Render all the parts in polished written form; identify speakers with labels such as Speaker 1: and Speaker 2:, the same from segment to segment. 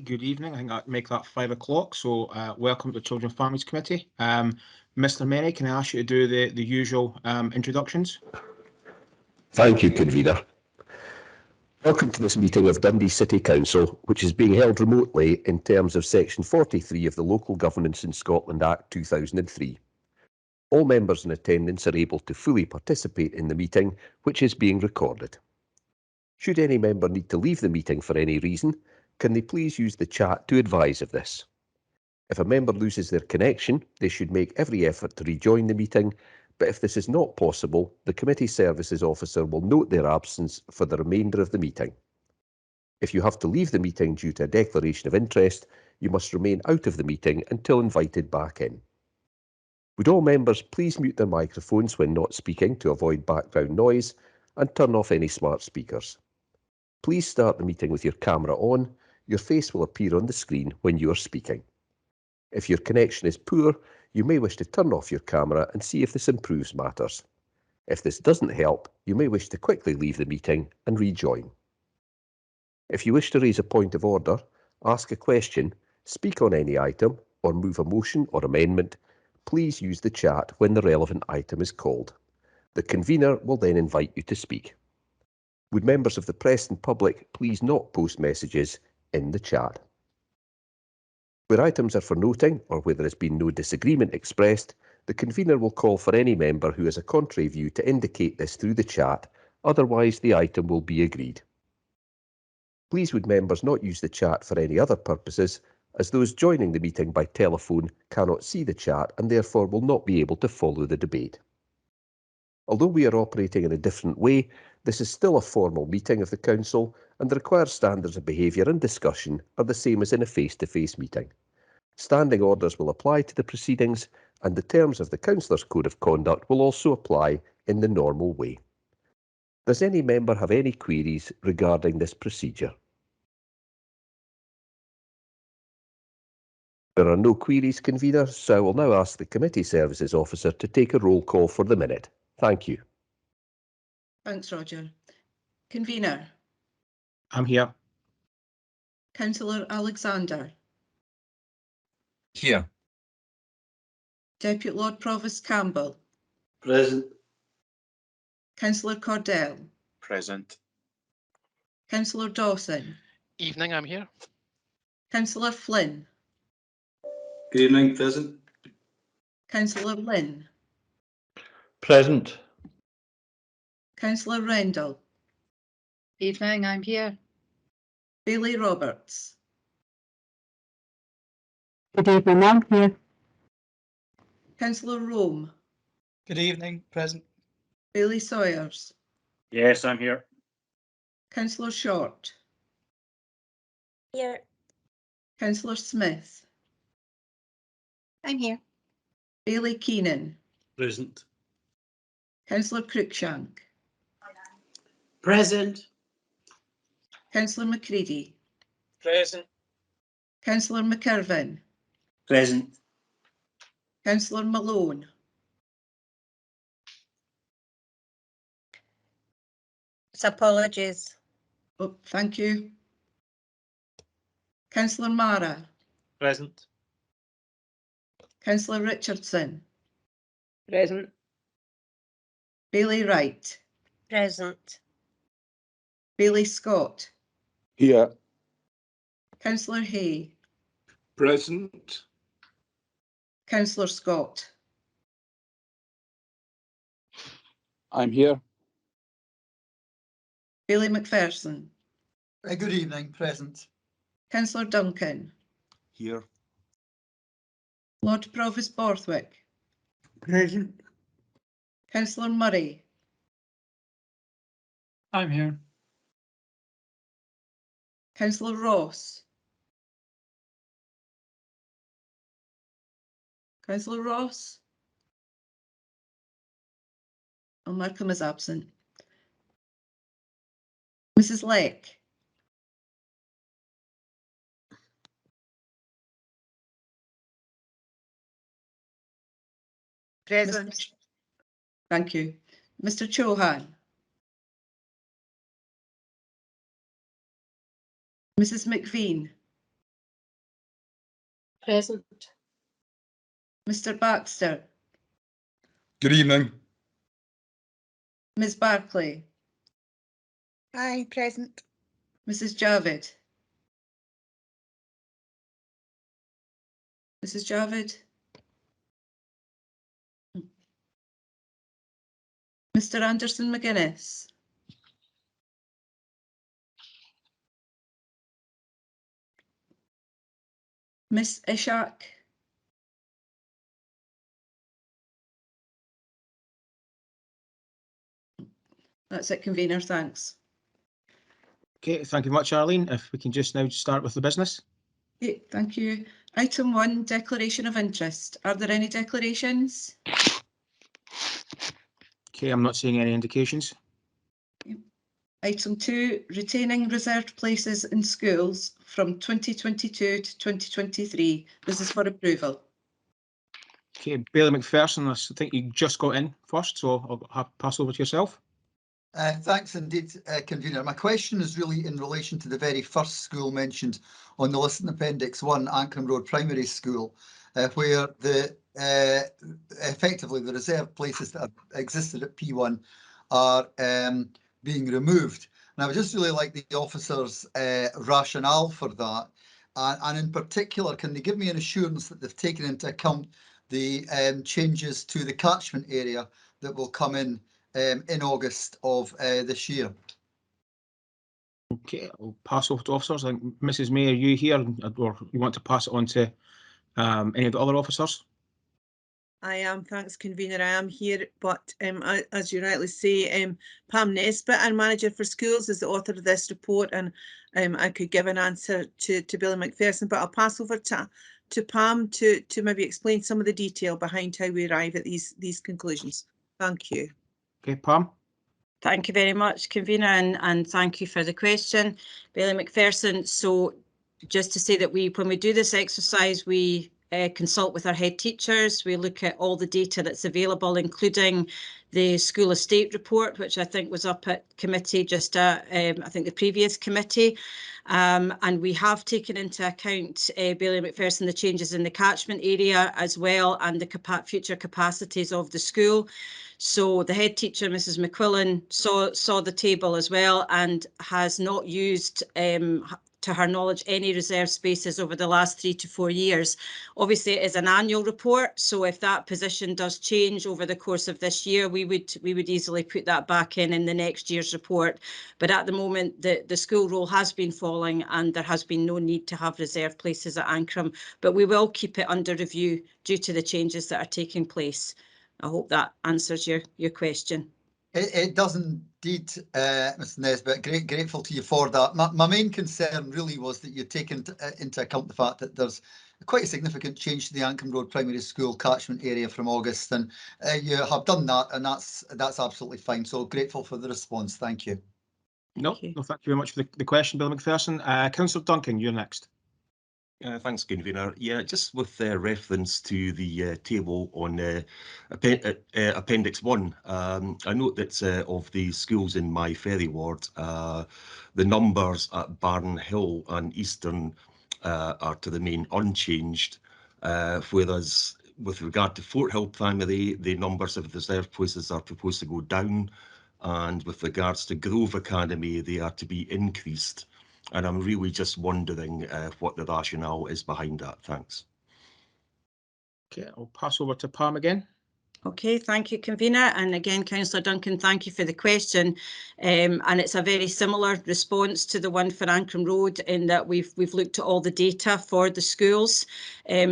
Speaker 1: good evening. I think I'd make that 5 o'clock. So welcome to the Children and Families Committee. Mr. Mary, can I ask you to do the usual introductions?
Speaker 2: Thank you, Convener. Welcome to this meeting of Dundee City Council, which is being held remotely in terms of Section 43 of the Local Governance in Scotland Act 2003. All members in attendance are able to fully participate in the meeting, which is being recorded. Should any member need to leave the meeting for any reason, can they please use the chat to advise of this? If a member loses their connection, they should make every effort to rejoin the meeting, but if this is not possible, the Committee Services Officer will note their absence for the remainder of the meeting. If you have to leave the meeting due to a declaration of interest, you must remain out of the meeting until invited back in. Would all members please mute their microphones when not speaking to avoid background noise and turn off any smart speakers. Please start the meeting with your camera on. Your face will appear on the screen when you are speaking. If your connection is poor, you may wish to turn off your camera and see if this improves matters. If this doesn't help, you may wish to quickly leave the meeting and rejoin. If you wish to raise a point of order, ask a question, speak on any item, or move a motion or amendment, please use the chat when the relevant item is called. The convener will then invite you to speak. Would members of the press and public please not post messages in the chat? Where items are for noting or where there has been no disagreement expressed, the convener will call for any member who has a contrary view to indicate this through the chat, otherwise the item will be agreed. Please would members not use the chat for any other purposes, as those joining the meeting by telephone cannot see the chat and therefore will not be able to follow the debate. Although we are operating in a different way, this is still a formal meeting of the Council and the required standards of behaviour and discussion are the same as in a face-to-face meeting. Standing orders will apply to the proceedings and the terms of the Councillors' Code of Conduct will also apply in the normal way. Does any member have any queries regarding this procedure? There are no queries, Convener, so I will now ask the Committee Services Officer to take a roll call for the minute. Thank you.
Speaker 3: Thanks, Roger. Convener.
Speaker 1: I'm here.
Speaker 3: Councillor Alexander.
Speaker 4: Here.
Speaker 3: Deputy Lord Provost Campbell.
Speaker 4: Present.
Speaker 3: Councillor Cordell.
Speaker 4: Present.
Speaker 3: Councillor Dawson.
Speaker 5: Evening, I'm here.
Speaker 3: Councillor Flynn.
Speaker 4: Good evening, present.
Speaker 3: Councillor Lynn.
Speaker 4: Present.
Speaker 3: Councillor Rendell.
Speaker 6: Evening, I'm here.
Speaker 3: Bailey Roberts.
Speaker 6: Good evening, I'm here.
Speaker 3: Councillor Rome.
Speaker 7: Good evening, present.
Speaker 3: Bailey Sawyers.
Speaker 8: Yes, I'm here.
Speaker 3: Councillor Short.
Speaker 9: Here.
Speaker 3: Councillor Smith.
Speaker 9: I'm here.
Speaker 3: Bailey Keenan.
Speaker 4: Present.
Speaker 3: Councillor Cruikshank.
Speaker 8: Present.
Speaker 3: Councillor McCready.
Speaker 8: Present.
Speaker 3: Councillor McIrvin.
Speaker 8: Present.
Speaker 3: Councillor Malone.
Speaker 9: Apologies.
Speaker 3: Oh, thank you. Councillor Mara.
Speaker 8: Present.
Speaker 3: Councillor Richardson.
Speaker 9: Present.
Speaker 3: Bailey Wright.
Speaker 9: Present.
Speaker 3: Bailey Scott.
Speaker 4: Here.
Speaker 3: Councillor Hay.
Speaker 4: Present.
Speaker 3: Councillor Scott.
Speaker 4: I'm here.
Speaker 3: Bailey McPherson.
Speaker 7: Good evening, present.
Speaker 3: Councillor Duncan.
Speaker 4: Here.
Speaker 3: Lord Provost Borthwick.
Speaker 8: Present.
Speaker 3: Councillor Murray.
Speaker 7: I'm here.
Speaker 3: Councillor Ross. Councillor Ross. Oh, Markham is absent. Mrs. Leck.
Speaker 9: Present.
Speaker 3: Thank you. Mr. Chauhan. Mrs. McVean.
Speaker 9: Present.
Speaker 3: Mr. Baxter,
Speaker 4: Good evening.
Speaker 3: Ms. Barclay,
Speaker 9: Aye, present.
Speaker 3: Mrs. Javid. Mrs. Javid. Mr. Anderson McGuinness. Miss Ishak. That's it, convener, thanks.
Speaker 1: Okay, thank you very much, Arlene. If we can just now start with the business.
Speaker 3: Okay, thank you. Item 1, declaration of interest. Are there any declarations?
Speaker 1: Okay, I'm not seeing any indications.
Speaker 3: Item 2, retaining reserved places in schools from 2022 to 2023. This is for approval.
Speaker 1: Okay, Bailey McPherson, I think you just got in first, so I'll pass over to yourself.
Speaker 7: Thanks indeed, convener. My question is really in relation to the very first school mentioned on the list in Appendix 1, Ancram Road Primary School, where effectively the reserved places that have existed at P1 are being removed. And I would just really like the officers' rationale for that. And in particular, can they give me an assurance that they've taken into account the changes to the catchment area that will come in August of this year?
Speaker 1: Okay, I'll pass over to officers. I think Mrs. May, are you here, or you want to pass it on to any of the other officers?
Speaker 5: I am, thanks convener, I am here, but as you rightly say, Pam Nesbitt, our manager for schools, is the author of this report, and I could give an answer to Billy McPherson, but I'll pass over to Pam to maybe explain some of the detail behind how we arrive at these conclusions. Thank you.
Speaker 1: Okay, Pam.
Speaker 6: Thank you very much, convener, and thank you for the question, Bailey McPherson. So just to say that when we do this exercise, we consult with our head teachers. We look at all the data that's available, including the school estate report, which I think was up at committee just at, I think, the previous committee. And we have taken into account, Bailey McPherson, the changes in the catchment area as well, and the future capacities of the school. So the head teacher, Mrs. McQuillan, saw the table as well and has not used, to her knowledge, any reserve spaces over the last 3 to 4 years. Obviously, it is an annual report, so if that position does change over the course of this year, we would easily put that back in the next year's report. But at the moment, the school roll has been falling, and there has been no need to have reserve places at Ancram. But we will keep it under review due to the changes that are taking place. I hope that answers your question.
Speaker 7: It does indeed, Mr. Nesbitt. Grateful to you for that. My main concern really was that you'd taken into account the fact that there's quite a significant change to the Ancram Road Primary School catchment area from August, and you have done that, and that's absolutely fine. So grateful for the response. Thank you.
Speaker 1: Thank you very much for the question, Bill McPherson. Councillor Duncan, you're next.
Speaker 2: Thanks, convener. Yeah, just with reference to the table on Appendix 1, I note that of the schools in my Ferry ward, the numbers at Barn Hill and Eastern are to remain unchanged, whereas with regard to Fort Hill Primary, the numbers of reserved places are proposed to go down, and with regards to Grove Academy, they are to be increased. And I'm really just wondering what the rationale is behind that. Thanks.
Speaker 1: Okay, I'll pass over to Pam again.
Speaker 6: Okay, thank you, convener. And again, Councillor Duncan, thank you for the question. And it's a very similar response to the one for Ancram Road, in that we've looked at all the data for the schools.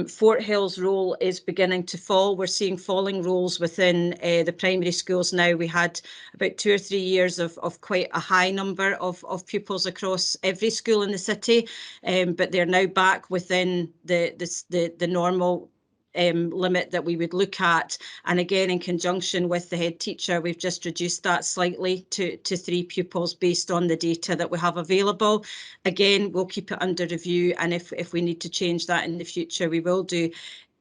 Speaker 6: Fort Hill's roll is beginning to fall. We're seeing falling rolls within the primary schools now. We had about 2 or 3 years of quite a high number of pupils across every school in the city, but they're now back within the normal limit that we would look at. And again, in conjunction with the head teacher, we've just reduced that slightly to 3 pupils based on the data that we have available. Again, we'll keep it under review, and if we need to change that in the future, we will do.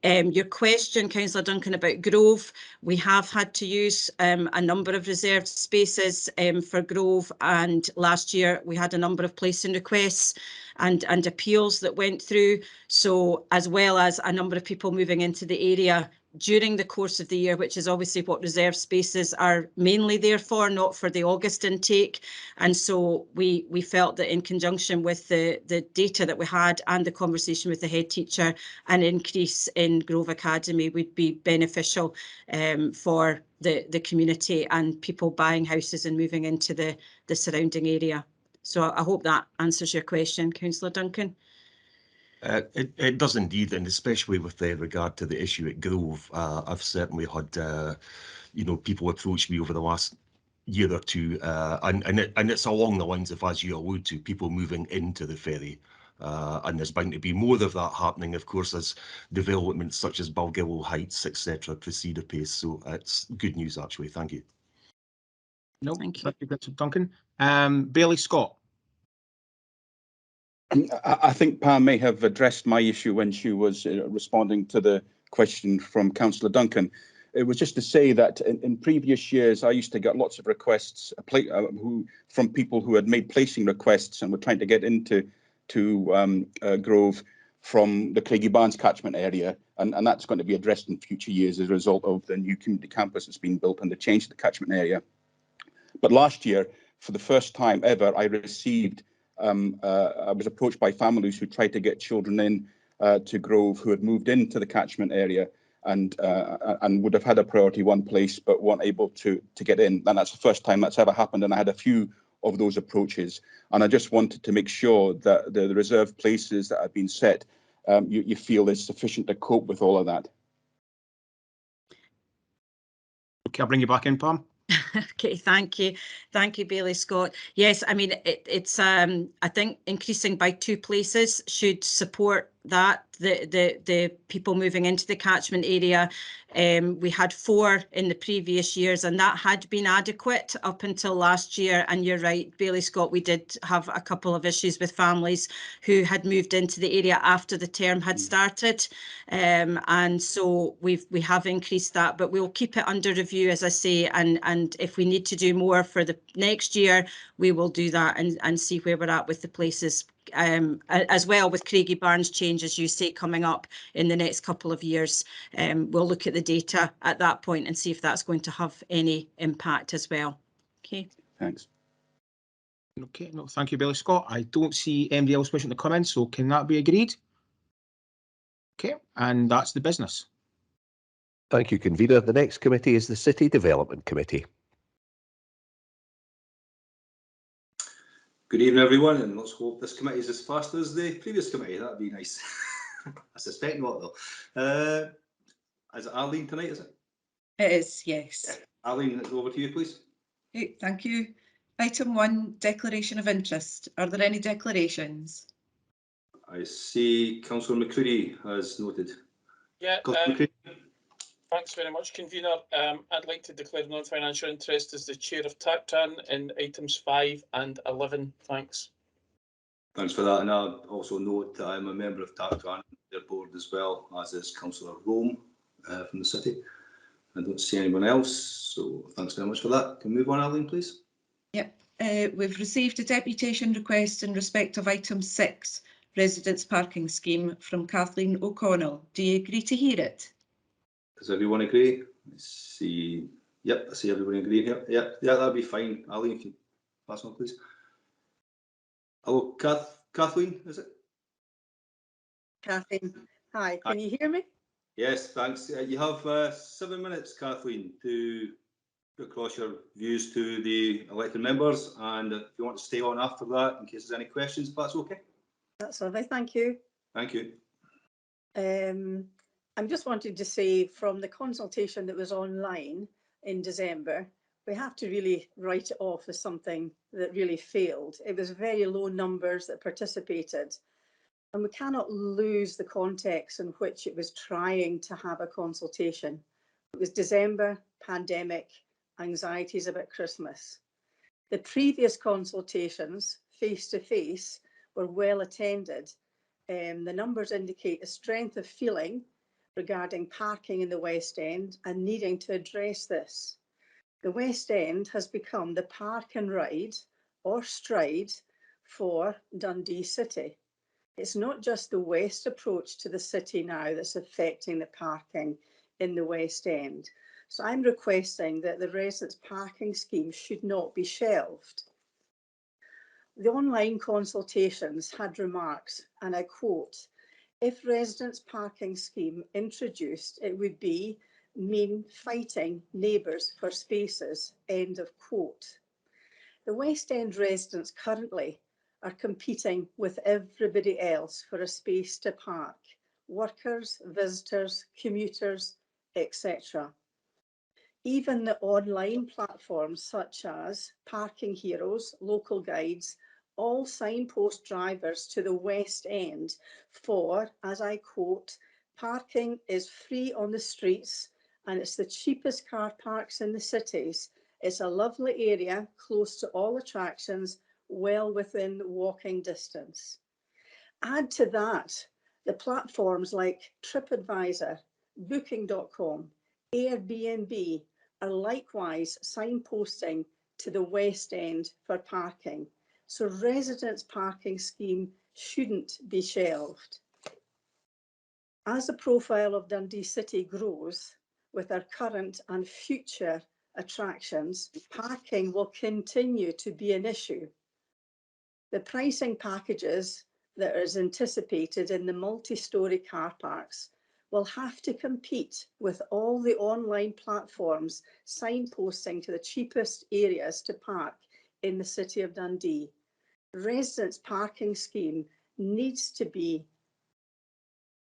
Speaker 6: Your question, Councillor Duncan, about Grove, we have had to use a number of reserved spaces for Grove, and last year we had a number of placing requests and appeals that went through. So as well as a number of people moving into the area during the course of the year, which is obviously what reserved spaces are mainly there for, not for the August intake. And so we felt that in conjunction with the data that we had and the conversation with the head teacher, an increase in Grove Academy would be beneficial for the community and people buying houses and moving into the surrounding area. So I hope that answers your question, Councillor Duncan.
Speaker 2: It does indeed, and especially with regard to the issue at Grove. I've certainly had, people approach me over the last year or two, and it's along the lines of, as you allude to, people moving into the ferry. And there's bound to be more of that happening, of course, as developments such as Balgillow Heights, etc., proceed apace. So it's good news, actually. Thank you.
Speaker 1: No,
Speaker 6: Thank you.
Speaker 1: Councillor Duncan. Bailey Scott.
Speaker 10: I think Pam may have addressed my issue when she was responding to the question from Councillor Duncan. It was just to say that in previous years, I used to get lots of requests from people who had made placing requests and were trying to get into Grove from the Craigie Barnes catchment area, and that's going to be addressed in future years as a result of the new community campus that's been built and the change to the catchment area. But last year, for the first time ever, I received I was approached by families who tried to get children in to Grove who had moved into the catchment area and would have had a priority one place but weren't able to get in. And that's the first time that's ever happened. And I had a few of those approaches. And I just wanted to make sure that the reserved places that have been set, you feel is sufficient to cope with all of that.
Speaker 1: Okay, I'll bring you back in, Pam.
Speaker 6: Okay, thank you, Bailey Scott. Yes, I mean it's I think increasing by 2 places should support that the people moving into the catchment area. We had 4 in the previous years, and that had been adequate up until last year. And you're right, Bailey Scott, we did have a couple of issues with families who had moved into the area after the term had started, and so we have increased that, but we'll keep it under review, as I say, and if we need to do more for the next year, we will do that and see where we're at with the places. As well with Craigie Barnes change, as you say, coming up in the next couple of years. We'll look at the data at that point and see if that's going to have any impact as well. Okay.
Speaker 10: Thanks.
Speaker 1: Okay, no, thank you, Bailey Scott. I don't see anybody else wishing to come in, so can that be agreed? Okay, and that's the business.
Speaker 2: Thank you, Convener. The next committee is the City Development Committee.
Speaker 11: Good evening, everyone, and let's hope this committee is as fast as the previous committee. That'd be nice. I suspect not, though. Is it Arlene tonight, is it?
Speaker 3: It is, yes.
Speaker 11: Arlene, over to you, please.
Speaker 3: Okay, thank you. Item 1, declaration of interest. Are there any declarations?
Speaker 11: I see Councillor McCready has noted.
Speaker 8: Yeah,
Speaker 11: McCready.
Speaker 8: thanks very much, Convener. I'd like to declare non-financial interest as the Chair of TACTAN in items 5 and 11. Thanks.
Speaker 11: Thanks for that. And I also note that I'm a member of TACTAN, their board as well, as is Councillor Rome from the City. I don't see anyone else, so thanks very much for that. Can we move on, Arlene, please?
Speaker 3: Yep. We've received a deputation request in respect of item 6, residence parking scheme, from Kathleen O'Connell. Do you agree to hear it?
Speaker 11: Does everyone agree? I see. Yep, I see everyone agreeing here. Yeah, that'd be fine. Arlene, if you pass on, please. Hello, Kathleen, is it?
Speaker 12: Kathleen, hi, can you hear me?
Speaker 11: Yes, thanks. You have 7 minutes, Kathleen, to put across your views to the elected members, and if you want to stay on after that, in case there's any questions, if that's okay.
Speaker 12: That's lovely, thank you.
Speaker 11: Thank you.
Speaker 12: I'm just wanting to say, from the consultation that was online in December, we have to really write it off as something that really failed. It was very low numbers that participated, and we cannot lose the context in which it was trying to have a consultation. It was December, pandemic, anxieties about Christmas. The previous consultations, face-to-face, were well attended. The numbers indicate a strength of feeling regarding parking in the West End and needing to address this. The West End has become the park and ride or stride for Dundee City. It's not just the west approach to the city now that's affecting the parking in the West End. So I'm requesting that the residents' parking scheme should not be shelved. The online consultations had remarks, and I quote, "If residents' parking scheme introduced, it would mean fighting neighbours for spaces," end of quote. The West End residents currently are competing with everybody else for a space to park, workers, visitors, commuters, etc. Even the online platforms such as Parking Heroes, Local Guides, all signpost drivers to the West End for, as I quote, "Parking is free on the streets and it's the cheapest car parks in the cities. It's a lovely area close to all attractions, well within walking distance." Add to that the platforms like TripAdvisor, Booking.com, Airbnb are likewise signposting to the West End for parking. So residents' parking scheme shouldn't be shelved. As the profile of Dundee City grows with our current and future attractions, parking will continue to be an issue. The pricing packages that is anticipated in the multi-storey car parks will have to compete with all the online platforms signposting to the cheapest areas to park in the City of Dundee. Residents' parking scheme needs to be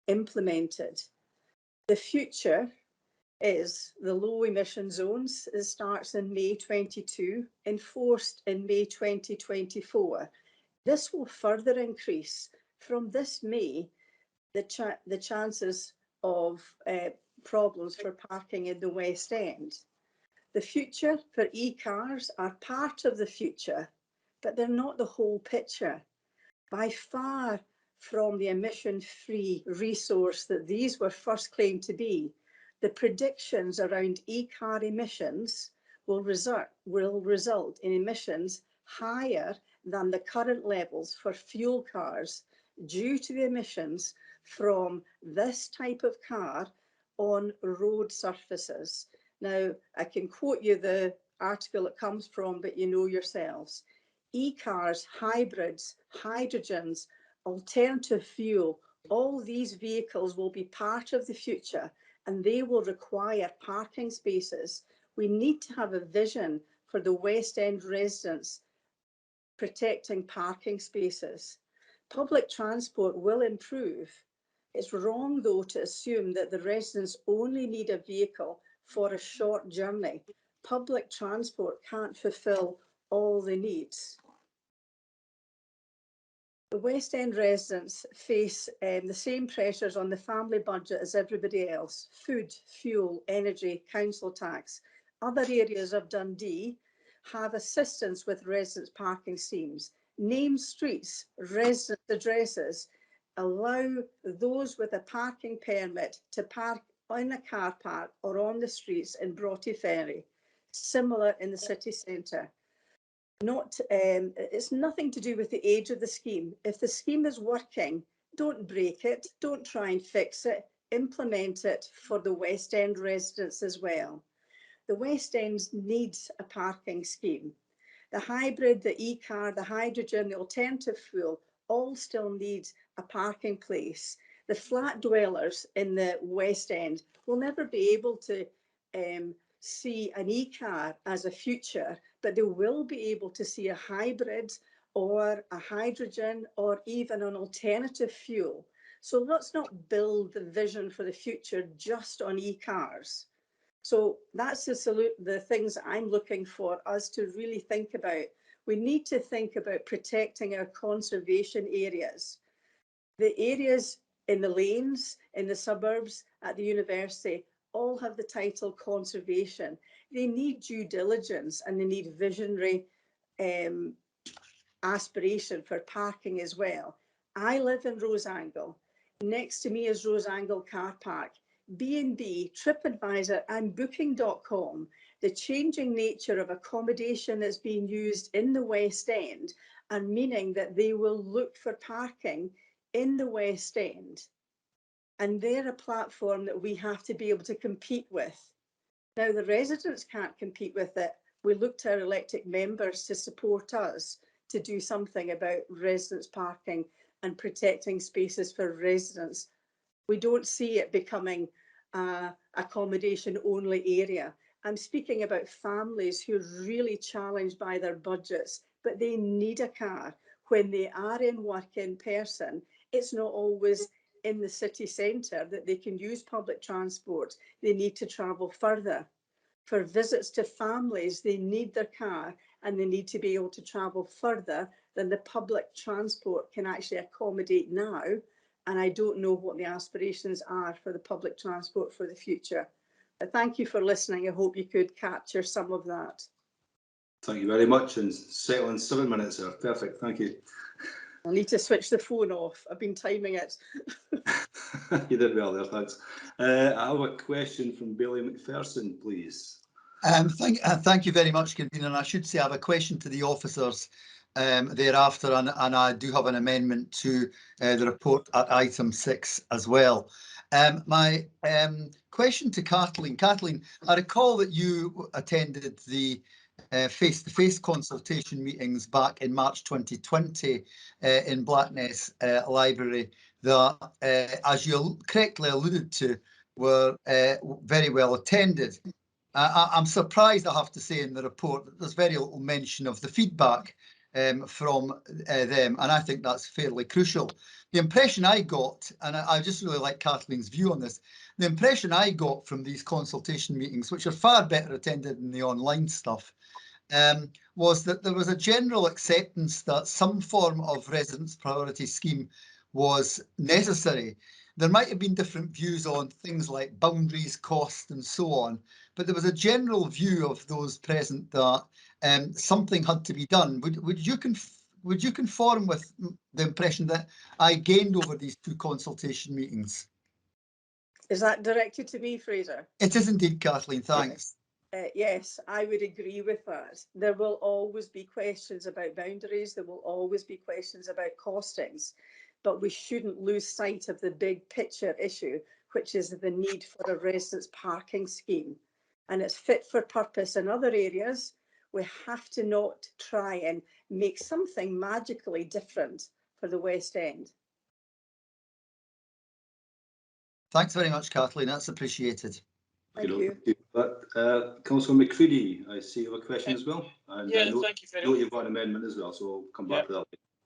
Speaker 12: implemented. The future is the low emission zones. It starts in May 22, enforced in May 2024. This will further increase from this May the chances of problems for parking in the West End. The future for e-cars are part of the future, but they're not the whole picture. By far from the emission-free resource that these were first claimed to be, the predictions around e-car emissions will result in emissions higher than the current levels for fuel cars due to the emissions from this type of car on road surfaces. Now, I can quote you the article it comes from, but you know yourselves. E-cars, hybrids, hydrogens, alternative fuel, all these vehicles will be part of the future and they will require parking spaces. We need to have a vision for the West End residents protecting parking spaces. Public transport will improve. It's wrong, though, to assume that the residents only need a vehicle for a short journey. Public transport can't fulfil all the needs. The West End residents face the same pressures on the family budget as everybody else: food, fuel, energy, council tax. Other areas of Dundee have assistance with residents' parking schemes. Name streets, residents' addresses, allow those with a parking permit to park in a car park or on the streets in Broughty Ferry, similar in the city centre. It's nothing to do with the age of the scheme. If the scheme is working, don't break it, don't try and fix it, implement it for the West End residents as well. The West End needs a parking scheme. The hybrid, the e-car, the hydrogen, the alternative fuel all still need a parking place. The flat dwellers in the West End will never be able to see an e-car as a future, but they will be able to see a hybrid or a hydrogen or even an alternative fuel. So let's not build the vision for the future just on e-cars. So that's the things I'm looking for us to really think about. We need to think about protecting our conservation areas. The areas in the lanes, in the suburbs, at the university, all have the title conservation. They need due diligence and they need visionary aspiration for parking as well. I live in Roseangle. Next to me is Roseangle Car Park. B&B, TripAdvisor and Booking.com, the changing nature of accommodation that's being used in the West End, and meaning that they will look for parking in the West End. And they're a platform that we have to be able to compete with. Now, the residents can't compete with it. We look to our elected members to support us to do something about residents parking and protecting spaces for residents. We don't see it becoming an accommodation only area. I'm speaking about families who are really challenged by their budgets, but they need a car. When they are in work in person, it's not always in the city centre that they can use public transport. They need to travel further. For visits to families, they need their car and they need to be able to travel further than the public transport can actually accommodate now. And I don't know what the aspirations are for the public transport for the future. But thank you for listening. I hope you could capture some of that.
Speaker 11: Thank you very much, and settle in 7 minutes there. Perfect, thank you.
Speaker 12: I need to switch the phone off. I've been timing it.
Speaker 11: You did well there, thanks. I have a question from Bailey McPherson, please.
Speaker 7: Thank you very much, Convener. And I should say I have a question to the officers thereafter, and I do have an amendment to the report at item 6 as well. My question to Kathleen. Kathleen, I recall that you attended the face-to-face consultation meetings back in March 2020 in Blackness Library that, as you correctly alluded to, were very well attended. I'm surprised, I have to say, in the report that there's very little mention of the feedback from them, and I think that's fairly crucial. The impression I got, and I just really like Kathleen's view on this, the impression I got from these consultation meetings, which are far better attended than the online stuff, was that there was a general acceptance that some form of residence priority scheme was necessary. There might have been different views on things like boundaries, cost, and so on, but there was a general view of those present that something had to be done. Would you conform with the impression that I gained over these two consultation meetings?
Speaker 12: Is that directed to me, Fraser?
Speaker 7: It is indeed, Kathleen, thanks.
Speaker 12: Yes, I would agree with that. There will always be questions about boundaries. There will always be questions about costings, but we shouldn't lose sight of the big picture issue, which is the need for a residence parking scheme. And it's fit for purpose in other areas. We have to not try and make something magically different for the West End.
Speaker 7: Thanks very much, Kathleen. That's appreciated.
Speaker 12: Thank you.
Speaker 11: Councillor McCready, I see you have a question as well. And
Speaker 8: yeah,
Speaker 11: I know,
Speaker 8: thank you very much.
Speaker 11: You've got an amendment as well, so we'll come back to that.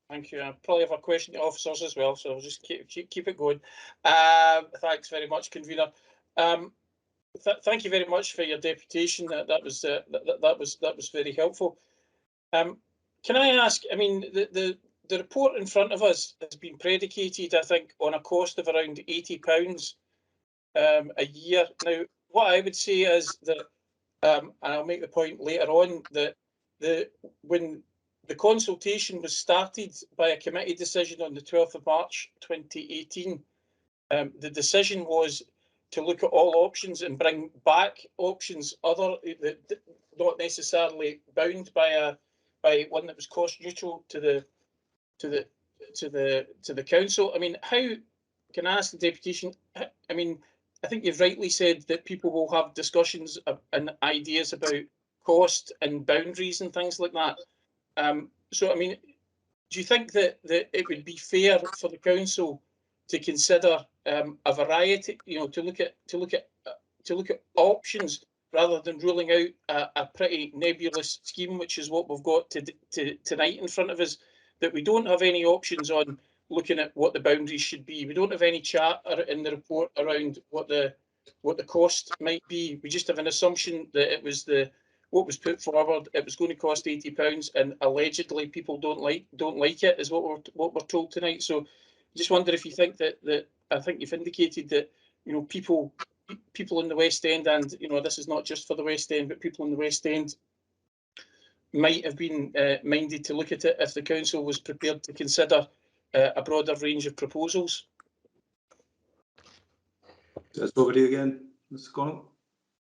Speaker 8: Thank you. I probably have a question to officers as well, so I'll just keep it going. Thanks very much, Convener. Thank you very much for your deputation. That was very helpful. Can I ask? I mean, the report in front of us has been predicated, I think, on a cost of around £80 a year. Now, what I would say is that, and I'll make the point later on, that when the consultation was started by a committee decision on the 12th of March 2018, the decision was to look at all options and bring back options other that not necessarily bound by one that was cost neutral to the council. I mean, how can I ask the deputation? I mean, I think you've rightly said that people will have discussions and ideas about cost and boundaries and things like that. So, I mean, do you think that it would be fair for the council to consider a variety, to look at options rather than ruling out a pretty nebulous scheme, which is what we've got tonight in front of us, that we don't have any options on looking at what the boundaries should be. We don't have any chat in the report around what the cost might be. We just have an assumption that it was what was put forward. It was going to cost £80, and allegedly people don't like it, is what we're told tonight. So, just wonder if you think that I think you've indicated that people in the West End, and this is not just for the West End, but people in the West End might have been minded to look at it if the council was prepared to consider a broader range of proposals.
Speaker 11: It's over to you again, Mr. Connell.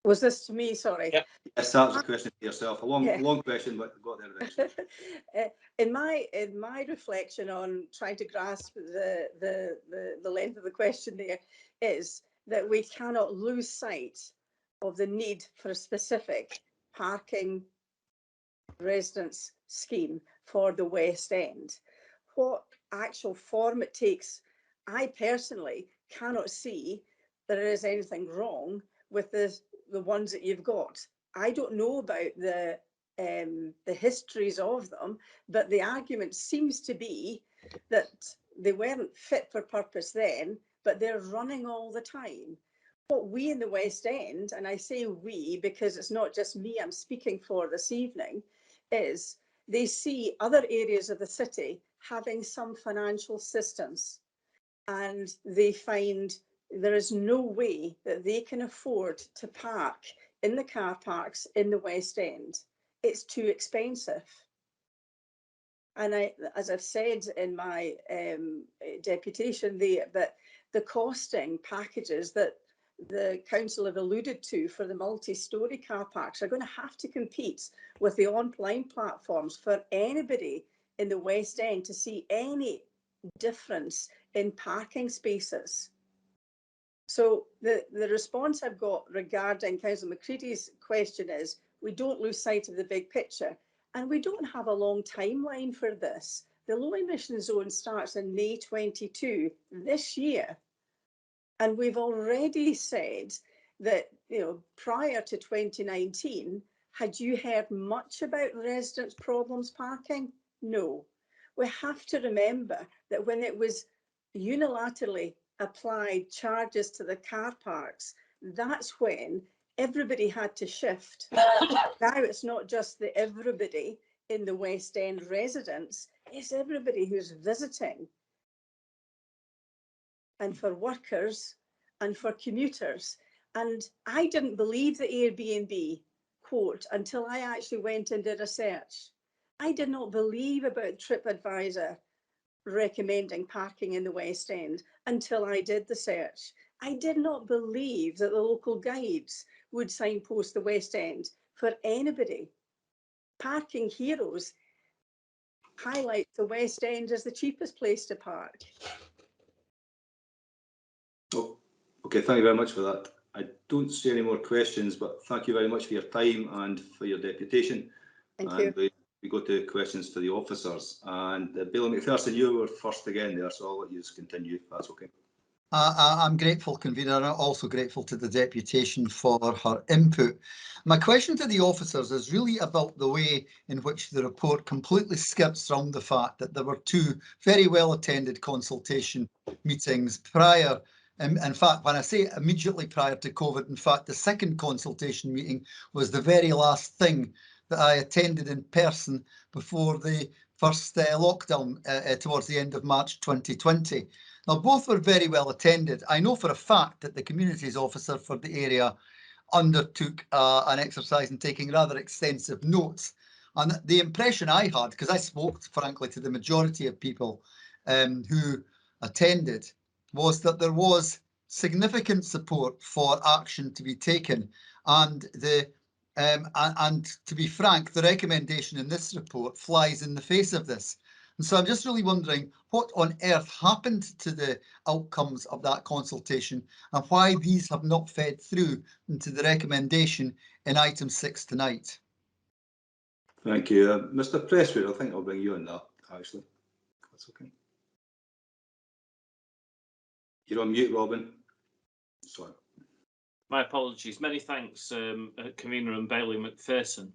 Speaker 12: Was this to me? Sorry.
Speaker 8: Yep.
Speaker 11: Yes, that was a question to yourself. A long,
Speaker 12: Yeah.
Speaker 11: long question, but got there eventually.
Speaker 12: In my reflection on trying to grasp the length of the question there is that we cannot lose sight of the need for a specific parking residence scheme for the West End. What actual form it takes, I personally cannot see there is anything wrong with the ones that you've got. I don't know about the histories of them, but the argument seems to be that they weren't fit for purpose then, but they're running all the time. What we in the West End, and I say we because it's not just me I'm speaking for this evening, is they see other areas of the city having some financial assistance, and they find there is no way that they can afford to park in the car parks in the West End. It's too expensive. And as I've said in my deputation there, that the costing packages that the council have alluded to for the multi-storey car parks are going to have to compete with the online platforms for anybody in the West End to see any difference in parking spaces. So the response I've got regarding Councillor McCready's question is, we don't lose sight of the big picture, and we don't have a long timeline for this. The low emission zone starts in May 22 this year. And we've already said that, prior to 2019, had you heard much about residents' problems parking? No. We have to remember that when it was unilaterally applied charges to the car parks, that's when everybody had to shift. Now it's not just the everybody in the West End residents, it's everybody who's visiting. And for workers and for commuters. And I didn't believe the Airbnb quote until I actually went and did a search. I did not believe about TripAdvisor recommending parking in the West End until I did the search. I did not believe that the local guides would signpost the West End for anybody. Parking Heroes highlights the West End as the cheapest place to park.
Speaker 11: Oh, okay, thank you very much for that. I don't see any more questions, but thank you very much for your time and for your deputation.
Speaker 12: Thank
Speaker 11: and
Speaker 12: you.
Speaker 11: We go to questions to the officers. And Billy McPherson, you were first again there, so I'll let you continue if that's okay.
Speaker 7: I'm grateful, Convener, and also grateful to the deputation for her input. My question to the officers is really about the way in which the report completely skips around the fact that there were two very well attended consultation meetings prior. In fact, when I say immediately prior to COVID, in fact, the second consultation meeting was the very last thing that I attended in person before the first lockdown towards the end of March 2020. Now, both were very well attended. I know for a fact that the communities officer for the area undertook an exercise in taking rather extensive notes. And the impression I had, because I spoke, frankly, to the majority of people who attended, was that there was significant support for action to be taken. And to be frank, the recommendation in this report flies in the face of this. And so I'm just really wondering what on earth happened to the outcomes of that consultation and why these have not fed through into the recommendation in item 6 tonight.
Speaker 11: Thank you. Mr. Presswood, I think I'll bring you in that, actually. That's okay. You're on mute, Robin. Sorry.
Speaker 13: My apologies. Many thanks, Convener and Bailey McPherson.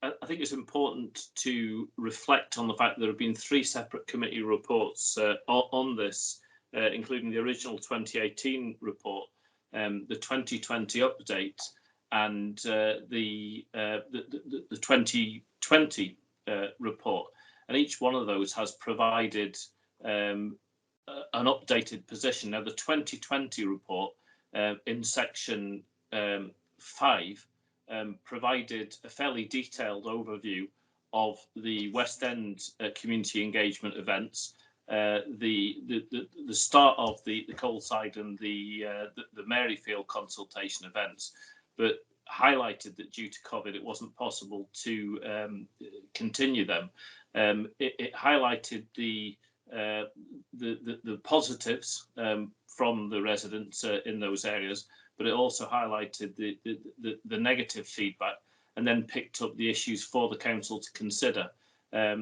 Speaker 13: I think it's important to reflect on the fact that there have been 3 separate committee reports on this, including the original 2018 report, the 2020 update, and the 2020 report. And each one of those has provided an updated position. Now, the 2020 report in section 5 provided a fairly detailed overview of the West End community engagement events the start of the Coleside and the Maryfield consultation events, but highlighted that due to COVID it wasn't possible to continue them. It highlighted the positives from the residents in those areas, but it also highlighted the negative feedback, and then picked up the issues for the council to consider. At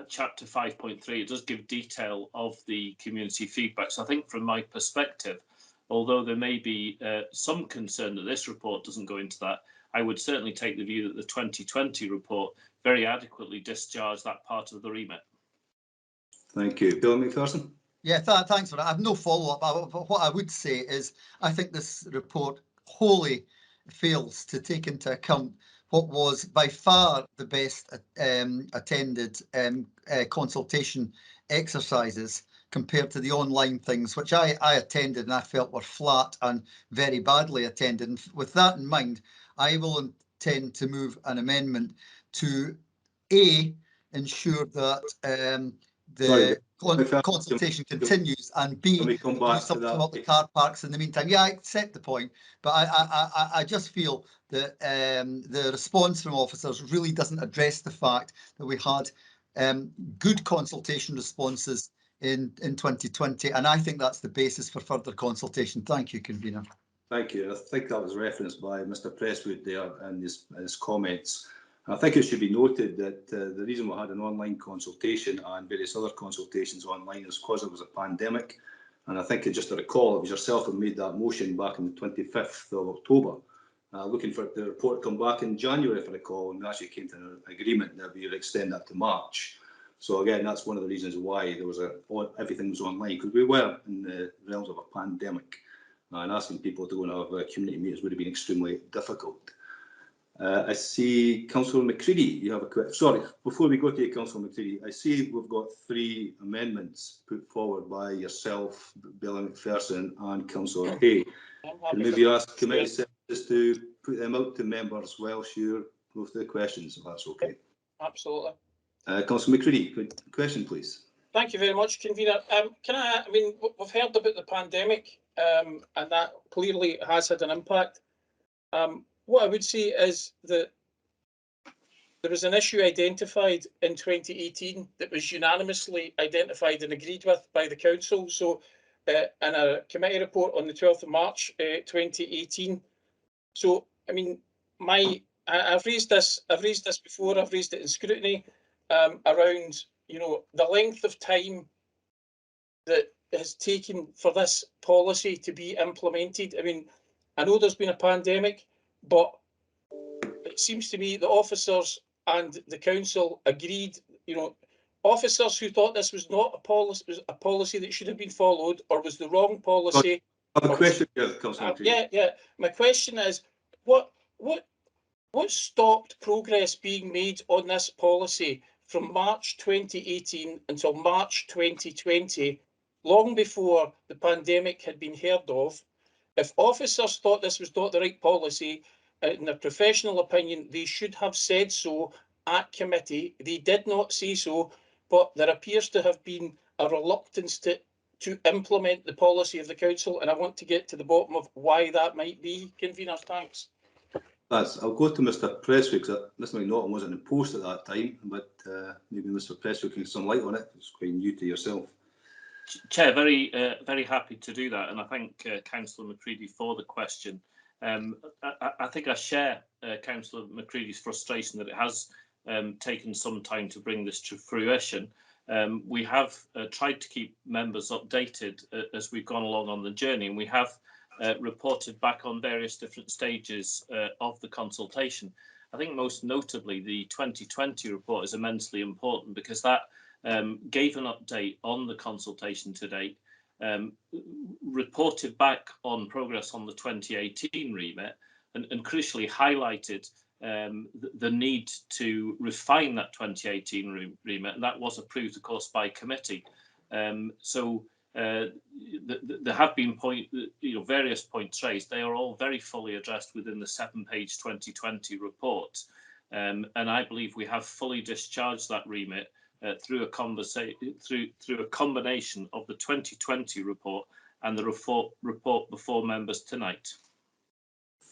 Speaker 13: chapter 5.3, it does give detail of the community feedback. So I think from my perspective, although there may be some concern that this report doesn't go into that, I would certainly take the view that the 2020 report very adequately discharged that part of the remit.
Speaker 11: Thank you. Bill McPherson?
Speaker 7: Yeah, thanks for that. I have no follow-up. What I would say is I think this report wholly fails to take into account what was by far the best attended consultation exercises compared to the online things, which I attended and I felt were flat and very badly attended. And with that in mind, I will intend to move an amendment to ensure that the consultation continues, and B,
Speaker 11: Can we come back
Speaker 7: do something
Speaker 11: to that?
Speaker 7: about the car parks in the meantime. Yeah, I accept the point, but I just feel that the response from officers really doesn't address the fact that we had good consultation responses in 2020, and I think that's the basis for further consultation. Thank you, Convener.
Speaker 11: Thank you. I think that was referenced by Mr. Presswood there in his comments. I think it should be noted that the reason we had an online consultation and various other consultations online is because it was a pandemic. And I think, just to recall, it was yourself who made that motion back on the 25th of October, looking for the report to come back in January, if I recall, and we actually came to an agreement that we would extend that to March. So again, that's one of the reasons why there was everything was online, because we were in the realms of a pandemic, and asking people to go and have community meetings would have been extremely difficult. I see Councillor McCready, you have a question. Sorry, before we go to you, Councillor McCready, I see we've got 3 amendments put forward by yourself, Bill McPherson and Councillor Hay. Can maybe ask committee secretaries to put them out to members whilst you go through the questions, if that's okay.
Speaker 8: Absolutely.
Speaker 11: Councillor McCready, question please.
Speaker 8: Thank you very much, Convener. I mean, we've heard about the pandemic, and that clearly has had an impact. What I would say is that there was an issue identified in 2018 that was unanimously identified and agreed with by the council. So in a committee report on the 12th of March 2018. So I mean, I've raised this before, I've raised it in scrutiny around, you know, the length of time that has taken for this policy to be implemented. I mean, I know there's been a pandemic, but it seems to me the officers and the council agreed, you know, officers who thought this was not a policy that should have been followed, or was the wrong policy.
Speaker 11: I have a question here, Councillor McCready.
Speaker 8: Yeah. My question is, what stopped progress being made on this policy from March 2018 until March 2020, long before the pandemic had been heard of? If officers thought this was not the right policy, in their professional opinion, they should have said so at committee. They did not say so, but there appears to have been a reluctance to implement the policy of the council, and I want to get to the bottom of why that might be. Convener, thanks.
Speaker 11: I'll go to Mr. Presswood, because Mr. McNaughton wasn't in post at that time, but maybe Mr. Presswood can shed some light on it. It's quite new to yourself.
Speaker 13: Chair, very happy to do that, and I thank Councillor McCready for the question. I think I share Councillor McCready's frustration that it has taken some time to bring this to fruition. We have tried to keep members updated as we've gone along on the journey, and we have reported back on various different stages of the consultation. I think most notably the 2020 report is immensely important, because that gave an update on the consultation to date, reported back on progress on the 2018 remit, and crucially highlighted the need to refine that 2018 remit, and that was approved, of course, by committee. There have been various points raised. They are all very fully addressed within the 7-page 2020 report, and I believe we have fully discharged that remit through a combination of the 2020 report and the report before members tonight.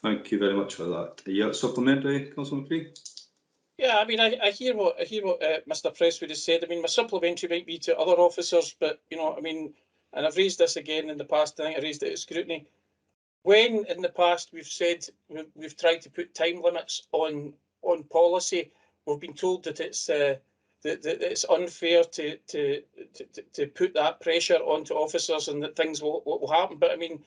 Speaker 11: Thank you very much for that. Are you supplementary, Councillor McCree?
Speaker 8: Yeah, I mean, I hear what Mr. Presswood has said. I mean, my supplementary might be to other officers, but you know, I mean, and I've raised this again in the past. I think I raised it at scrutiny. When in the past we've said we've tried to put time limits on policy, we've been told that it's that it's unfair to put that pressure onto officers and that things will happen. But I mean,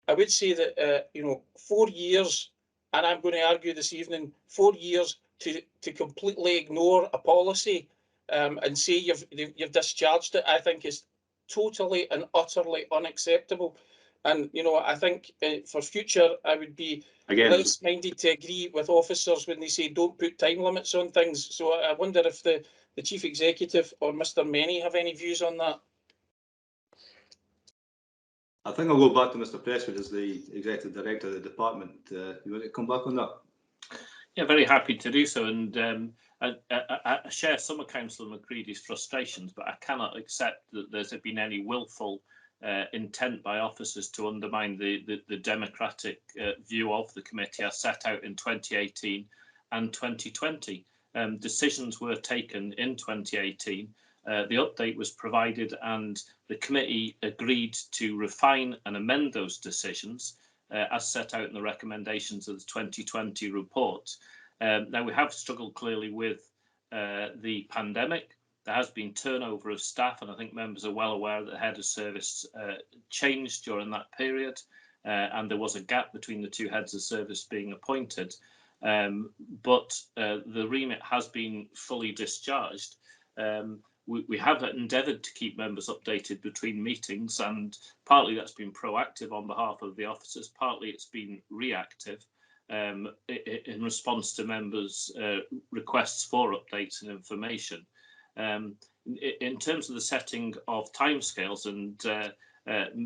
Speaker 8: I would say that you know, 4 years, and I'm going to argue this evening, 4 years to completely ignore a policy and say you've discharged it, I think is totally and utterly unacceptable. And you know, I think for future, I would be less minded to agree with officers when they say don't put time limits on things. So I wonder if the Chief Executive or Mr. Mennie have any views on that.
Speaker 11: I think I'll go back to Mr. Presswood as the Executive Director of the Department. You want to come back on that?
Speaker 13: Yeah, very happy to do so. And I share some of Councillor McCready's frustrations, but I cannot accept that there's been any willful intent by officers to undermine the democratic view of the committee as set out in 2018 and 2020. Decisions were taken in 2018. The update was provided and the committee agreed to refine and amend those decisions as set out in the recommendations of the 2020 report. Now, we have struggled clearly with the pandemic. There has been turnover of staff, and I think members are well aware that the head of service changed during that period, and there was a gap between the two heads of service being appointed. But the remit has been fully discharged. We have endeavoured to keep members updated between meetings, and partly that's been proactive on behalf of the officers, partly it's been reactive in response to members' requests for updates and information. In terms of the setting of timescales and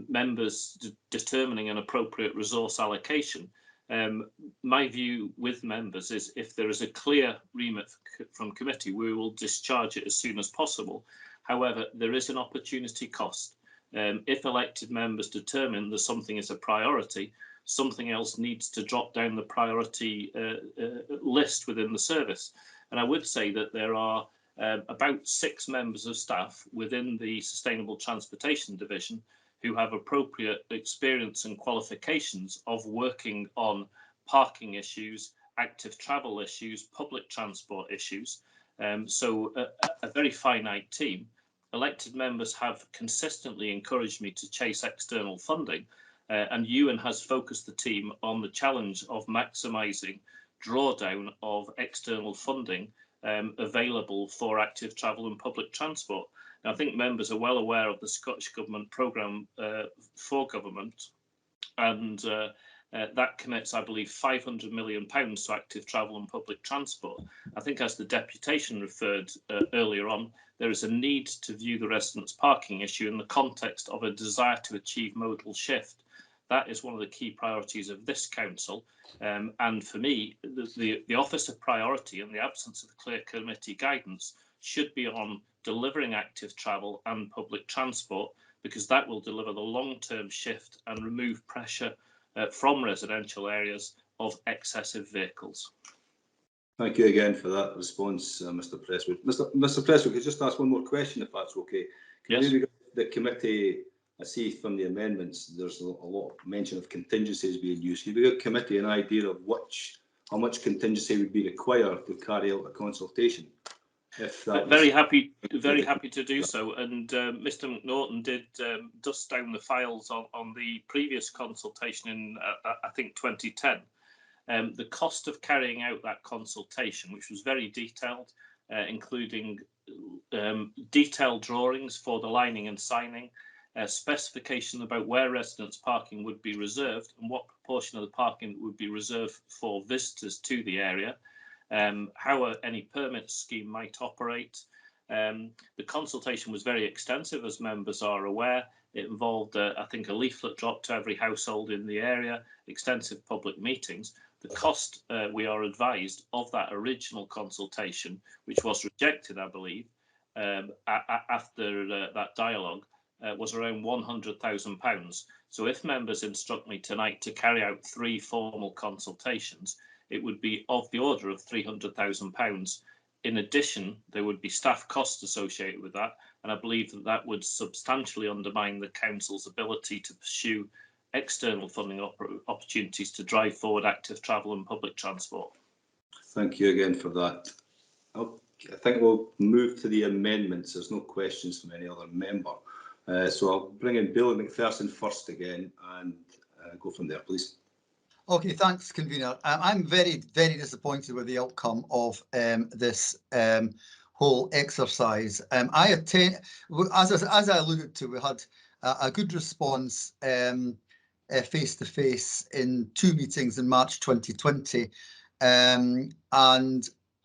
Speaker 13: members determining an appropriate resource allocation, my view with members is if there is a clear remit from committee, we will discharge it as soon as possible. However, there is an opportunity cost. If elected members determine that something is a priority, something else needs to drop down the priority list within the service. And I would say that there are about 6 members of staff within the Sustainable Transportation Division who have appropriate experience and qualifications of working on parking issues, active travel issues, public transport issues. So a very finite team. Elected members have consistently encouraged me to chase external funding, and Ewan has focused the team on the challenge of maximising drawdown of external funding available for active travel and public transport. Now, I think members are well aware of the Scottish Government programme for government, and that commits, I believe, £500 million to active travel and public transport. I think, as the deputation referred earlier on, there is a need to view the residents' parking issue in the context of a desire to achieve modal shift. That is one of the key priorities of this council. And for me, the office of priority, in the absence of clear committee guidance, should be on delivering active travel and public transport, because that will deliver the long-term shift and remove pressure from residential areas of excessive vehicles.
Speaker 11: Thank you again for that response, Mr. Presswood. Mr. Presswood, could I just ask one more question, if that's okay? Can
Speaker 13: yes.
Speaker 11: The committee, I see from the amendments, there's a lot of mention of contingencies being used. Can you give the committee an idea of how much contingency would be required to carry out a consultation?
Speaker 13: Very happy to do so. And Mr. McNaughton did dust down the files on the previous consultation in, I think, 2010. The cost of carrying out that consultation, which was very detailed, including detailed drawings for the lining and signing, specification about where residents' parking would be reserved and what proportion of the parking would be reserved for visitors to the area, how any permit scheme might operate. The consultation was very extensive, as members are aware. It involved, I think, a leaflet drop to every household in the area, extensive public meetings. The cost, we are advised, of that original consultation, which was rejected, I believe, after that dialogue was around £100,000. So if members instruct me tonight to carry out 3 formal consultations, it would be of the order of £300,000. In addition, there would be staff costs associated with that, and I believe that that would substantially undermine the council's ability to pursue external funding opportunities to drive forward active travel and public transport.
Speaker 11: Thank you again for that. I think we'll move to the amendments. There's no questions from any other member. So I'll bring in Billy McPherson first again and go from there, please.
Speaker 7: Okay, thanks, convener. I'm very, very disappointed with the outcome of this whole exercise. As I alluded to, we had a good response face to face in 2 meetings in March 2020, and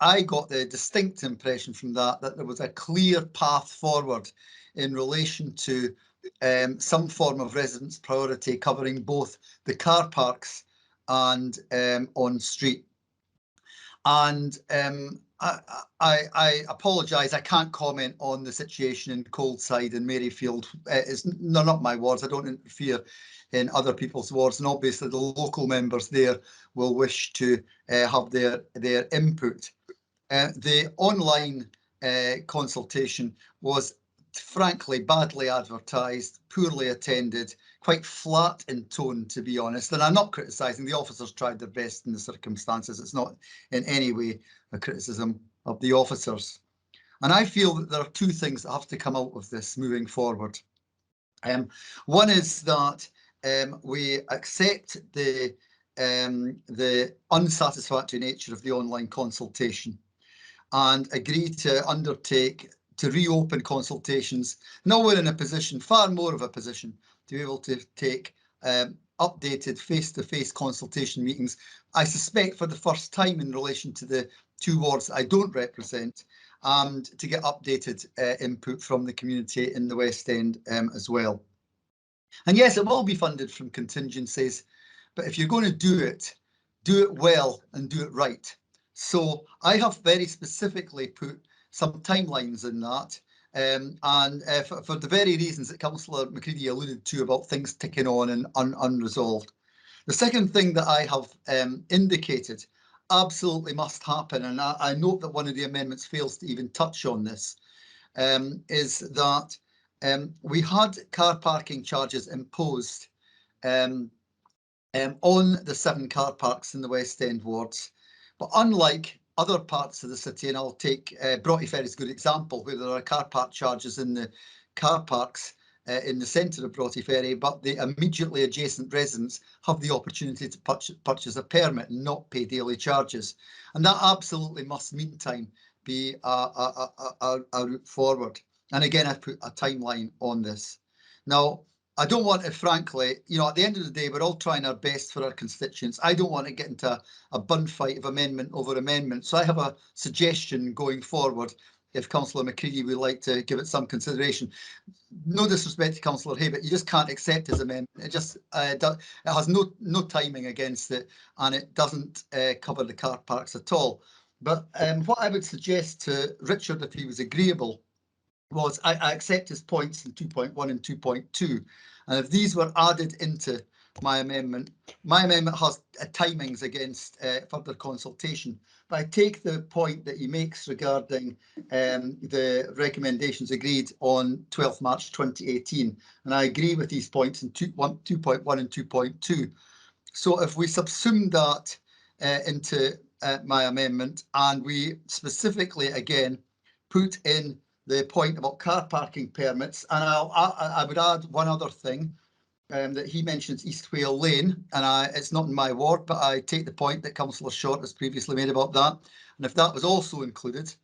Speaker 7: I got the distinct impression from that there was a clear path forward in relation to some form of residence priority covering both the car parks and on street. And I apologise, I can't comment on the situation in Coldside and Maryfield. It's not my wards. I don't interfere in other people's wards, and obviously the local members there will wish to have their input. The online consultation was frankly badly advertised, poorly attended, quite flat in tone, to be honest. And I'm not criticising, the officers tried their best in the circumstances. It's not in any way a criticism of the officers. And I feel that there are 2 things that have to come out of this moving forward. One is that we accept the unsatisfactory nature of the online consultation and agree to undertake to reopen consultations. Now we're in a position, far more of a position, to be able to take updated face-to-face consultation meetings, I suspect for the first time in relation to the 2 wards I don't represent, and to get updated input from the community in the West End as well. And yes, it will be funded from contingencies, but if you're going to do it well and do it right. So I have very specifically put some timelines in that, and for the very reasons that Councillor McCready alluded to about things ticking on and unresolved. The second thing that I have indicated absolutely must happen, and I note that one of the amendments fails to even touch on this, is that we had car parking charges imposed on the 7 car parks in the West End wards, but unlike other parts of the city, and I'll take Broughty Ferry as a good example, where there are car park charges in the car parks in the centre of Broughty Ferry, but the immediately adjacent residents have the opportunity to purchase a permit and not pay daily charges. And that absolutely must, meantime, be a route forward. And again, I've put a timeline on this. Now, I don't want to, frankly, at the end of the day, we're all trying our best for our constituents. I don't want to get into a bun fight of amendment over amendment. So I have a suggestion going forward, if Councillor McCready would like to give it some consideration. No disrespect to Councillor Hay, but you just can't accept his amendment. It just it has no timing against it, and it doesn't cover the car parks at all. But what I would suggest to Richard, if he was agreeable, was I accept his points in 2.1 and 2.2, and if these were added into my amendment has timings against further consultation. But I take the point that he makes regarding the recommendations agreed on 12th March 2018, and I agree with these points in 2.1 and 2.2. So if we subsume that into my amendment, and we specifically again put in the point about car parking permits, and I would add one other thing, that he mentions East Whale Lane, and it's not in my ward, but I take the point that Councillor Short has previously made about that. And if that was also included,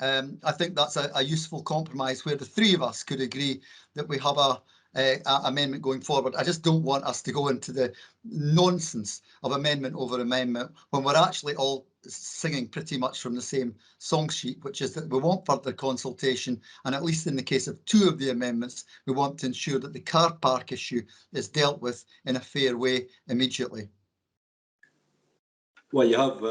Speaker 7: I think that's a useful compromise where the 3 of us could agree that we have a amendment going forward. I just don't want us to go into the nonsense of amendment over amendment when we're actually all singing pretty much from the same song sheet, which is that we want further consultation, and at least in the case of 2 of the amendments, we want to ensure that the car park issue is dealt with in a fair way immediately.
Speaker 11: Well, you have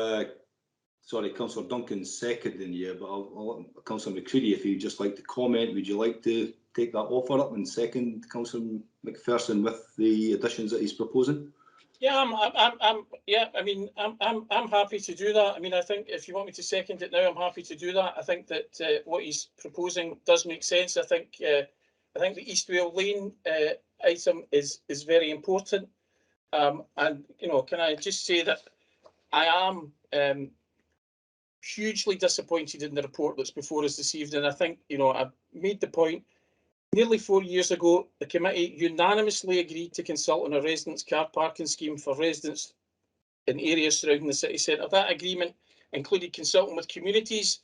Speaker 11: sorry, Councillor Duncan's seconding you, but Councillor McCready, if you'd just like to comment, would you like to take that offer up and second Councillor McPherson with the additions that he's proposing?
Speaker 8: Yeah, I'm happy to do that. I mean, I think if you want me to second it now, I'm happy to do that. I think that what he's proposing does make sense. I think the East Wales Lane item is very important. And you know, can I just say that I am hugely disappointed in the report that's before us this evening. I think, you know, I've made the point. Nearly 4 years ago, the committee unanimously agreed to consult on a residents' car parking scheme for residents in areas surrounding the city centre. That agreement included consulting with communities.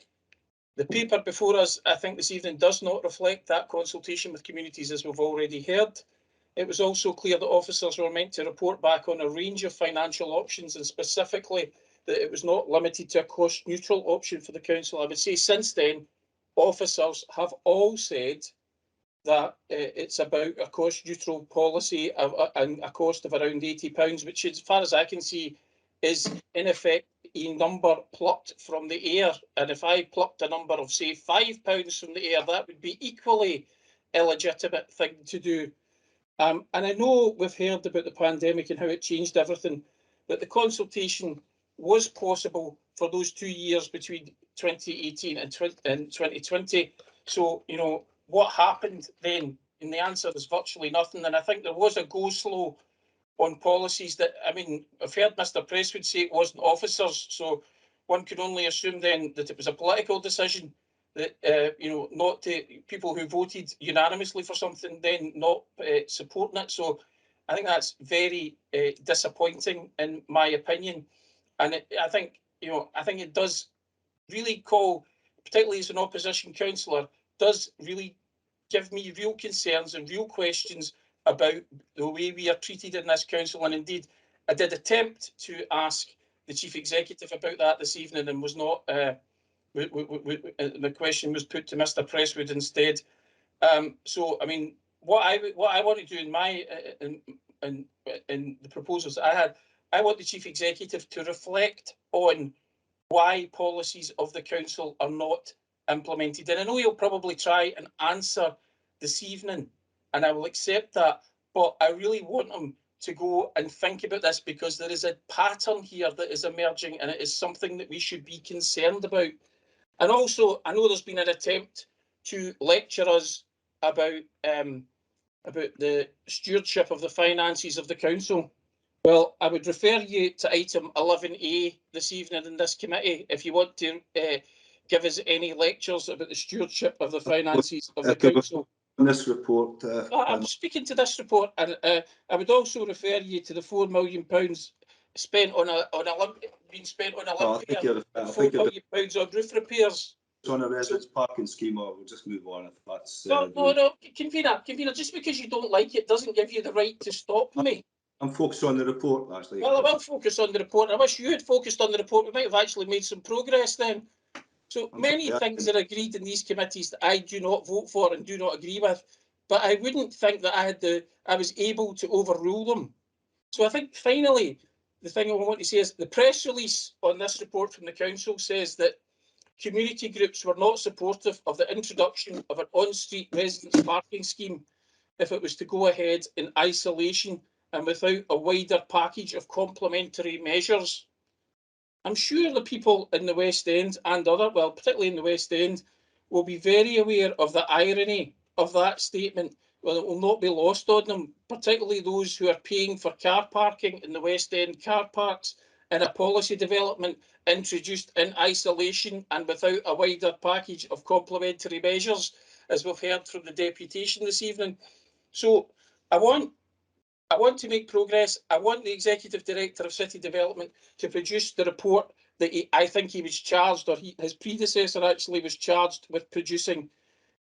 Speaker 8: The paper before us, I think this evening, does not reflect that consultation with communities, as we've already heard. It was also clear that officers were meant to report back on a range of financial options, and specifically that it was not limited to a cost-neutral option for the council. I would say since then, officers have all said that it's about a cost-neutral policy and a cost of around £80, which, as far as I can see, is in effect a number plucked from the air. And if I plucked a number of, say, £5 from the air, that would be equally illegitimate thing to do. And I know we've heard about the pandemic and how it changed everything, but the consultation was possible for those 2 years between 2018 and 2020. So, you know, what happened then? And the answer is virtually nothing. And I think there was a go slow on policies that, I mean, I've heard Mr. Presswood say it wasn't officers, so one could only assume then that it was a political decision, that, you know, not to people who voted unanimously for something then not supporting it. So I think that's very disappointing in my opinion. And I think, you know, I think it does really call, particularly as an opposition councillor, does really give me real concerns and real questions about the way we are treated in this council. And indeed, I did attempt to ask the chief executive about that this evening and was not, the question was put to Mr. Presswood instead. So, I mean, what I want to do in my, in the proposals I had, I want the chief executive to reflect on why policies of the council are not implemented. And I know he'll probably try and answer this evening, and I will accept that, but I really want him to go and think about this, because there is a pattern here that is emerging, and it is something that we should be concerned about. And also, I know there's been an attempt to lecture us about the stewardship of the finances of the council. Well, I would refer you to item 11A this evening in this committee if you want to give us any lectures about the stewardship of the finances of the council.
Speaker 11: On this report,
Speaker 8: I'm speaking to this report, and I would also refer you to the £4 million spent on being spent on Olympia, and £4 million on roof repairs.
Speaker 11: On a residence parking scheme, or we'll just move on if that's.
Speaker 8: No, convener, just because you don't like it doesn't give you the right to stop me.
Speaker 11: I'm focused on the report, actually.
Speaker 8: Well, I will focus on the report. I wish you had focused on the report. We might have actually made some progress then. So many things are agreed in these committees that I do not vote for and do not agree with, but I wouldn't think that I was able to overrule them. So I think finally, the thing I want to say is the press release on this report from the council says that community groups were not supportive of the introduction of an on-street residence parking scheme if it was to go ahead in isolation and without a wider package of complementary measures. I'm sure the people in the West End and particularly in the West End, will be very aware of the irony of that statement. Well, it will not be lost on them, particularly those who are paying for car parking in the West End car parks in a policy development introduced in isolation and without a wider package of complementary measures, as we've heard from the deputation this evening. So I want to make progress. I want the Executive Director of City Development to produce the report that I think he was charged, or his predecessor actually was charged with producing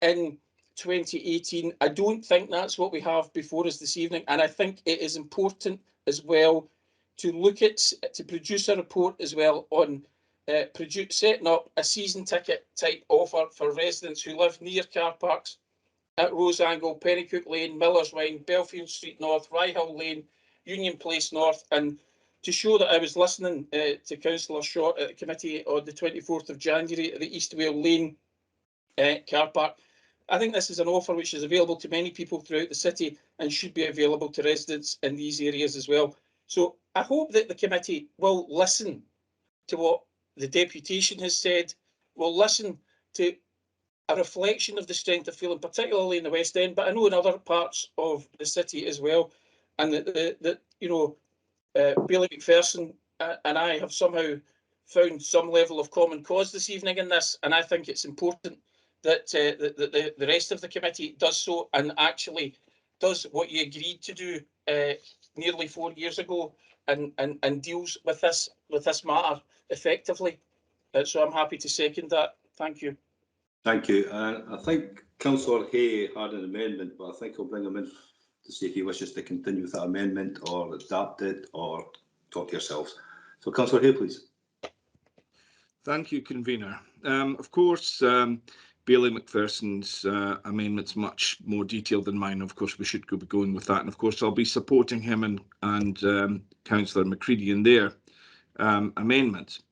Speaker 8: in 2018. I don't think that's what we have before us this evening, and I think it is important as well to produce a report as well on setting up a season ticket type offer for residents who live near car parks at Rose Angle, Pennycook Lane, Miller's Wine, Belfield Street North, Rye Hill Lane, Union Place North, and to show that I was listening to Councillor Short at the committee on the 24th of January at the East Whale Lane car park. I think this is an offer which is available to many people throughout the city and should be available to residents in these areas as well. So I hope that the committee will listen to what the deputation has said, will listen to a reflection of the strength of feeling, particularly in the West End, but I know in other parts of the city as well, and that you know, Bailey McPherson and I have somehow found some level of common cause this evening in this, and I think it's important that the rest of the committee does so and actually does what you agreed to do nearly 4 years ago and deals with this matter effectively. So I'm happy to second that. Thank you.
Speaker 11: Thank you. I think Councillor Hay had an amendment, but I think I'll bring him in to see if he wishes to continue with that amendment or adapt it or talk to yourselves. So Councillor Hay, please.
Speaker 14: Thank you, Convener. Of course, Bailey McPherson's amendment's much more detailed than mine. Of course, we should be going with that. And of course, I'll be supporting him and Councillor McCready in their amendments.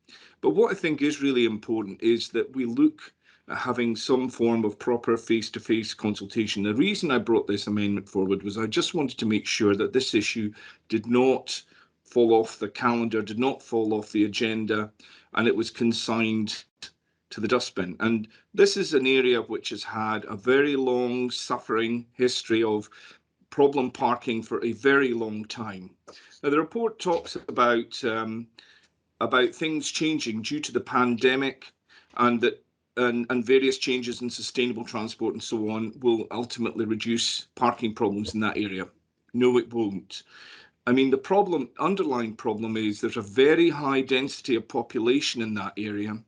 Speaker 14: But what I think is really important is that we look at having some form of proper face-to-face consultation. The reason I brought this amendment forward was I just wanted to make sure that this issue did not fall off the calendar, did not fall off the agenda, and it was consigned to the dustbin. And this is an area which has had a very long suffering history of problem parking for a very long time. Now, the report talks about things changing due to the pandemic, and that and various changes in sustainable transport and so on will ultimately reduce parking problems in that area. No, it won't. I mean, the underlying problem is there's a very high density of population in that area.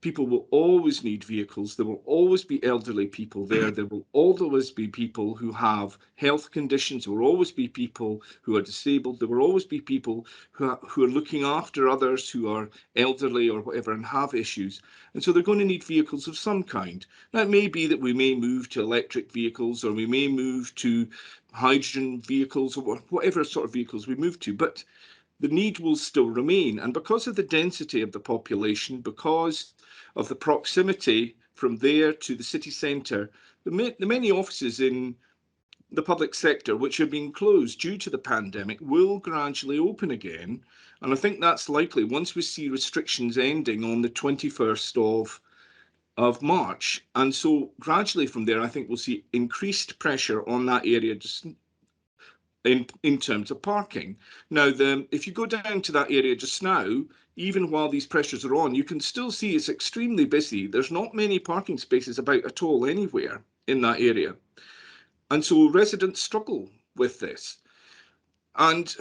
Speaker 14: People will always need vehicles. There will always be elderly people there. There will always be people who have health conditions. There will always be people who are disabled. There will always be people who are looking after others who are elderly or whatever and have issues. And so they're going to need vehicles of some kind. Now, it may be that we may move to electric vehicles, or we may move to hydrogen vehicles, or whatever sort of vehicles we move to, but the need will still remain. And because of the density of the population, because of the proximity from there to the city centre, the many offices in the public sector which have been closed due to the pandemic will gradually open again. And I think that's likely once we see restrictions ending on the 21st of March. And so gradually from there, I think we'll see increased pressure on that area just in terms of parking. Now, if you go down to that area just now, even while these pressures are on, you can still see it's extremely busy. There's not many parking spaces about at all anywhere in that area. And so residents struggle with this. And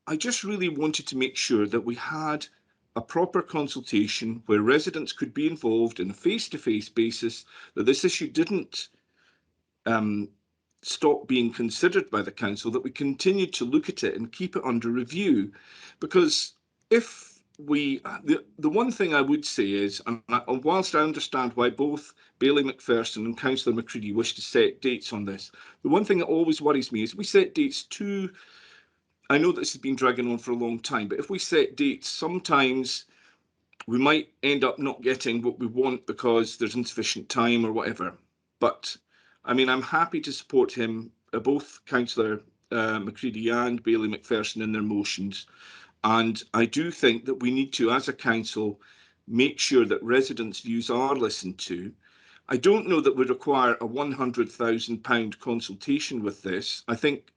Speaker 14: I just really wanted to make sure that we had a proper consultation where residents could be involved in a face-to-face basis, that this issue didn't stop being considered by the council, that we continue to look at it and keep it under review. Because if we, the one thing I would say is, and whilst I understand why both Bailey McPherson and Councillor McCready wish to set dates on this, the one thing that always worries me is we set dates too. I know this has been dragging on for a long time, but if we set dates, sometimes we might end up not getting what we want because there's insufficient time or whatever. But I mean, I'm happy to support him, both Councillor McCready and Bailey McPherson in their motions. And I do think that we need to, as a council, make sure that residents' views are listened to. I don't know that we require a £100,000 consultation with this. I think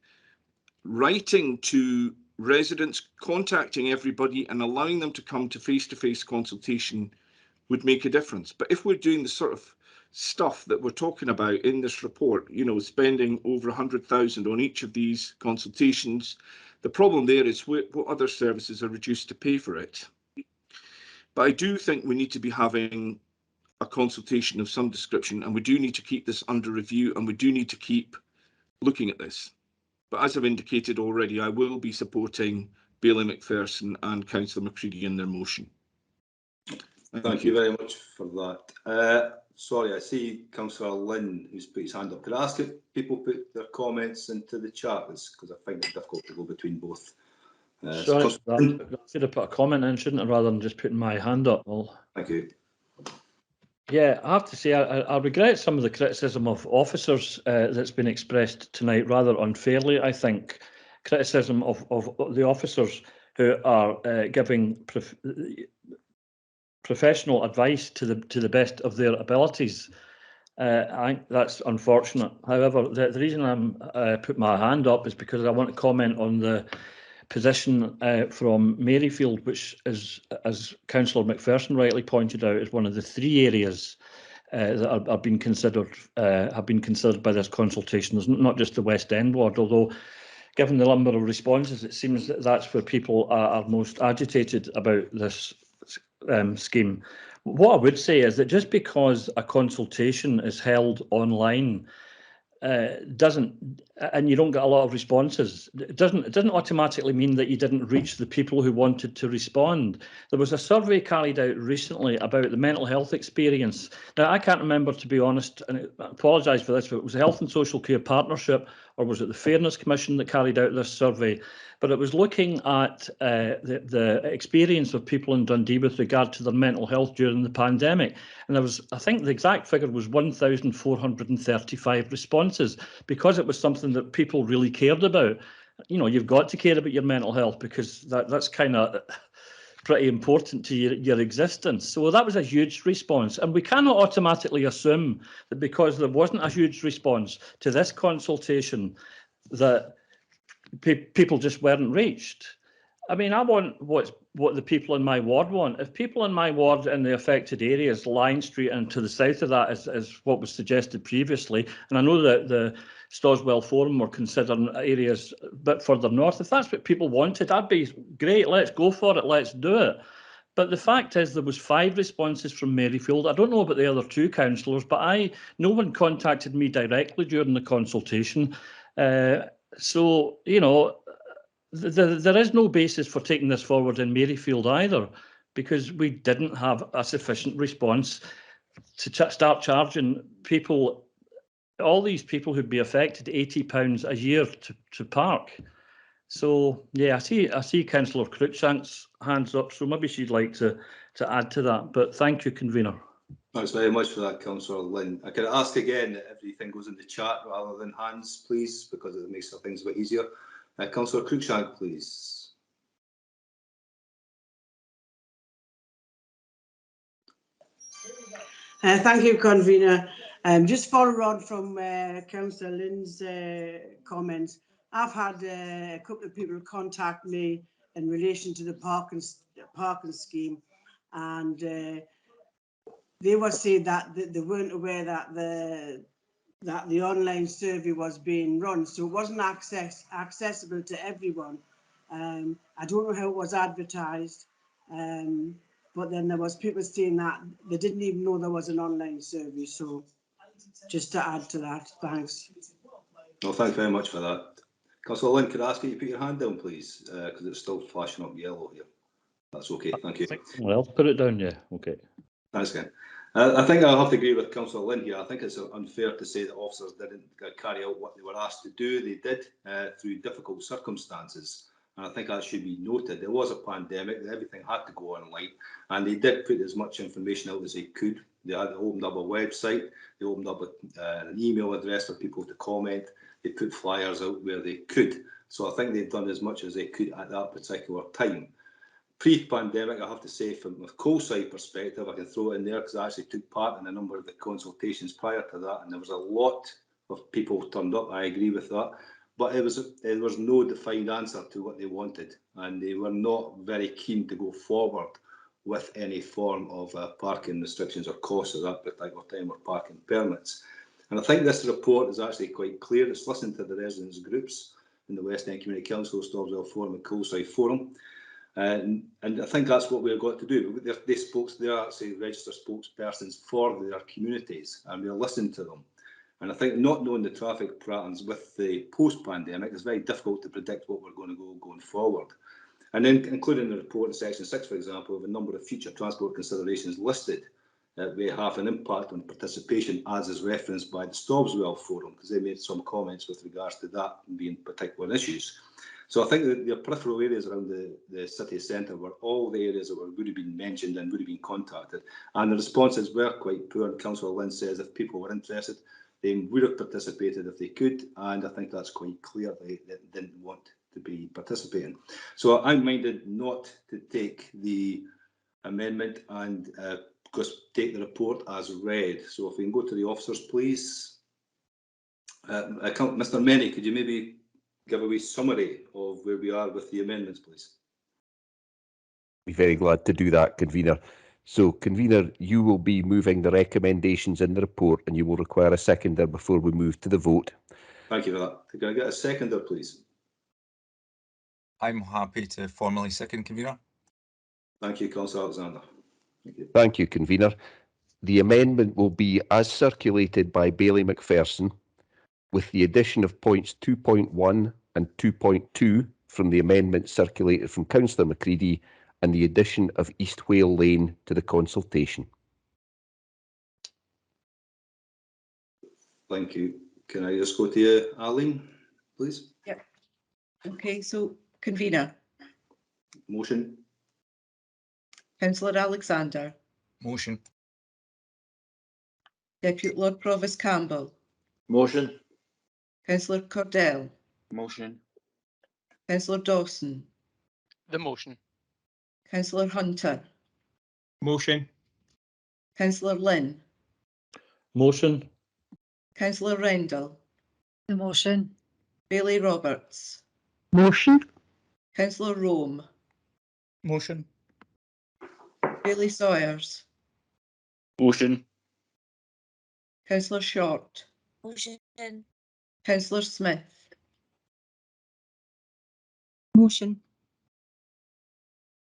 Speaker 14: writing to residents, contacting everybody and allowing them to come to face-to-face consultation would make a difference. But if we're doing the sort of stuff that we're talking about in this report, you know, spending over 100,000 on each of these consultations, the problem there is what other services are reduced to pay for it. But I do think we need to be having a consultation of some description, and we do need to keep this under review, and we do need to keep looking at this. But as I've indicated already, I will be supporting Bailey McPherson and Councillor McCready in their motion.
Speaker 11: Thank you very much for that. Sorry, I see Councillor Lynn who's put his hand up. Could I ask if people put their comments into the chat, because I find it difficult to go between both
Speaker 15: Sorry, I should have put a comment in, shouldn't I, rather than just putting my hand up. Well,
Speaker 11: thank you.
Speaker 15: Yeah, I have to say, I regret some of the criticism of officers that's been expressed tonight, rather unfairly, I think. Criticism of the officers who are giving professional advice to the best of their abilities. I think that's unfortunate. However, the reason I'm put my hand up is because I want to comment on the position from Maryfield, which is, as Councillor McPherson rightly pointed out, is one of the 3 areas that are being considered have been considered by this consultation. There's not just the West End ward, although given the number of responses, it seems that that's where people are most agitated about this scheme. What I would say is that just because a consultation is held online and you don't get a lot of responses, it doesn't automatically mean that you didn't reach the people who wanted to respond. There was a survey carried out recently about the mental health experience. Now, I can't remember, to be honest, and I apologise for this, but it was the Health and Social Care Partnership, or was it the Fairness Commission that carried out this survey? But it was looking at the experience of people in Dundee with regard to their mental health during the pandemic. And there was, I think the exact figure was 1,435 responses, because it was something that people really cared about. You know, you've got to care about your mental health because that's kind of pretty important to your existence. So that was a huge response. And we cannot automatically assume that because there wasn't a huge response to this consultation that people just weren't reached. I mean, I want what the people in my ward want. If people in my ward in the affected areas, Lion Street and to the south of that is what was suggested previously, and I know that the Stoswell Forum were considering areas a bit further north. If that's what people wanted, that'd be great. Let's go for it. Let's do it. But the fact is, there was 5 responses from Maryfield. I don't know about the other 2 councillors, but no one contacted me directly during the consultation. So, you know, there is no basis for taking this forward in Maryfield either, because we didn't have a sufficient response to start charging people, all these people who'd be affected, £80 a year to park. So yeah, I see Councillor Cruikshank's hands up, so maybe she'd like to add to that. But thank you, convener.
Speaker 11: Thanks very much for that, Councillor Lynn. I can ask again that everything goes in the chat rather than hands, please, because it makes things a bit easier. Councillor Cruikshank, please.
Speaker 16: Thank you, convener. Just follow on from Councillor Lynn's comments. I've had a couple of people contact me in relation to the parking scheme, and they were saying that they weren't aware that the online survey was being run, so it wasn't accessible to everyone. I don't know how it was advertised, but then there was people saying that they didn't even know there was an online survey. So just to add to that, thanks.
Speaker 11: Well, thanks very much for that. Councillor Lynn, could I ask you to put your hand down, please, because it's still flashing up yellow here. That's okay, thank you.
Speaker 15: Well, put it down, yeah, okay.
Speaker 11: Thanks, Ken. I think I'll have to agree with Councillor Lynn here. I think it's unfair to say that officers didn't carry out what they were asked to do. They did through difficult circumstances. And I think that should be noted. There was a pandemic, everything had to go online, and they did put as much information out as they could. They had opened up a website, they opened up an email address for people to comment, they put flyers out where they could. So I think they've done as much as they could at that particular time. Pre-pandemic, I have to say, from a Coleside perspective, I can throw it in there because I actually took part in a number of the consultations prior to that, and there was a lot of people turned up. I agree with that. But there was no defined answer to what they wanted, and they were not very keen to go forward with any form of parking restrictions or costs at that particular time, or parking permits. And I think this report is actually quite clear. It's listened to the residents' groups in the West End Community Council, Stoswell Forum and Coleside Forum. And I think that's what we've got to do. They're actually registered spokespersons for their communities, and we're listening to them. And I think not knowing the traffic patterns with the post-pandemic, it's very difficult to predict what we're going to go going forward. And then including the report in section 6, for example, of a number of future transport considerations listed it may have an impact on participation, as is referenced by the Stobswell Forum, because they made some comments with regards to that being particular issues. So I think that the peripheral areas around the city centre were all the areas that would have been mentioned and would have been contacted. And the responses were quite poor. And Councillor Lynn says if people were interested, they would have participated if they could. And I think that's quite clear they didn't want to be participating. So I'm minded not to take the amendment and just take the report as read. So if we can go to the officers, please. Mr. Menny, could you maybe give a wee summary of where we are with the amendments, please?
Speaker 2: Be very glad to do that, Convener. So, Convener, you will be moving the recommendations in the report and you will require a seconder before we move to the vote.
Speaker 11: Thank you for that. Can I get a seconder, please?
Speaker 4: I'm happy to formally second, Convener.
Speaker 11: Thank you, Councillor Alexander.
Speaker 2: Thank you, Convener. The amendment will be as circulated by Bailey McPherson, with the addition of points 2.1 and 2.2 from the amendment circulated from Councillor Macready and the addition of East Whale Lane to the consultation.
Speaker 11: Thank you. Can I just go to you, Arlene, please?
Speaker 3: Yep. Okay, so Convener.
Speaker 11: Motion.
Speaker 3: Councillor Alexander.
Speaker 4: Motion.
Speaker 3: Deputy Lord Provost Campbell.
Speaker 13: Motion.
Speaker 3: Councillor Cordell.
Speaker 13: Motion.
Speaker 3: Councillor Dawson.
Speaker 17: The motion.
Speaker 3: Councillor Hunter.
Speaker 1: Motion.
Speaker 3: Councillor Lynn.
Speaker 15: Motion.
Speaker 3: Councillor Rendell.
Speaker 9: The motion.
Speaker 3: Bailey Roberts.
Speaker 9: Motion.
Speaker 3: Councillor Rome.
Speaker 4: Motion.
Speaker 3: Bailey Sawyers.
Speaker 13: Motion.
Speaker 3: Councillor Short.
Speaker 9: Motion.
Speaker 3: Councillor Smith.
Speaker 9: Motion.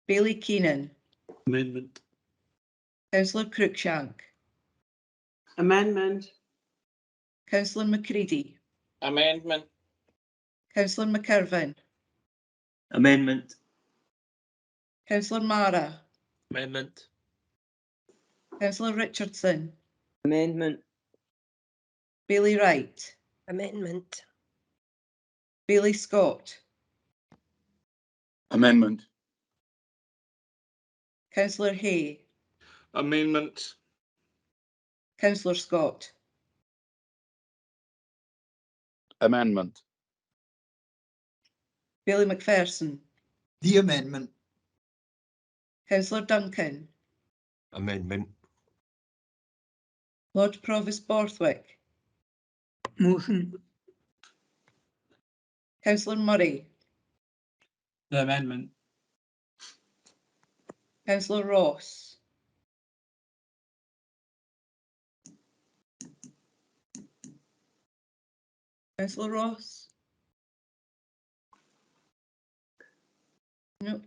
Speaker 3: Bailey Keenan.
Speaker 15: Amendment.
Speaker 3: Councillor Cruikshank.
Speaker 16: Amendment.
Speaker 3: Councillor Macready.
Speaker 8: Amendment.
Speaker 3: Councillor McIrvin.
Speaker 13: Amendment.
Speaker 3: Councillor Mara.
Speaker 17: Amendment.
Speaker 3: Councillor Richardson.
Speaker 13: Amendment.
Speaker 3: Bailey Wright.
Speaker 9: Amendment.
Speaker 3: Bailey Scott.
Speaker 10: Amendment.
Speaker 3: Councillor Hay.
Speaker 14: Amendment.
Speaker 3: Councillor Scott.
Speaker 10: Amendment.
Speaker 3: Bailey McPherson.
Speaker 7: The amendment.
Speaker 3: Councillor Duncan.
Speaker 2: Amendment.
Speaker 3: Lord Provost Borthwick.
Speaker 13: Motion.
Speaker 3: Councillor Murray.
Speaker 13: The amendment.
Speaker 3: Councillor Ross. Councillor Ross. No.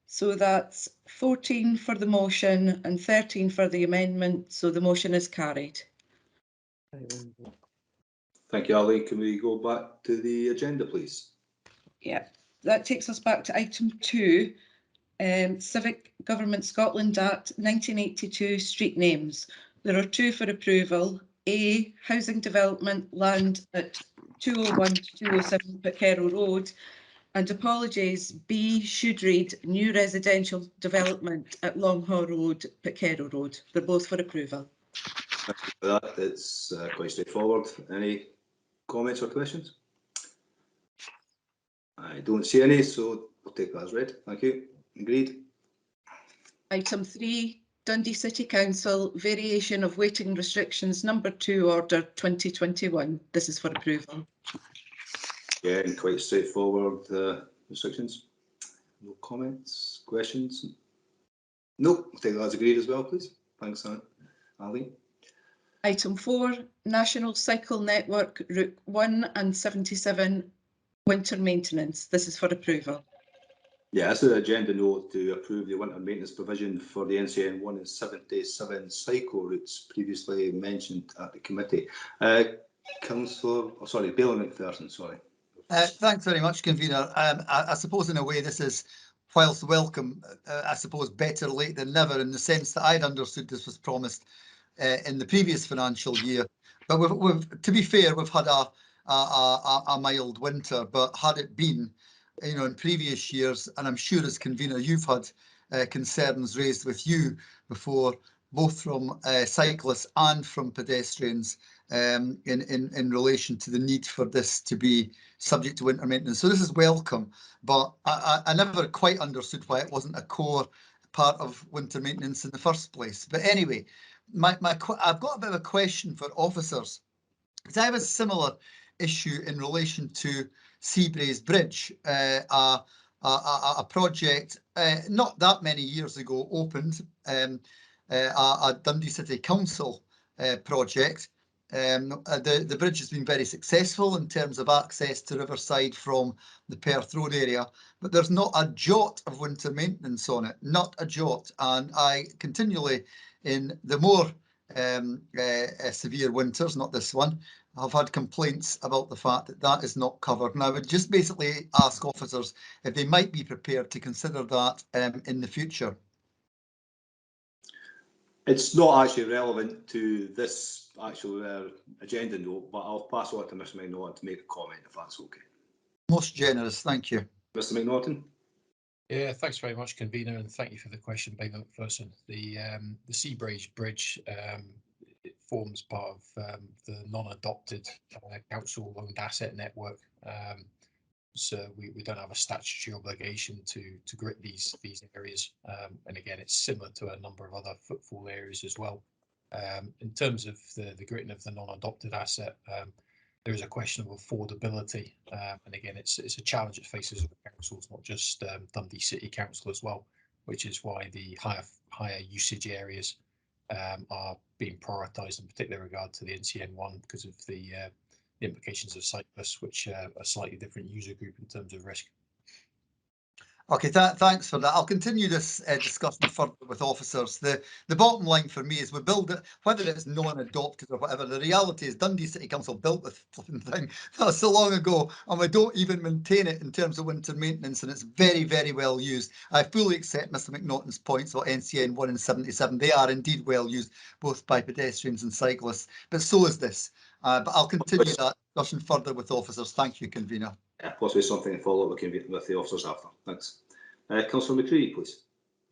Speaker 3: So that's 14 for the motion and 13 for the amendment. So the motion is carried.
Speaker 11: Thank you, Ali. Can we go back to the agenda, please?
Speaker 3: Yeah, that takes us back to item 2, Civic Government Scotland Act 1982 street names. There are 2 for approval. A, housing development land at 201 to 207 Pitcarrow Road. And apologies, B should read new residential development at Longhaw Road, Pitcarrow Road. They're both for approval.
Speaker 11: Thank you for that. It's quite straightforward. Any comments or questions? I don't see any, so we'll take that as read. Thank you. Agreed.
Speaker 3: Item 3, Dundee City Council, variation of waiting restrictions number 2 order 2021. This is for approval.
Speaker 11: Yeah, and quite straightforward restrictions. No comments, questions? No, we'll take that as agreed as well, please. Thanks, Ali.
Speaker 3: Item 4, National Cycle Network Route 1 and 77 winter maintenance. This is for approval.
Speaker 11: Yeah, this is an agenda note to approve the winter maintenance provision for the NCN 1 and 77 cycle routes previously mentioned at the committee. Councillor, Bailey McPherson, sorry.
Speaker 7: Thanks very much, Convener. I suppose in a way this is whilst welcome, I suppose better late than never, in the sense that I'd understood this was promised in the previous financial year. But we've to be fair, we've had a mild winter, but had it been, you know, in previous years, and I'm sure as convener you've had concerns raised with you before, both from cyclists and from pedestrians, in relation to the need for this to be subject to winter maintenance. So this is welcome, but I never quite understood why it wasn't a core part of winter maintenance in the first place. But anyway, I've got a bit of a question for officers, because I have a similar issue in relation to Seabraes Bridge, a project not that many years ago opened, a Dundee City Council project. The bridge has been very successful in terms of access to Riverside from the Perth Road area, but there's not a jot of winter maintenance on it, not a jot. And I continually, in the more severe winters, not this one, I've had complaints about the fact that that is not covered. And I would just basically ask officers if they might be prepared to consider that in the future.
Speaker 11: It's not actually relevant to this actual agenda note, but I'll pass on to Mr McNaughton to make a comment, if that's okay. Most generous, thank you. Mr McNaughton.
Speaker 18: Yeah, thanks very much, convener, and thank you for the question, Bailey McPherson. The Seabraes Bridge it forms part of the non-adopted council-owned asset network. So we don't have a statutory obligation to grit these areas, and again, it's similar to a number of other footfall areas as well. In terms of the gritting of the non-adopted asset, there is a question of affordability, and again, it's a challenge that faces all councils, not just Dundee City Council as well, which is why the higher usage areas are being prioritised, in particular regard to the NCN1, because of the implications of cyclists, which are a slightly different user group in terms of risk.
Speaker 7: Okay, thanks for that. I'll continue this discussion further with officers. The bottom line for me is we build it, whether it's non-adopted or whatever. The reality is Dundee City Council built this flipping thing not so long ago, and we don't even maintain it in terms of winter maintenance, and it's very, very well used. I fully accept Mr McNaughton's points about NCN 1 and 77. They are indeed well used, both by pedestrians and cyclists, but so is this. But I'll continue that discussion further with officers. Thank you, convener.
Speaker 11: Yeah, possibly something to follow up with the officers after. Thanks. Councillor McCready, please.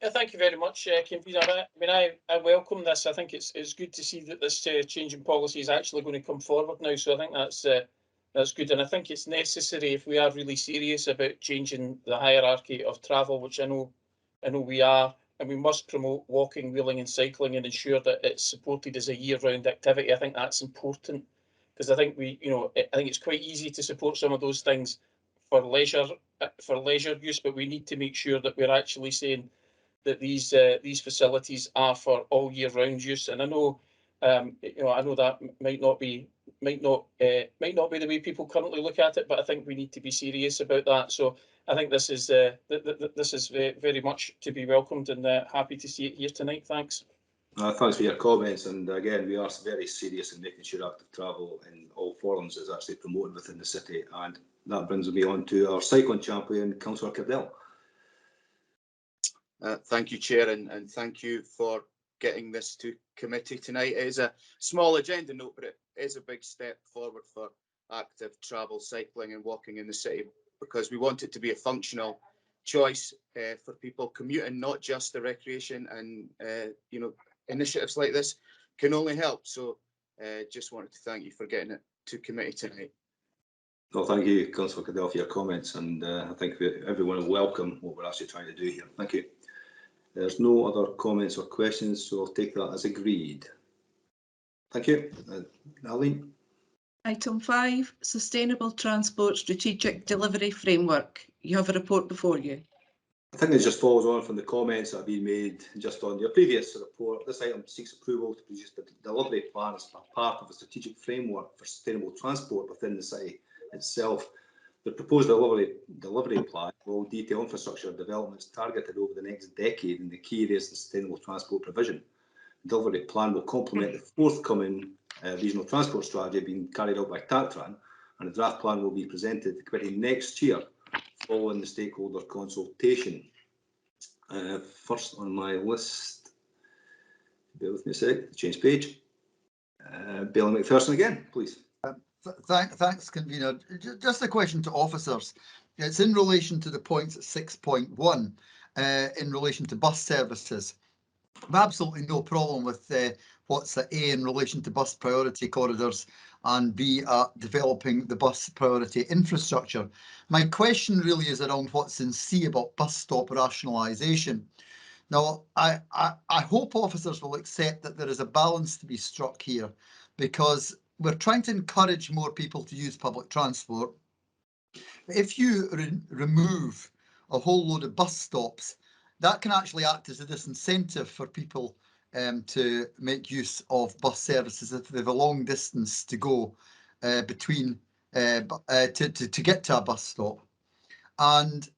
Speaker 8: Yeah, thank you very much, convener. I mean, I welcome this. I think it's good to see that this change in policy is actually going to come forward now. So I think that's good, and I think it's necessary if we are really serious about changing the hierarchy of travel, which I know we are, and we must promote walking, wheeling, and cycling, and ensure that it's supported as a year-round activity. I think that's important, because I think I think it's quite easy to support some of those things for leisure use, but we need to make sure that we're actually saying that these facilities are for all year round use. And I know I know that might not be the way people currently look at it, but I think we need to be serious about that. So I think this is very much to be welcomed, and happy to see it here tonight. Thanks.
Speaker 11: Thanks for your comments, and again, we are very serious in making sure active travel in all forms is actually promoted within the city, and that brings me on to our cycling champion, Councillor Cardell.
Speaker 19: Thank you, Chair, and thank you for getting this to committee tonight. It is a small agenda note, but it is a big step forward for active travel, cycling and walking in the city, because we want it to be a functional choice for people commuting, not just the recreation, and initiatives like this can only help. So just wanted to thank you for getting it to committee tonight.
Speaker 11: Well, thank you, Councillor Cardell, for your comments, and I think everyone will welcome what we're actually trying to do here. Thank you. There's no other comments or questions, so I'll take that as agreed. Thank you. Aline.
Speaker 3: Item 5, Sustainable Transport Strategic Delivery Framework. You have a report before you.
Speaker 11: I think it just follows on from the comments that have been made just on your previous report. This item seeks approval to produce the delivery plan as part of a strategic framework for sustainable transport within the city itself. The proposed delivery plan will detail infrastructure developments targeted over the next decade in the key areas of sustainable transport provision. The delivery plan will complement the forthcoming regional transport strategy being carried out by TACTRAN, and the draft plan will be presented to the committee next year following the stakeholder consultation. First on my list, bear with me a sec, change page. Bailey McPherson again, please.
Speaker 7: Thanks, convener. Just a question to officers. It's in relation to the points at 6.1 in relation to bus services. I've absolutely no problem with what's at A in relation to bus priority corridors and B at developing the bus priority infrastructure. My question really is around what's in C about bus stop rationalisation. Now, I hope officers will accept that there is a balance to be struck here, because we're trying to encourage more people to use public transport. If you remove a whole load of bus stops, that can actually act as a disincentive for people to make use of bus services if they have a long distance to go between to get to a bus stop. And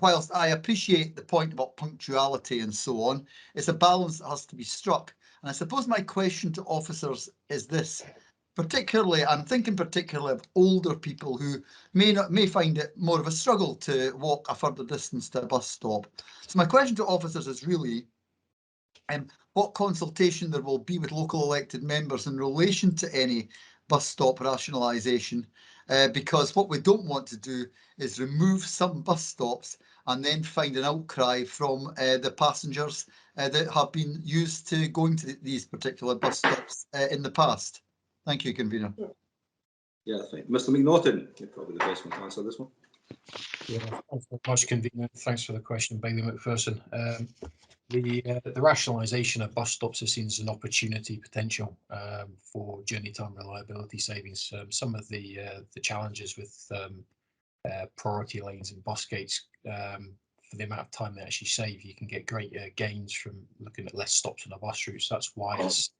Speaker 7: whilst I appreciate the point about punctuality and so on, it's a balance that has to be struck. And I suppose my question to officers is this. Particularly, I'm thinking particularly of older people who may find it more of a struggle to walk a further distance to a bus stop. So my question to officers is really what consultation there will be with local elected members in relation to any bus stop rationalisation, because what we don't want to do is remove some bus stops and then find an outcry from the passengers that have been used to going to these particular bus stops in the past. Thank you, convener.
Speaker 11: Yeah, thank you. Mr. McNaughton, you're probably the best one to answer this one.
Speaker 18: Yeah, thanks very much, convener. Thanks for the question, Bailey McPherson. The rationalisation of bus stops is seen as an opportunity potential for journey time reliability savings. Some of the challenges with priority lanes and bus gates, for the amount of time they actually save, you can get great gains from looking at less stops on a bus route. So that's why it's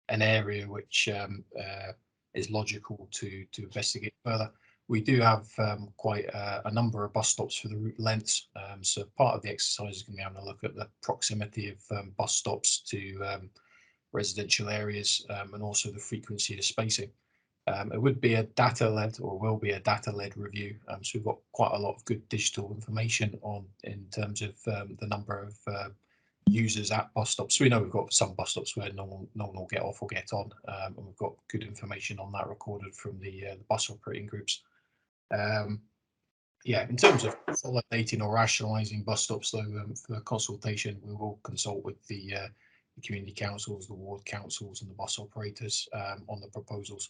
Speaker 18: an area which is logical to investigate further. We do have quite a number of bus stops for the route lengths. So part of the exercise is going to be having a look at the proximity of bus stops to residential areas and also the frequency of spacing. It would be a data-led, or will be a data-led review. So we've got quite a lot of good digital information on in terms of the number of users at bus stops. So we know we've got some bus stops where no one will get off or get on, and we've got good information on that recorded from the bus operating groups. Yeah, in terms of consolidating or rationalising bus stops, though, for consultation, we will consult with the community councils, the ward councils, and the bus operators on the proposals.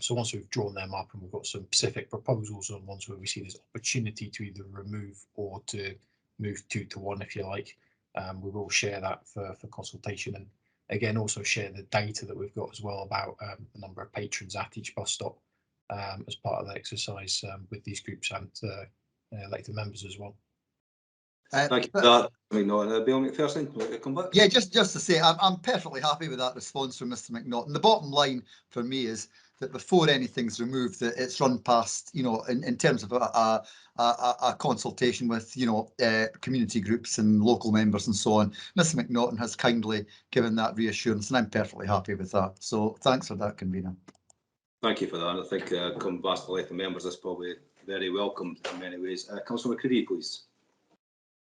Speaker 18: So once we've drawn them up and we've got some specific proposals on ones where we see there's opportunity to either remove or to move 2 to 1, if you like, we will share that for consultation, and again also share the data that we've got as well about the number of patrons at each bus stop as part of the exercise with these groups and elected members as well.
Speaker 11: Thank you for that. Bill McPherson, come back.
Speaker 7: Yeah, just to say, I'm perfectly happy with that response from Mr. McNaughton. The bottom line for me is that before anything's removed, that it's run past, you know, in terms of a consultation with, you know, community groups and local members and so on. Mr. McNaughton has kindly given that reassurance, and I'm perfectly happy with that. So thanks for that, convener.
Speaker 11: Thank you for that. I think come past the elected members, that's probably very welcome in many ways. Councillor McCready, please.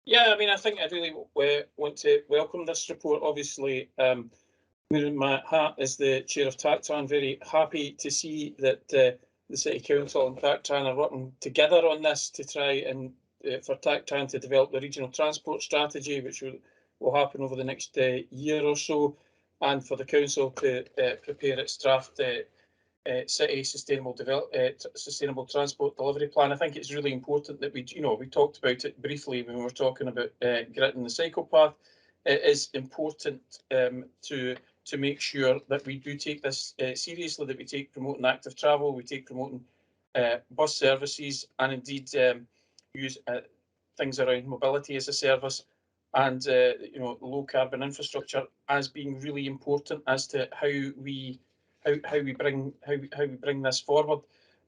Speaker 8: Yeah, I mean, I think I really want to welcome this report. Obviously, wearing my hat as the chair of TACTRAN, very happy to see that the City Council and TACTRAN are working together on this to try and for TACTRAN to develop the regional transport strategy, which will happen over the next year or so, and for the council to prepare its draft City Sustainable Transport Delivery Plan. I think it's really important that we talked about it briefly when we were talking about gritting the cycle path. It is important to make sure that we do take this seriously, that we take promoting active travel, we take promoting bus services, and indeed use things around mobility as a service and low carbon infrastructure as being really important as to how we bring this forward.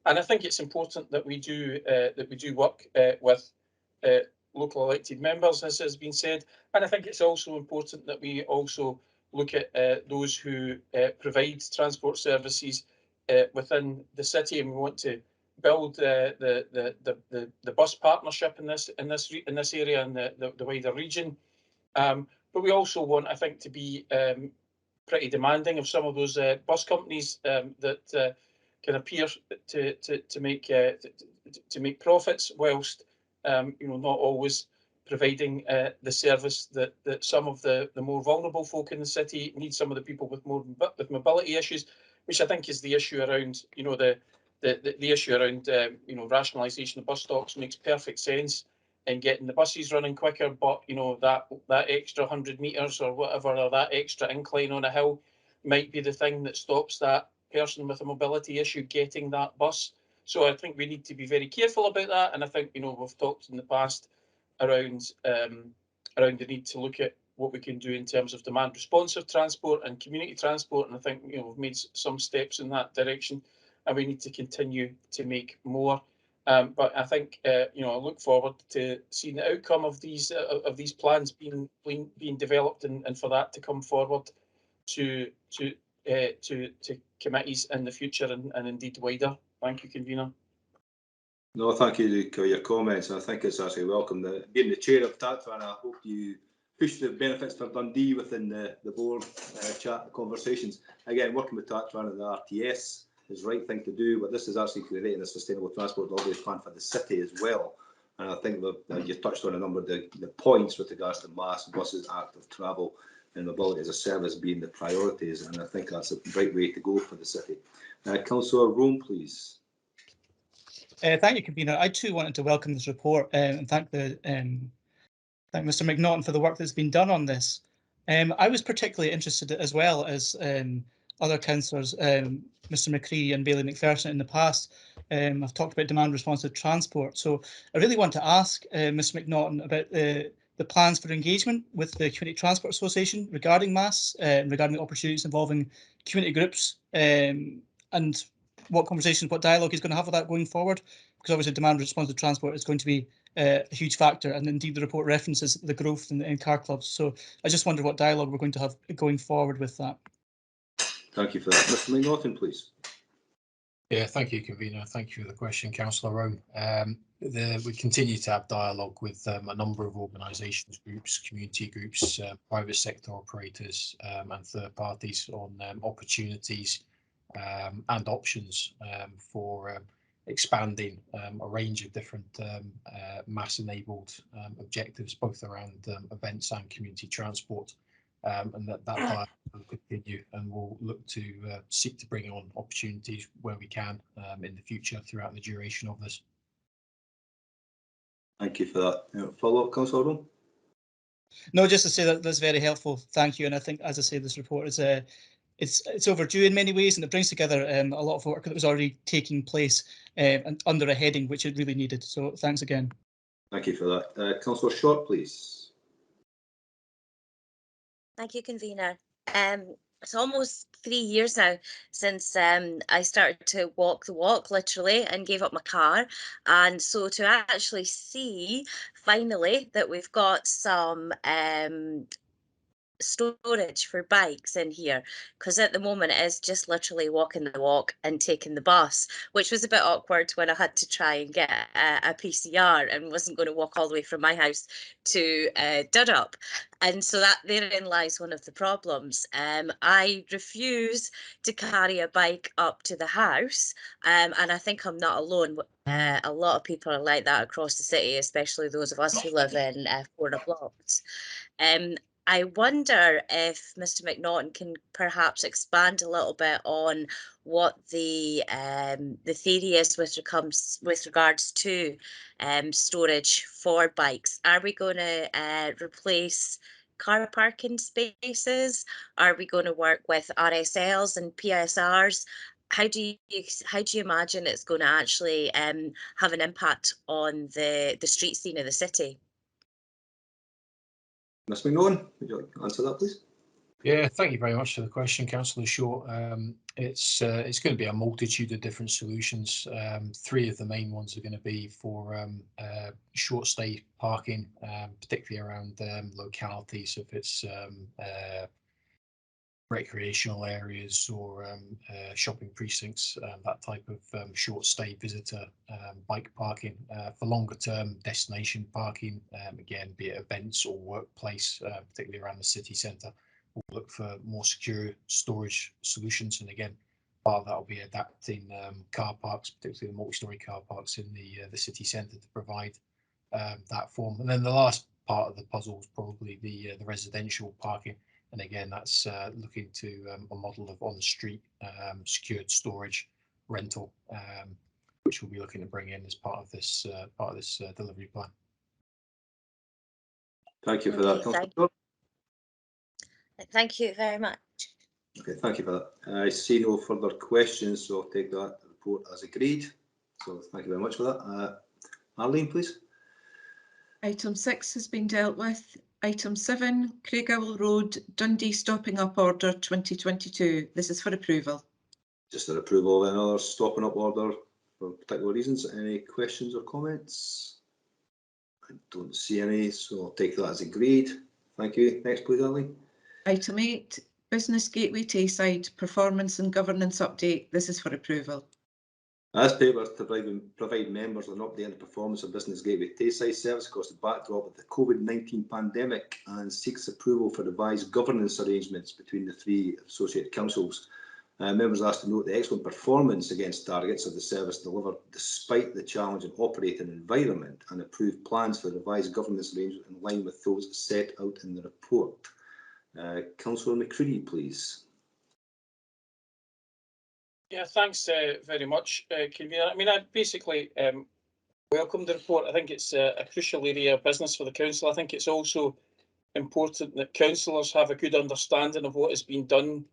Speaker 8: And I think it's important that we do work with local elected members, as has been said. And I think it's also important that we also look at those who provide transport services within the city, and we want to build the bus partnership in this area and the wider region. But we also want, I think, to be pretty demanding of some of those bus companies that can appear to make profits, whilst not always providing the service that some of the more vulnerable folk in the city need. Some of the people with mobility issues, which I think is the issue around the issue around rationalisation of bus stops makes perfect sense in getting the buses running quicker, but that extra 100 metres or whatever, or that extra incline on a hill might be the thing that stops that person with a mobility issue getting that bus. So I think we need to be very careful about that, and I think we've talked in the past around the need to look at what we can do in terms of demand responsive transport and community transport, and I think we've made some steps in that direction, and we need to continue to make more. But I think I look forward to seeing the outcome of these plans being developed, and for that to come forward to committees in the future and indeed wider. Thank you, convener.
Speaker 11: No, thank you for your comments, and I think it's actually welcome. Being the chair of TACTRAN, I hope you push the benefits for Dundee within the board chat conversations. Again, working with TACTRAN and the RTS is the right thing to do, but this is actually creating a sustainable transport delivery plan for the city as well. And I think you touched on a number of the points with regards to mass buses, active travel, and mobility as a service being the priorities, and I think that's a right way to go for the city. Councillor Rome, please.
Speaker 20: Thank you, convener. I too wanted to welcome this report and thank Mr. McNaughton for the work that's been done on this. I was particularly interested, as well as other councillors, Mr. McCree and Bailey McPherson in the past. I've talked about demand responsive transport. So I really want to ask Mr. McNaughton about the plans for engagement with the Community Transport Association regarding mass, regarding the opportunities involving community groups, and what conversations, what dialogue he's going to have with that going forward, because obviously demand responsive transport is going to be a huge factor, and indeed the report references the growth in car clubs. So I just wonder what dialogue we're going to have going forward with that.
Speaker 11: Thank you for that. Mr. McNaughton, please.
Speaker 18: Yeah, thank you, convener. Thank you for the question, Councillor Rome. We continue to have dialogue with a number of organisations, groups, community groups, private sector operators, and third parties on opportunities and options for expanding a range of different mass-enabled objectives, both around events and community transport, and that dialogue will continue, and we'll look to seek to bring on opportunities where we can in the future throughout the duration of this.
Speaker 11: Thank you for that. Follow-up, Councillor Rome?
Speaker 20: No, just to say that that's very helpful. Thank you. And I think, as I say, this report is it's overdue in many ways, and it brings together a lot of work that was already taking place and under a heading which it really needed. So thanks again.
Speaker 11: Thank you for that. Councillor Short, please.
Speaker 21: Thank you, convener. It's almost 3 years now since I started to walk the walk, literally, and gave up my car. And so to actually see, finally, that we've got some storage for bikes in here, because at the moment it is just literally walking the walk and taking the bus, which was a bit awkward when I had to try and get a PCR and wasn't going to walk all the way from my house to Dundee. And so that therein lies one of the problems. I refuse to carry a bike up to the house, and I think I'm not alone. A lot of people are like that across the city, especially those of us who live in corner blocks. I wonder if Mr. McNaughton can perhaps expand a little bit on what the theory is with regards to storage for bikes. Are we going to replace car parking spaces? Are we going to work with RSLs and PSRs? How do you imagine it's going to actually have an impact on the street scene of the city?
Speaker 11: Ms. McNaughton, would you like to answer that, please?
Speaker 18: Yeah, thank you very much for the question, Councillor Short. It's going to be a multitude of different solutions. 3 of the main ones are going to be for short stay parking, particularly around localities. If it's recreational areas or shopping precincts, that type of short stay visitor bike parking. For longer term destination parking, again, be it events or workplace, particularly around the city centre, we'll look for more secure storage solutions. And again, part of that will be adapting car parks, particularly the multi-storey car parks in the city centre, to provide that form. And then the last part of the puzzle is probably the residential parking. And again, that's looking to a model of on-street secured storage rental, which we'll be looking to bring in as part of this delivery plan.
Speaker 11: Thank you for that, Councillor.
Speaker 21: Thank you very much.
Speaker 11: Okay, thank you for that. I see no further questions, so I'll take that report as agreed. So thank you very much for that. Arlene, please.
Speaker 3: Item 6 has been dealt with. Item 7, Craigowell Road, Dundee Stopping Up Order 2022. This is for approval.
Speaker 11: Just an approval of another stopping up order for particular reasons. Any questions or comments? I don't see any, so I'll take that as agreed. Thank you. Next, please, Arlene.
Speaker 3: Item 8, Business Gateway Tayside Performance and Governance Update. This is for approval.
Speaker 11: As paper to provide members an update on the performance of Business Gateway Tayside service across the backdrop of the COVID-19 pandemic, and seeks approval for revised governance arrangements between the 3 associated councils. Members are asked to note the excellent performance against targets of the service delivered despite the challenging operating environment, and approve plans for revised governance arrangements in line with those set out in the report. Councillor McCready, please.
Speaker 8: Yeah, thanks very much, Convener. I mean, I basically welcome the report. I think it's a crucial area of business for the council. I think it's also important that councillors have a good understanding of what has been done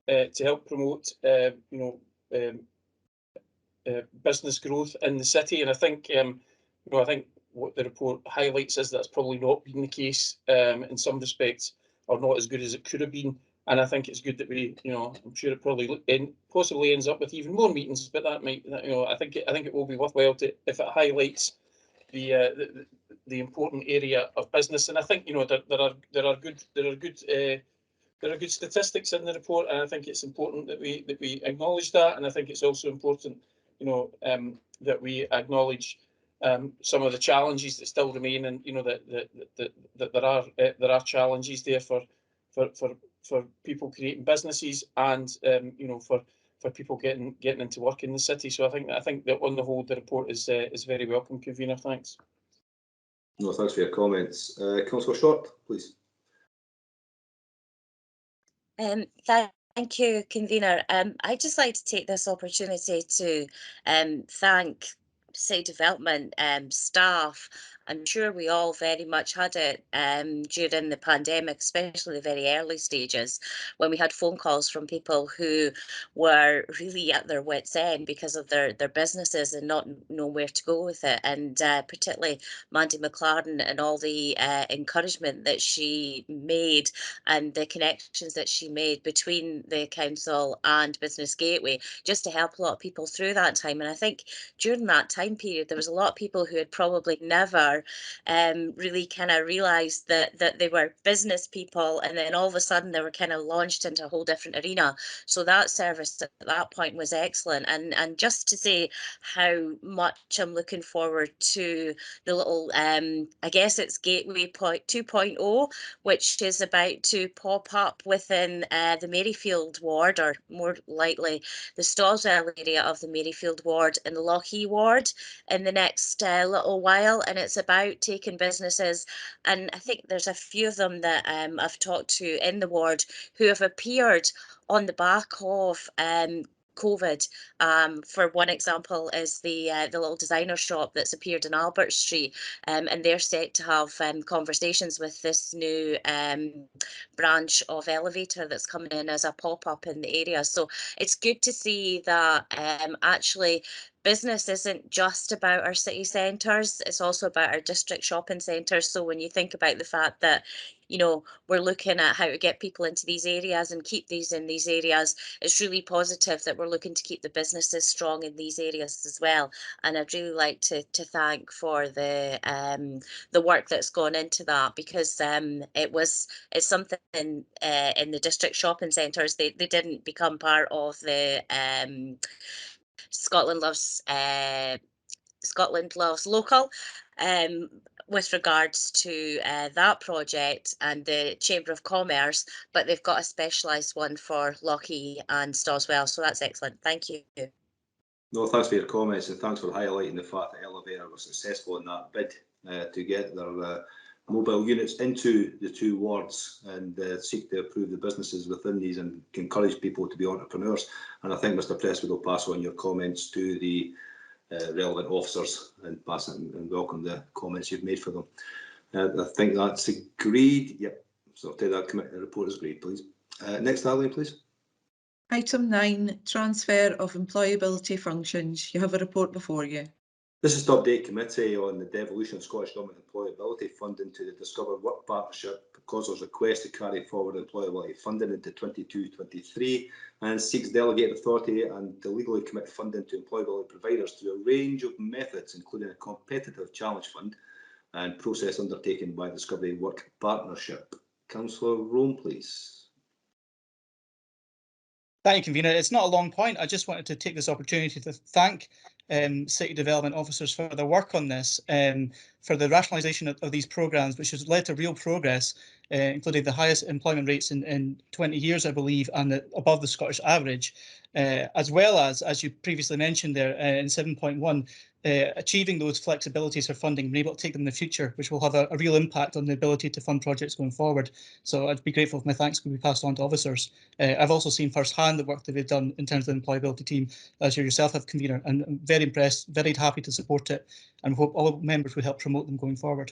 Speaker 8: to help promote, business growth in the city. And I think, I think what the report highlights is that's probably not been the case in some respects, or not as good as it could have been. And I think it's good that we, I'm sure it probably possibly ends up with even more meetings, but that might, I think it will be worthwhile to, if it highlights the important area of business. And I think there are good statistics in the report, and I think it's important that we acknowledge that. And I think it's also important, that we acknowledge some of the challenges that still remain, and that there are challenges there for people creating businesses, and for people getting into work in the city. So I think that on the whole the report is very welcome, Convener. Thanks.
Speaker 11: No, thanks for your comments. Councillor Short, please.
Speaker 21: Thank you, Convener. I'd just like to take this opportunity to thank City Development staff. I'm sure we all very much had it during the pandemic, especially the very early stages, when we had phone calls from people who were really at their wits' end because of their businesses and not know where to go with it. And particularly Mandy McLaren and all the encouragement that she made and the connections that she made between the council and Business Gateway, just to help a lot of people through that time. And I think during that time period, there was a lot of people who had probably never really kind of realised that they were business people, and then all of a sudden they were kind of launched into a whole different arena. So that service at that point was excellent. And just to say how much I'm looking forward to the little, I guess it's Gateway 2.0, which is about to pop up within the Maryfield ward, or more likely the Stawswell area of the Maryfield ward and the Lochee ward in the next little while. And it's about taking businesses, and I think there's a few of them that I've talked to in the ward who have appeared on the back of COVID. For one example is the little designer shop that's appeared in Albert Street, and they're set to have conversations with this new branch of Elevator that's coming in as a pop-up in the area. So it's good to see that actually business isn't just about our city centres, it's also about our district shopping centres. So when you think about the fact that, you know, we're looking at how to get people into these areas and keep these in these areas, it's really positive that we're looking to keep the businesses strong in these areas as well. And I'd really like to thank for the work that's gone into that, because it's something in the district shopping centres. They didn't become part of the Scotland Loves Local with regards to that project and the Chamber of Commerce, but they've got a specialised one for Lochee and Stoswell, so that's excellent. Thank you.
Speaker 11: No, thanks for your comments, and thanks for highlighting the fact that Elevator was successful in that bid to get their mobile units into the two wards and seek to improve the businesses within these and encourage people to be entrepreneurs. And I think Mr. Presswood will pass on your comments to the relevant officers and pass it and welcome the comments you've made for them. I think that's agreed. Yep. So I'll take that committee report as agreed, please. Next, Arlene, please.
Speaker 3: Item 9, transfer of employability functions. You have a report before you.
Speaker 11: This is to update committee on the devolution of Scottish Government employability funding to the Discover Work Partnership, because there's a request to carry forward employability funding into 22-23 and seeks delegated authority and to legally commit funding to employability providers through a range of methods, including a competitive challenge fund and process undertaken by Discovery Work Partnership. Councillor Rome, please.
Speaker 20: Thank you, Convener. It's not a long point. I just wanted to take this opportunity to thank City Development officers for their work on this, for the rationalisation of these programmes, which has led to real progress, including the highest employment rates in 20 years, I believe, and above the Scottish average, as well as you previously mentioned there in 7.1, achieving those flexibilities for funding and being able to take them in the future, which will have a real impact on the ability to fund projects going forward. So I'd be grateful if my thanks could be passed on to officers. I've also seen firsthand the work that they've done in terms of the employability team, as you yourself have, Convener, and I'm very impressed, very happy to support it, and hope all members would help promote them going forward.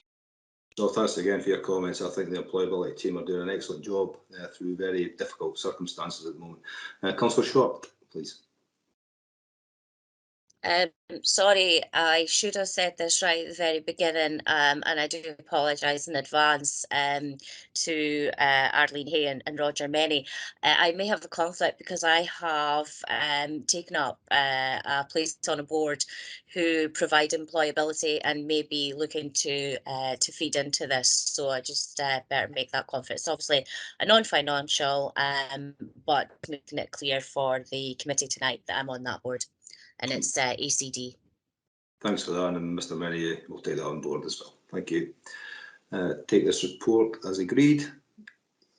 Speaker 11: So thanks again for your comments. I think the employability team are doing an excellent job through very difficult circumstances at the moment. Councillor Short, please.
Speaker 21: Sorry, I should have said this right at the very beginning, and I do apologise in advance to Arlene Hay and Roger Many. I may have a conflict because I have taken up a place on a board who provide employability and may be looking to feed into this. So I just better make that conflict. It's obviously a non-financial, but making it clear for the committee tonight that I'm on that board. And it's ECD.
Speaker 11: Thanks for that, and Mr. Many will take that on board as well. Thank you. Take this report as agreed.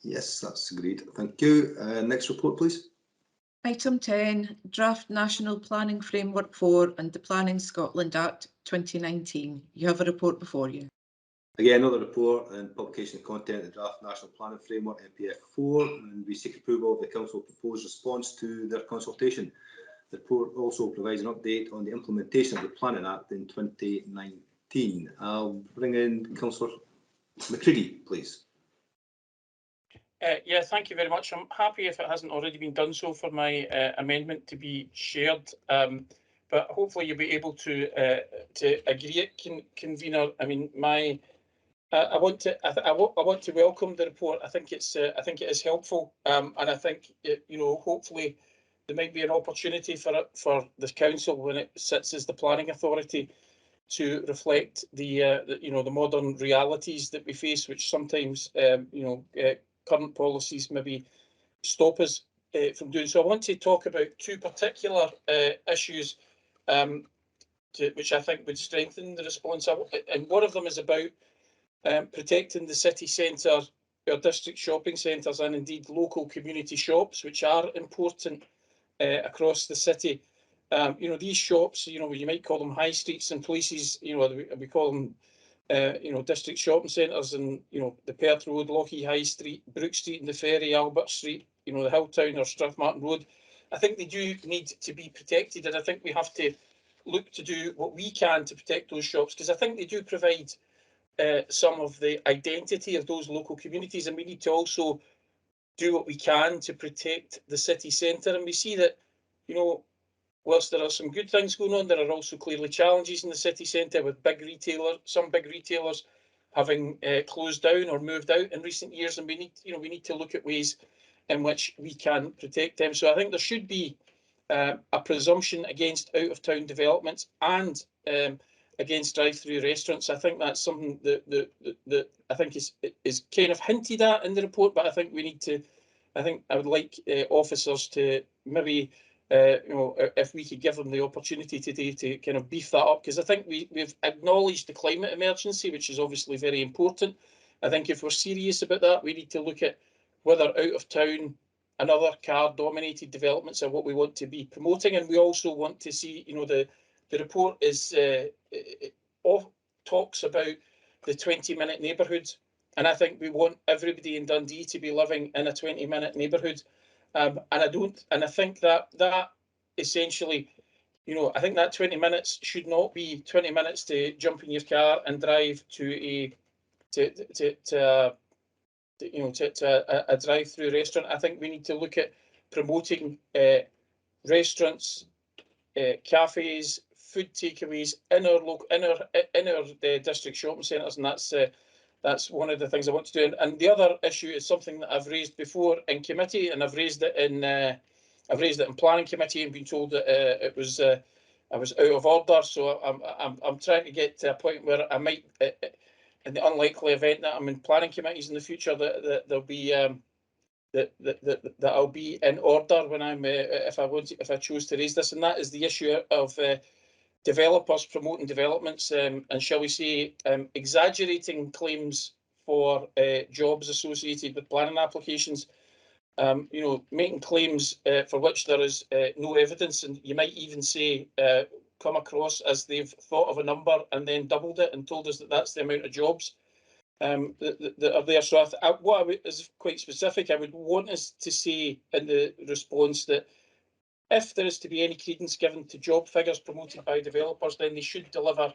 Speaker 11: Yes, that's agreed. Thank you. Next report, please.
Speaker 3: Item 10, Draft National Planning Framework 4 and the Planning Scotland Act 2019. You have a report before you.
Speaker 11: Again, another report and publication of content of the Draft National Planning Framework NPF 4, and we seek approval of the Council proposed response to their consultation. The report also provides an update on the implementation of the Planning Act in 2019. I'll bring in Councillor McCready, please.
Speaker 8: Yeah, thank you very much. I'm happy, if it hasn't already been done so, for my amendment to be shared. But hopefully you'll be able to agree it, Convener. I mean, I want to welcome the report. I think it is helpful, and I think hopefully there might be an opportunity for the council, when it sits as the planning authority, to reflect the modern realities that we face, which sometimes current policies maybe stop us from doing so. I want to talk about two particular issues which I think would strengthen the response, and one of them is about protecting the city centre, our district shopping centres, and indeed local community shops, which are important across the city. These shops, you might call them high streets and places, we call them district shopping centres, and the Perth Road, Lochee High Street, Brook Street and the Ferry, Albert Street, the Hilltown or Strathmartin Road. I think they do need to be protected, and I think we have to look to do what we can to protect those shops, because I think they do provide some of the identity of those local communities, and we need to also do what we can to protect the city centre. And we see that whilst there are some good things going on, there are also clearly challenges in the city centre with some big retailers having closed down or moved out in recent years, and we need to look at ways in which we can protect them. So I think there should be a presumption against out-of-town developments and against drive-through restaurants. I think that's something that I think is kind of hinted at in the report, but I think we need to. I think I would like officers to maybe, if we could give them the opportunity today to kind of beef that up, because I think we've acknowledged the climate emergency, which is obviously very important. I think if we're serious about that, we need to look at whether out of town and other car-dominated developments are what we want to be promoting, and we also want to see, the report is talks about the 20-minute neighbourhood. And I think we want everybody in Dundee to be living in a 20-minute neighbourhood. And I think that essentially, I think that 20 minutes should not be 20 minutes to jump in your car and drive to a drive-through restaurant. I think we need to look at promoting restaurants, cafes, food takeaways in our district shopping centres, and that's one of the things I want to do. And the other issue is something that I've raised before in committee, and I've raised it in planning committee and been told that I was out of order. So I'm trying to get to a point where I might, in the unlikely event that I'm in planning committees in the future, that there'll be that I'll be in order when I'm if I choose to raise this, and that is the issue of developers promoting developments and shall we say exaggerating claims for jobs associated with planning applications, making claims for which there is no evidence, and you might even say come across as they've thought of a number and then doubled it and told us that that's the amount of jobs that are there. So is quite specific. I would want us to say in the response that if there is to be any credence given to job figures promoted by developers, then they should deliver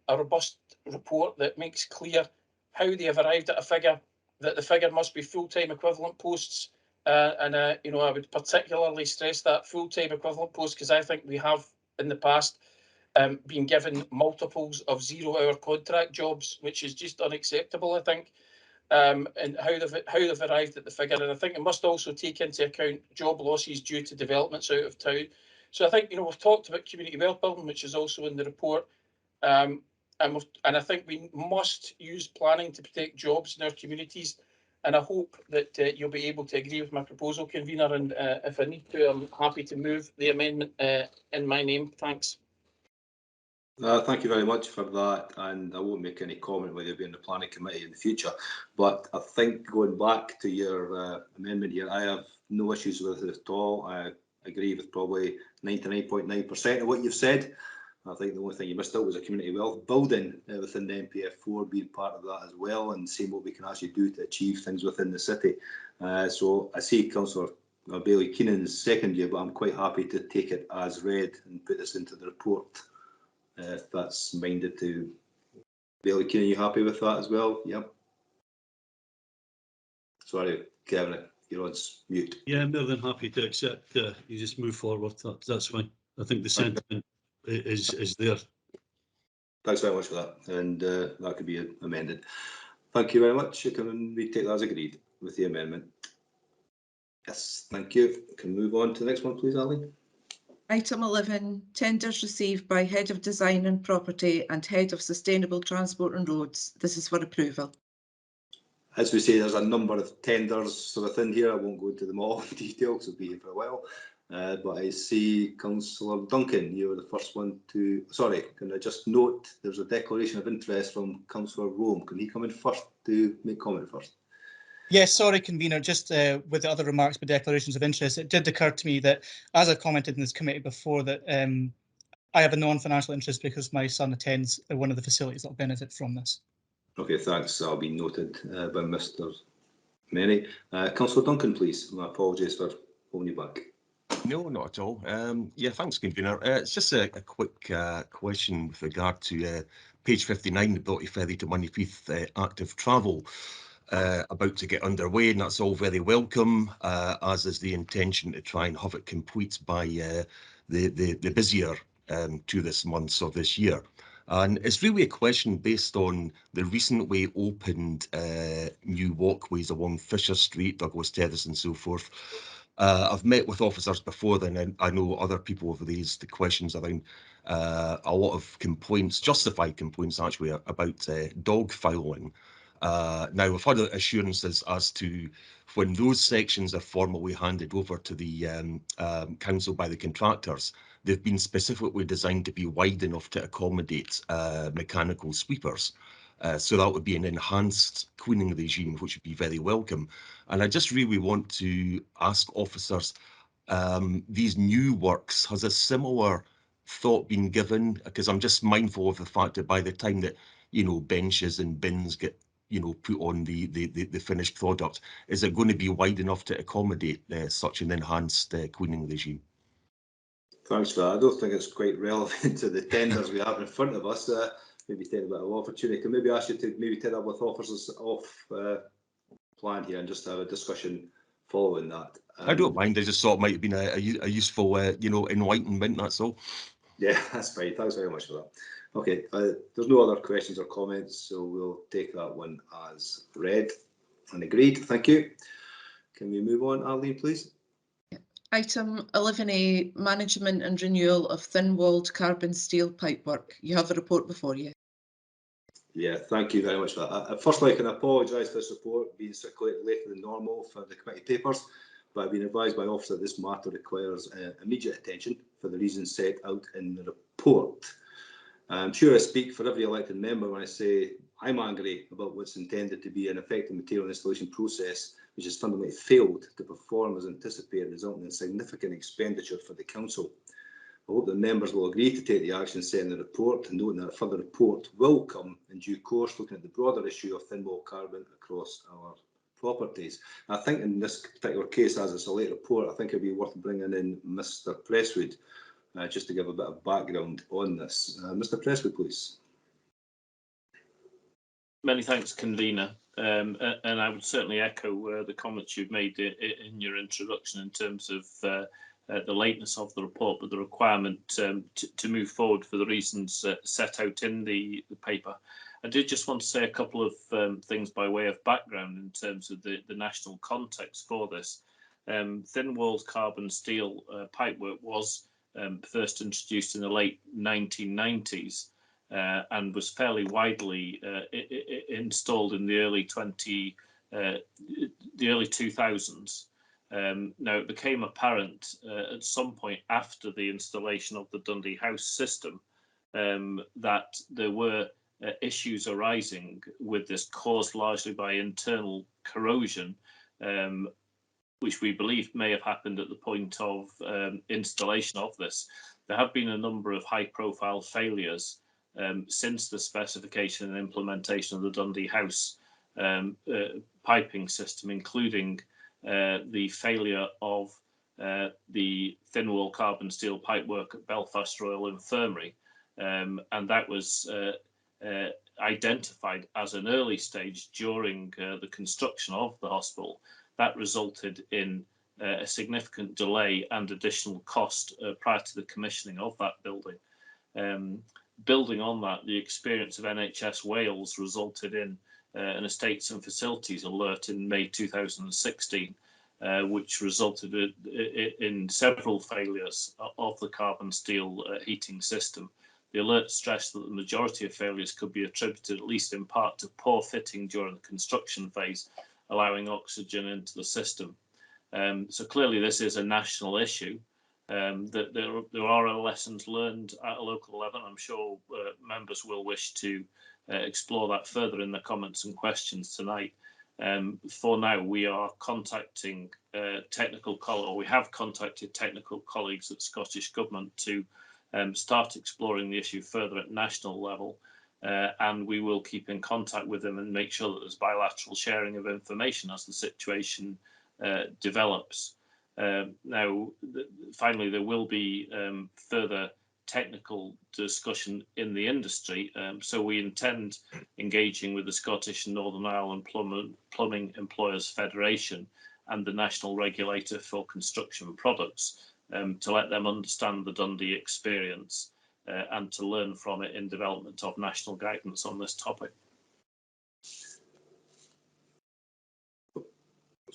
Speaker 8: a robust report that makes clear how they have arrived at a figure, that the figure must be full-time equivalent posts. And I would particularly stress that full-time equivalent posts, because I think we have in the past been given multiples of 0-hour contract jobs, which is just unacceptable, I think. And how they've arrived at the figure, and I think it must also take into account job losses due to developments out of town. So I think we've talked about community wealth building, which is also in the report, and I think we must use planning to protect jobs in our communities. And I hope that you'll be able to agree with my proposal, convener. And if I need to, I'm happy to move the amendment in my name. Thanks.
Speaker 11: Thank you very much for that, and I won't make any comment whether you'll be in the planning committee in the future, but I think going back to your amendment here, I have no issues with it at all. I agree with probably 99.9% of what you've said. I think the only thing you missed out was a community wealth building within the NPF4 being part of that as well, and seeing what we can actually do to achieve things within the city. So I see Councillor Bailey Keenan's second year, but I'm quite happy to take it as read and put this into the report. If that's minded to Bailey Keenan, you happy with that as well? Yep. Sorry, Kevin, you're on mute.
Speaker 5: Yeah, I'm more than happy to accept. You just move forward. That's fine. I think the sentiment is there.
Speaker 11: Thanks very much for that, and that could be amended. Thank you very much. Can we take that as agreed with the amendment? Yes, thank you. Can we move on to the next one, please, Ali?
Speaker 3: Item 11, tenders received by Head of Design and Property and Head of Sustainable Transport and Roads. This is for approval.
Speaker 11: As we say, there's a number of tenders within here. I won't go into them all in detail because we'll be here for a while. But I see Councillor Duncan, you were the first one to... Sorry, can I just note there's a declaration of interest from Councillor Rome. Can he come in first to make comment first?
Speaker 20: Yes, sorry, convener, just with the other remarks but declarations of interest, it did occur to me that, as I've commented in this committee before, that I have a non-financial interest because my son attends one of the facilities that will benefit from this. Okay, thanks. That'll be noted by Mr. Mary. Councillor Duncan, please. My apologies for holding you back.
Speaker 2: No, not at all. Yeah, thanks, convener. It's just a quick question with regard to page 59, the Ability Ferry to Moneyfeith active travel. About to get underway, and that's all very welcome, as is the intention to try and have it complete by the busier tourist months of this year. And it's really a question based on the recently opened new walkways along Fisher Street, Douglas Terrace and so forth. I've met with officers before then, and I know other people have raised the questions around a lot of complaints, justified complaints actually, about dog fouling. Now, I've had assurances as to when those sections are formally handed over to the council by the contractors, they've been specifically designed to be wide enough to accommodate mechanical sweepers. So that would be an enhanced cleaning regime, which would be very welcome. And I just really want to ask officers, these new works, has a similar thought been given? Because I'm just mindful of the fact that by the time that, you know, benches and bins get, you know, put on the finished product, is it going to be wide enough to accommodate such an enhanced cleaning regime?
Speaker 11: Thanks for that. I don't think it's quite relevant to the tenders we have in front of us. Maybe take a bit of opportunity. Can maybe ask you to maybe take up with officers off plan here and just have a discussion following that.
Speaker 2: I don't mind. I just thought it might have been a useful, you know, enlightenment. That's all.
Speaker 11: Yeah, that's fine. Thanks very much for that. Okay, there's no other questions or comments, so we'll take that one as read and agreed. Thank you. Can we move on, Arlene, please?
Speaker 3: Item 11A, management and renewal of thin-walled carbon steel pipework. You have a report before you.
Speaker 11: Yeah, thank you very much for that. Firstly, I can apologise for this report being circulated later than normal for the committee papers, but I've been advised by an officer this matter requires immediate attention for the reasons set out in the report. I'm sure I speak for every elected member when I say I'm angry about what's intended to be an effective material installation process, which has fundamentally failed to perform as anticipated, resulting in significant expenditure for the council. I hope that members will agree to take the action set in the report, and noting that a further report will come in due course, looking at the broader issue of thin wall carbon across our properties. I think in this particular case, as it's a late report, I think it'd be worth bringing in Mr. Presswood just to give a bit of background on this. Mr. Presswood, please.
Speaker 13: Many thanks, convener. And I would certainly echo the comments you've made in your introduction in terms of the lateness of the report, but the requirement to move forward for the reasons set out in the paper. I did just want to say a couple of things by way of background in terms of the national context for this. Thin-walled carbon steel pipework was first introduced in the late 1990s and was fairly widely installed in the early 2000s. Now, it became apparent at some point after the installation of the Dundee House system that there were issues arising with this, caused largely by internal corrosion, which we believe may have happened at the point of installation of this. There have been a number of high-profile failures since the specification and implementation of the Dundee House piping system, including the failure of the thin-wall carbon steel pipework at Belfast Royal Infirmary, and that was identified as an early stage during the construction of the hospital. That resulted in a significant delay and additional cost prior to the commissioning of that building. Building on that, the experience of NHS Wales resulted in an Estates and Facilities alert in May 2016, which resulted in several failures of the carbon steel heating system. The alert stressed that the majority of failures could be attributed, at least in part, to poor fitting during the construction phase, allowing oxygen into the system. So clearly this is a national issue. That there are lessons learned at a local level. I'm sure members will wish to explore that further in the comments and questions tonight. For now, we are contacting we have contacted technical colleagues at Scottish Government to start exploring the issue further at national level, and we will keep in contact with them and make sure that there's bilateral sharing of information as the situation develops. Now, finally, there will be further technical discussion in the industry, so we intend engaging with the Scottish and Northern Ireland Plumbing Employers Federation and the National Regulator for Construction Products to let them understand the Dundee experience and to learn from it in development of national guidance on this topic.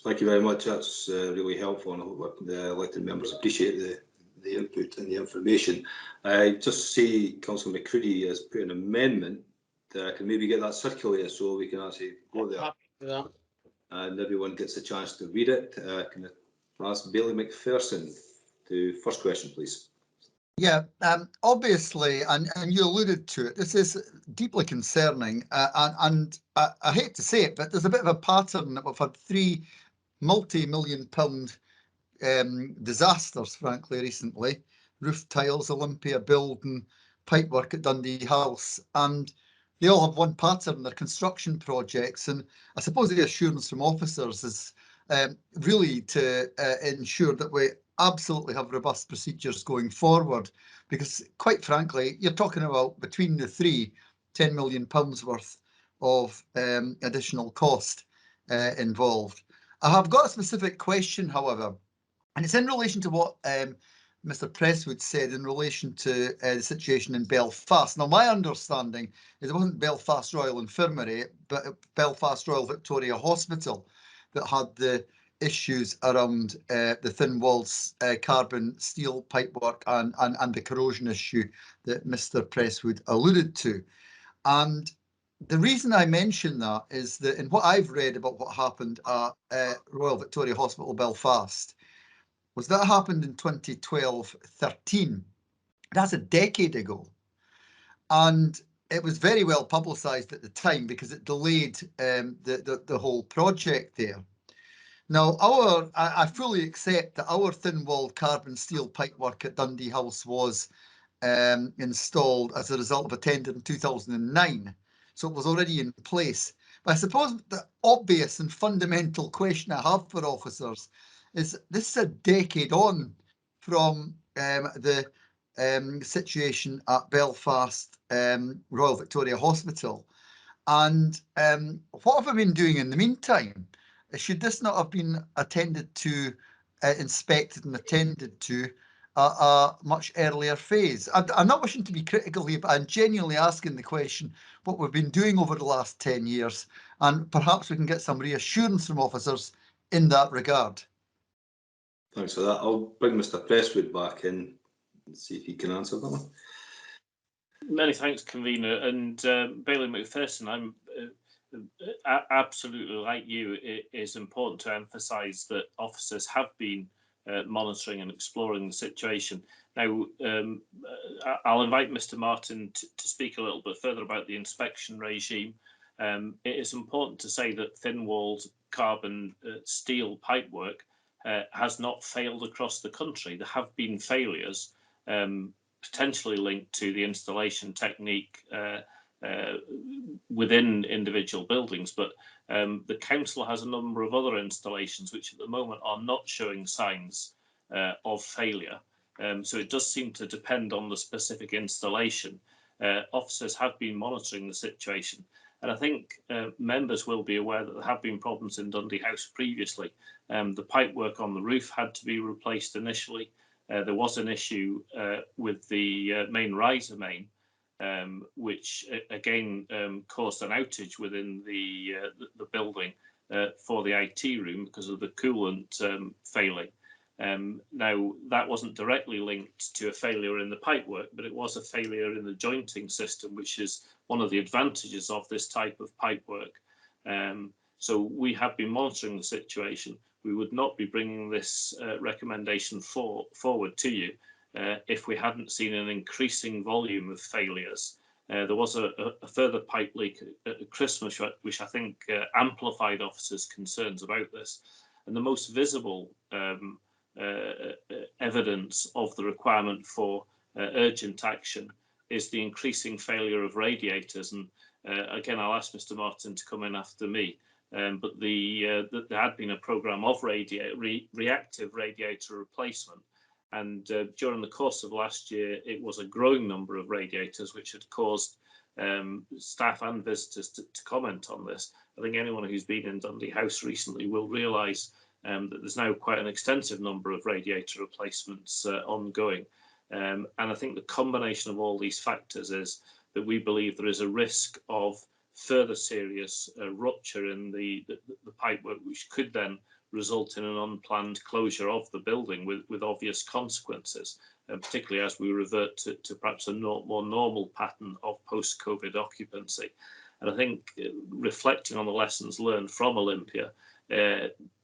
Speaker 11: Thank you very much. That's really helpful, and I hope the elected members appreciate the input and the information. I just see Councillor McCready has put an amendment. I can maybe get that circulated so we can actually go there.
Speaker 8: Happy to do that.
Speaker 11: And everyone gets a chance to read it. Can I ask Bailey McPherson to first question, please?
Speaker 7: Yeah, obviously, and you alluded to it, this is deeply concerning, and I hate to say it, but there's a bit of a pattern that we've had 3 multi-million-pound disasters, frankly, recently. Roof tiles, Olympia building, pipework at Dundee House, and they all have one pattern. They're construction projects, and I suppose the assurance from officers is really to ensure that we absolutely have robust procedures going forward, because quite frankly, you're talking about between the 3, £10 million worth of additional cost involved. I have got a specific question, however, and it's in relation to what Mr. Presswood said in relation to the situation in Belfast. Now, my understanding is it wasn't Belfast Royal Infirmary, but Belfast Royal Victoria Hospital that had the issues around the thin walls, carbon steel pipework and the corrosion issue that Mr. Presswood alluded to. And the reason I mention that is that in what I've read about what happened at Royal Victoria Hospital Belfast was that happened in 2012-13. That's a decade ago. And it was very well publicised at the time because it delayed the whole project there. Now, I fully accept that our thin-walled carbon steel pipework at Dundee House was installed as a result of a tender in 2009. So it was already in place. But I suppose the obvious and fundamental question I have for officers is this is a decade on from the situation at Belfast Royal Victoria Hospital. And what have we been doing in the meantime? Should this not have been attended to, inspected and attended to a much earlier phase? I'm not wishing to be critical here, but I'm genuinely asking the question what we've been doing over the last 10 years, and perhaps we can get some reassurance from officers in that regard.
Speaker 11: Thanks for that. I'll bring Mr. Presswood back in and see if he can answer that one.
Speaker 13: Many thanks, convener. And Bailey McPherson, I'm absolutely like you. It is important to emphasise that officers have been monitoring and exploring the situation. Now, I'll invite Mr. Martin to speak a little bit further about the inspection regime. It is important to say that thin-walled carbon steel pipework has not failed across the country. There have been failures potentially linked to the installation technique within individual buildings, but the council has a number of other installations which at the moment are not showing signs of failure. So it does seem to depend on the specific installation. Officers have been monitoring the situation, and I think members will be aware that there have been problems in Dundee House previously. The pipework on the roof had to be replaced initially. There was an issue with the main riser main, which again caused an outage within the building for the IT room because of the coolant failing. Now, that wasn't directly linked to a failure in the pipework, but it was a failure in the jointing system, which is one of the advantages of this type of pipework. So we have been monitoring the situation. We would not be bringing this recommendation forward to you if we hadn't seen an increasing volume of failures. There was a further pipe leak at Christmas, which I think amplified officers' concerns about this. And the most visible evidence of the requirement for urgent action is the increasing failure of radiators. And again, I'll ask Mr. Martin to come in after me. But there had been a programme of reactive radiator replacement. And during the course of last year, it was a growing number of radiators which had caused staff and visitors to comment on this. I think anyone who's been in Dundee House recently will realise that there's now quite an extensive number of radiator replacements ongoing. And I think the combination of all these factors is that we believe there is a risk of further serious rupture in the pipework, which could then result in an unplanned closure of the building with obvious consequences, particularly as we revert to perhaps a more normal pattern of post-COVID occupancy. And I think reflecting on the lessons learned from Olympia,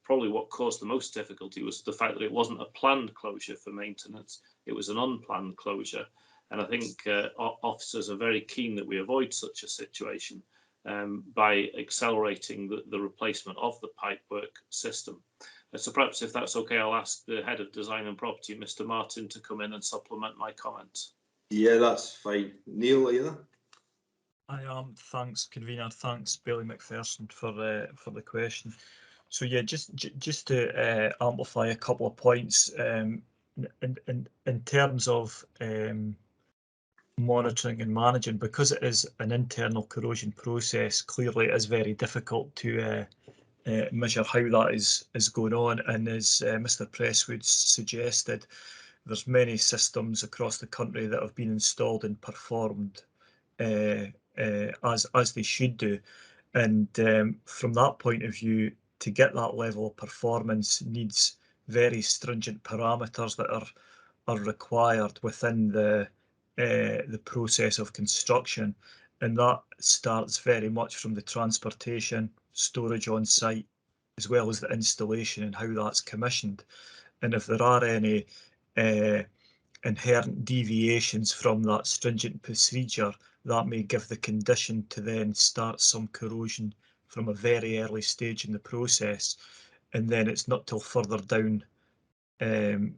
Speaker 13: probably what caused the most difficulty was the fact that it wasn't a planned closure for maintenance, it was an unplanned closure. And I think officers are very keen that we avoid such a situation by accelerating the replacement of the pipework system. So perhaps if that's okay, I'll ask the Head of Design and Property, Mr. Martin, to come in and supplement my comments.
Speaker 11: Yeah, that's fine. Neil, are you there?
Speaker 6: I am. Thanks, convener. Thanks, Bailey McPherson, for the question. So yeah, just to amplify a couple of points in terms of monitoring and managing, because it is an internal corrosion process. Clearly, it is very difficult to measure how that is going on. And as Mr. Presswood suggested, there's many systems across the country that have been installed and performed as they should do. And from that point of view, to get that level of performance needs very stringent parameters that are required within the process of construction, and that starts very much from the transportation, storage on site, as well as the installation and how that's commissioned. And if there are any inherent deviations from that stringent procedure, that may give the condition to then start some corrosion from a very early stage in the process, and then it's not till further down the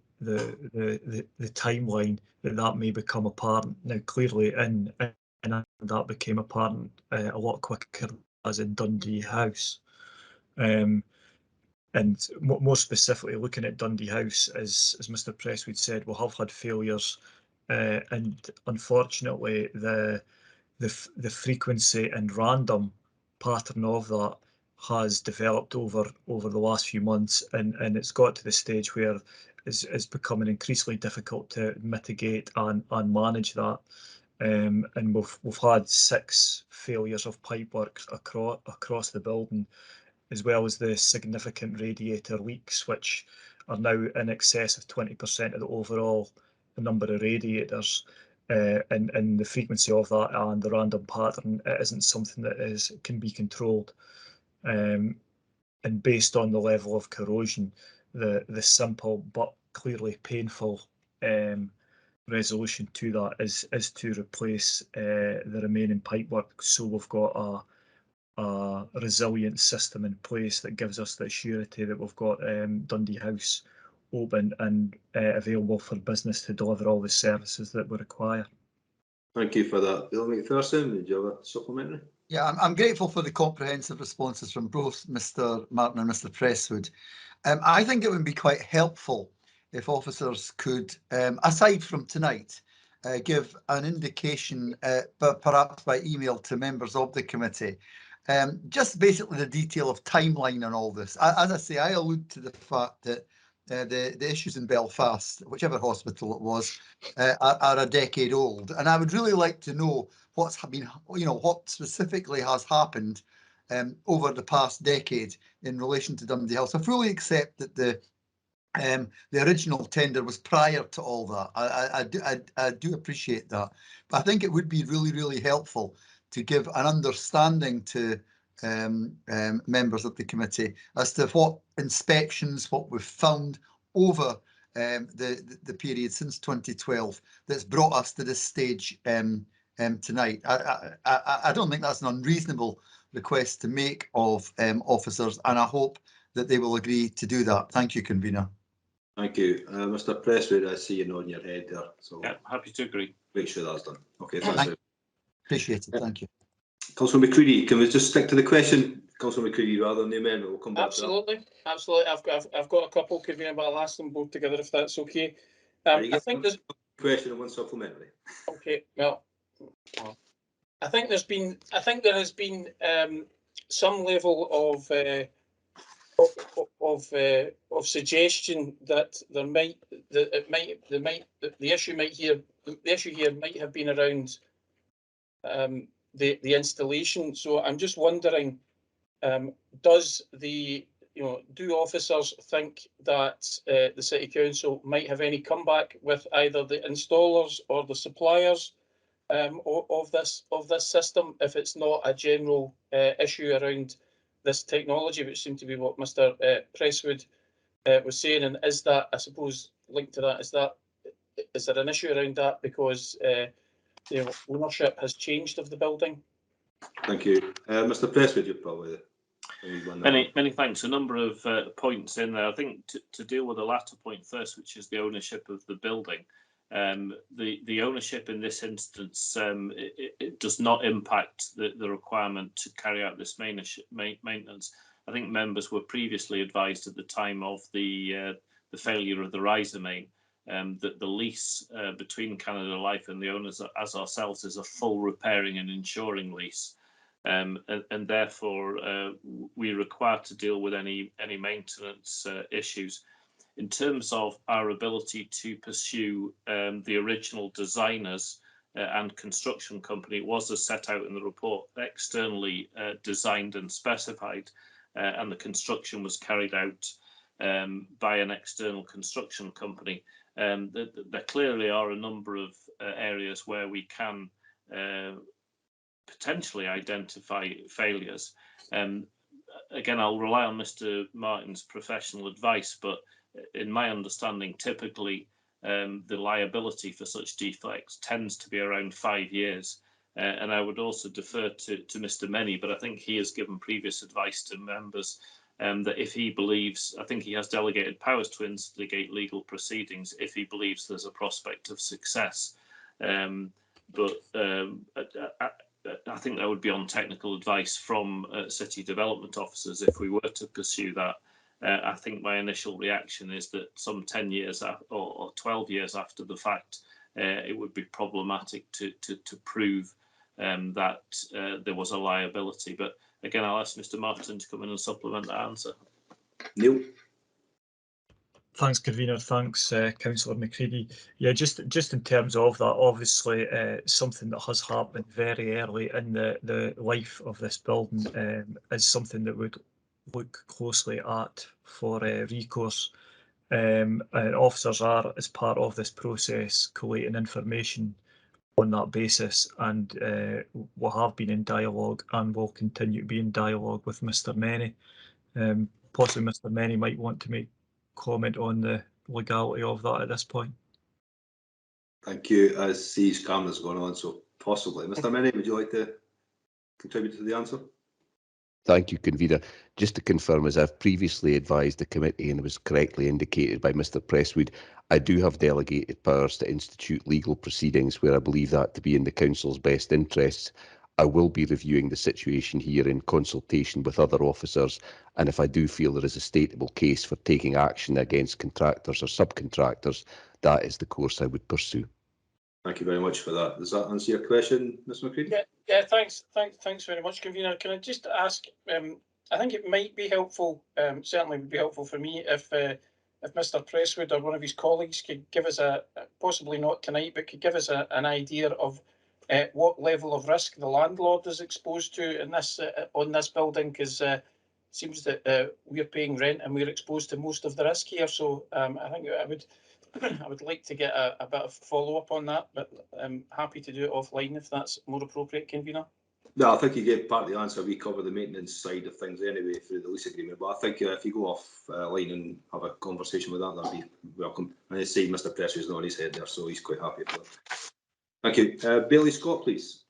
Speaker 6: timeline that may become apparent. Now, clearly, and that became apparent a lot quicker as in Dundee House. And more specifically, looking at Dundee House, as Mr. Presswood said, we have had failures, and unfortunately, the frequency and random pattern of that has developed over the last few months, and it's got to the stage where it's becoming increasingly difficult to mitigate and manage that. And we've had 6 failures of pipework across the building, as well as the significant radiator leaks, which are now in excess of 20% of the overall number of radiators. And the frequency of that and the random pattern isn't something that can be controlled. And based on the level of corrosion, the simple but clearly painful resolution to that is to replace the remaining pipework, so we've got a resilient system in place that gives us the surety that we've got Dundee House open and available for business to deliver all the services that we require.
Speaker 11: Thank you for that. Bill McPherson, did you have a supplementary?
Speaker 7: Yeah, I'm grateful for the comprehensive responses from both Mr. Martin and Mr. Presswood. I think it would be quite helpful if officers could, aside from tonight, give an indication, but perhaps by email to members of the committee, just basically the detail of timeline on all this. As I say, I allude to the fact that the issues in Belfast, whichever hospital it was, are a decade old, and I would really like to know what's been, what specifically has happened over the past decade in relation to Dundee House. I fully accept that the original tender was prior to all that. I do appreciate that, but I think it would be really, really helpful to give an understanding to members of the committee as to what inspections, what we've found over the period since 2012 that's brought us to this stage tonight. I don't think that's an unreasonable request to make of officers, and I hope that they will agree to do that. Thank you, convener.
Speaker 11: Thank you. Mr. Presswood, I see you nodding your head there. So
Speaker 13: yeah, happy to agree.
Speaker 11: Make sure that's done. Okay, thanks.
Speaker 7: Appreciate it. Thank you.
Speaker 11: Councillor McCready, can we just stick to the question, Councillor McCready, rather than the amendment? We'll come back to that.
Speaker 8: Absolutely. I've got a couple, convener, but I'll ask them both together if that's okay. I think there's
Speaker 11: question and one supplementary.
Speaker 8: Okay, well, I think there has been some level of of suggestion that the issue here might have been around the installation. So I'm just wondering, do officers think that the City Council might have any comeback with either the installers or the suppliers of this system if it's not a general issue around this technology, which seemed to be what Mr. Presswood was saying? And is that, I suppose, linked to that, is there an issue around that because the ownership has changed of the building?
Speaker 11: Thank you. Mr. Presswood, you're probably
Speaker 13: Many thanks. A number of points in there. I think to deal with the latter point first, which is the ownership of the building. The ownership in this instance, it does not impact the requirement to carry out this maintenance. I think members were previously advised at the time of the failure of the riser main that the lease between Canada Life and the owners as ourselves is a full repairing and insuring lease. And therefore we're required to deal with any maintenance issues. In terms of our ability to pursue the original designers and construction company, it was as set out in the report, externally designed and specified, and the construction was carried out by an external construction company. There clearly are a number of areas where we can potentially identify failures. Again, I'll rely on Mr. Martin's professional advice, but in my understanding, typically the liability for such defects tends to be around 5 years. And I would also defer to Mr. Many, but I think he has given previous advice to members that if he believes, I think he has delegated powers to instigate legal proceedings if he believes there's a prospect of success. I think that would be on technical advice from city development officers if we were to pursue that. I think my initial reaction is that some 10 years or 12 years after the fact, it would be problematic to prove that there was a liability. But again, I'll ask Mr. Martin to come in and supplement that answer.
Speaker 11: Neil.
Speaker 6: Thanks, Convener. Thanks, Councillor McCready. Yeah, just in terms of that, obviously something that has happened very early in the life of this building is something that would look closely at for recourse. And officers are, as part of this process, collating information on that basis, and we have been in dialogue and will continue to be in dialogue with Mr. Many. Possibly Mr. Many might want to make comment on the legality of that at this point.
Speaker 11: Thank you. I see his camera's going on, so possibly. Mr. Many, would you like to contribute to the answer?
Speaker 2: Thank you, Convener. Just to confirm, as I've previously advised the committee and was correctly indicated by Mr. Presswood, I do have delegated powers to institute legal proceedings where I believe that to be in the Council's best interests. I will be reviewing the situation here in consultation with other officers, and if I do feel there is a stateable case for taking action against contractors or subcontractors, that is the course I would pursue.
Speaker 11: Thank you very much for that. Does that answer your question, Ms. McCready?
Speaker 8: Yeah, thanks very much, Convener. Can I just ask, I think it might be helpful, certainly would be helpful for me if Mr. Presswood or one of his colleagues could give us possibly not tonight, but could give us an idea of what level of risk the landlord is exposed to in this on this building, because it seems that we're paying rent and we're exposed to most of the risk here. So I think I would like to get a bit of follow-up on that, but I'm happy to do it offline if that's more appropriate, Convener.
Speaker 11: No, I think you gave part of the answer. We cover the maintenance side of things anyway through the lease agreement, but I think if you go off line and have a conversation with that, that'd be welcome. And I see Mr. Presswood's nodding his head there, so he's quite happy for that. Thank you. Bailey Scott, please.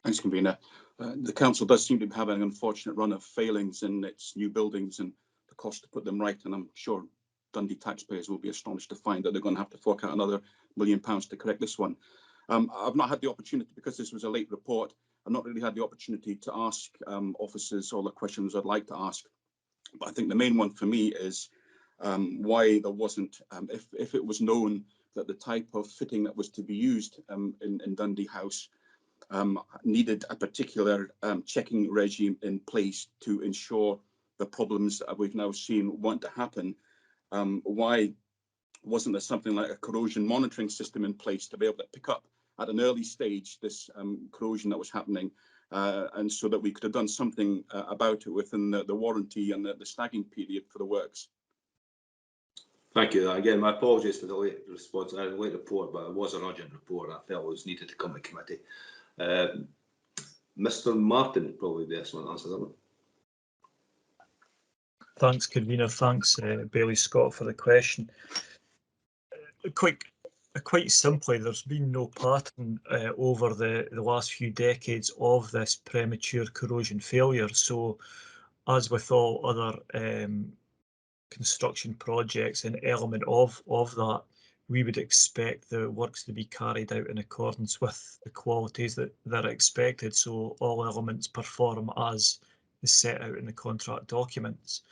Speaker 10: Thanks, Convener. The council does seem to be having an unfortunate run of failings in its new buildings and the cost to put them right, and I'm sure Dundee taxpayers will be astonished to find that they're going to have to fork out another £1 million to correct this one. I've not had the opportunity, because this was a late report, I've not really had the opportunity to ask officers all the questions I'd like to ask, but I think the main one for me is why there wasn't, if it was known that the type of fitting that was to be used in Dundee House needed a particular checking regime in place to ensure the problems that we've now seen want to happen. Why wasn't there something like a corrosion monitoring system in place to be able to pick up at an early stage this corrosion that was happening, and so that we could have done something about it within the warranty and the snagging period for the works?
Speaker 11: Thank you. Again, my apologies for the late response. I had a late report, but it was an urgent report. I felt it was needed to come to committee. Mr. Martin, probably the best one to answer that one.
Speaker 6: Thanks, convener. Thanks, Bailey Scott, for the question. Quite simply, there's been no pattern over the last few decades of this premature corrosion failure. So, as with all other construction projects, an element of that, we would expect the works to be carried out in accordance with the qualities that are expected. So all elements perform as is set out in the contract documents.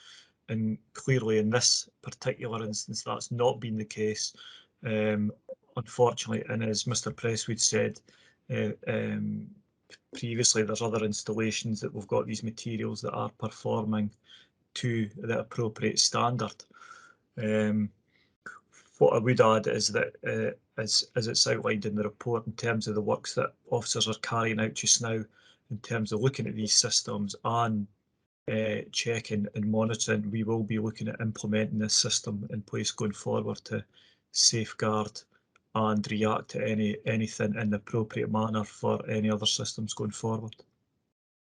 Speaker 6: And clearly in this particular instance, that's not been the case, unfortunately. And as Mr. Presswood said previously, there's other installations that we've got these materials that are performing to the appropriate standard. What I would add is that, as it's outlined in the report, in terms of the works that officers are carrying out just now, in terms of looking at these systems and checking and monitoring, we will be looking at implementing this system in place going forward to safeguard and react to anything in the appropriate manner for any other systems going forward.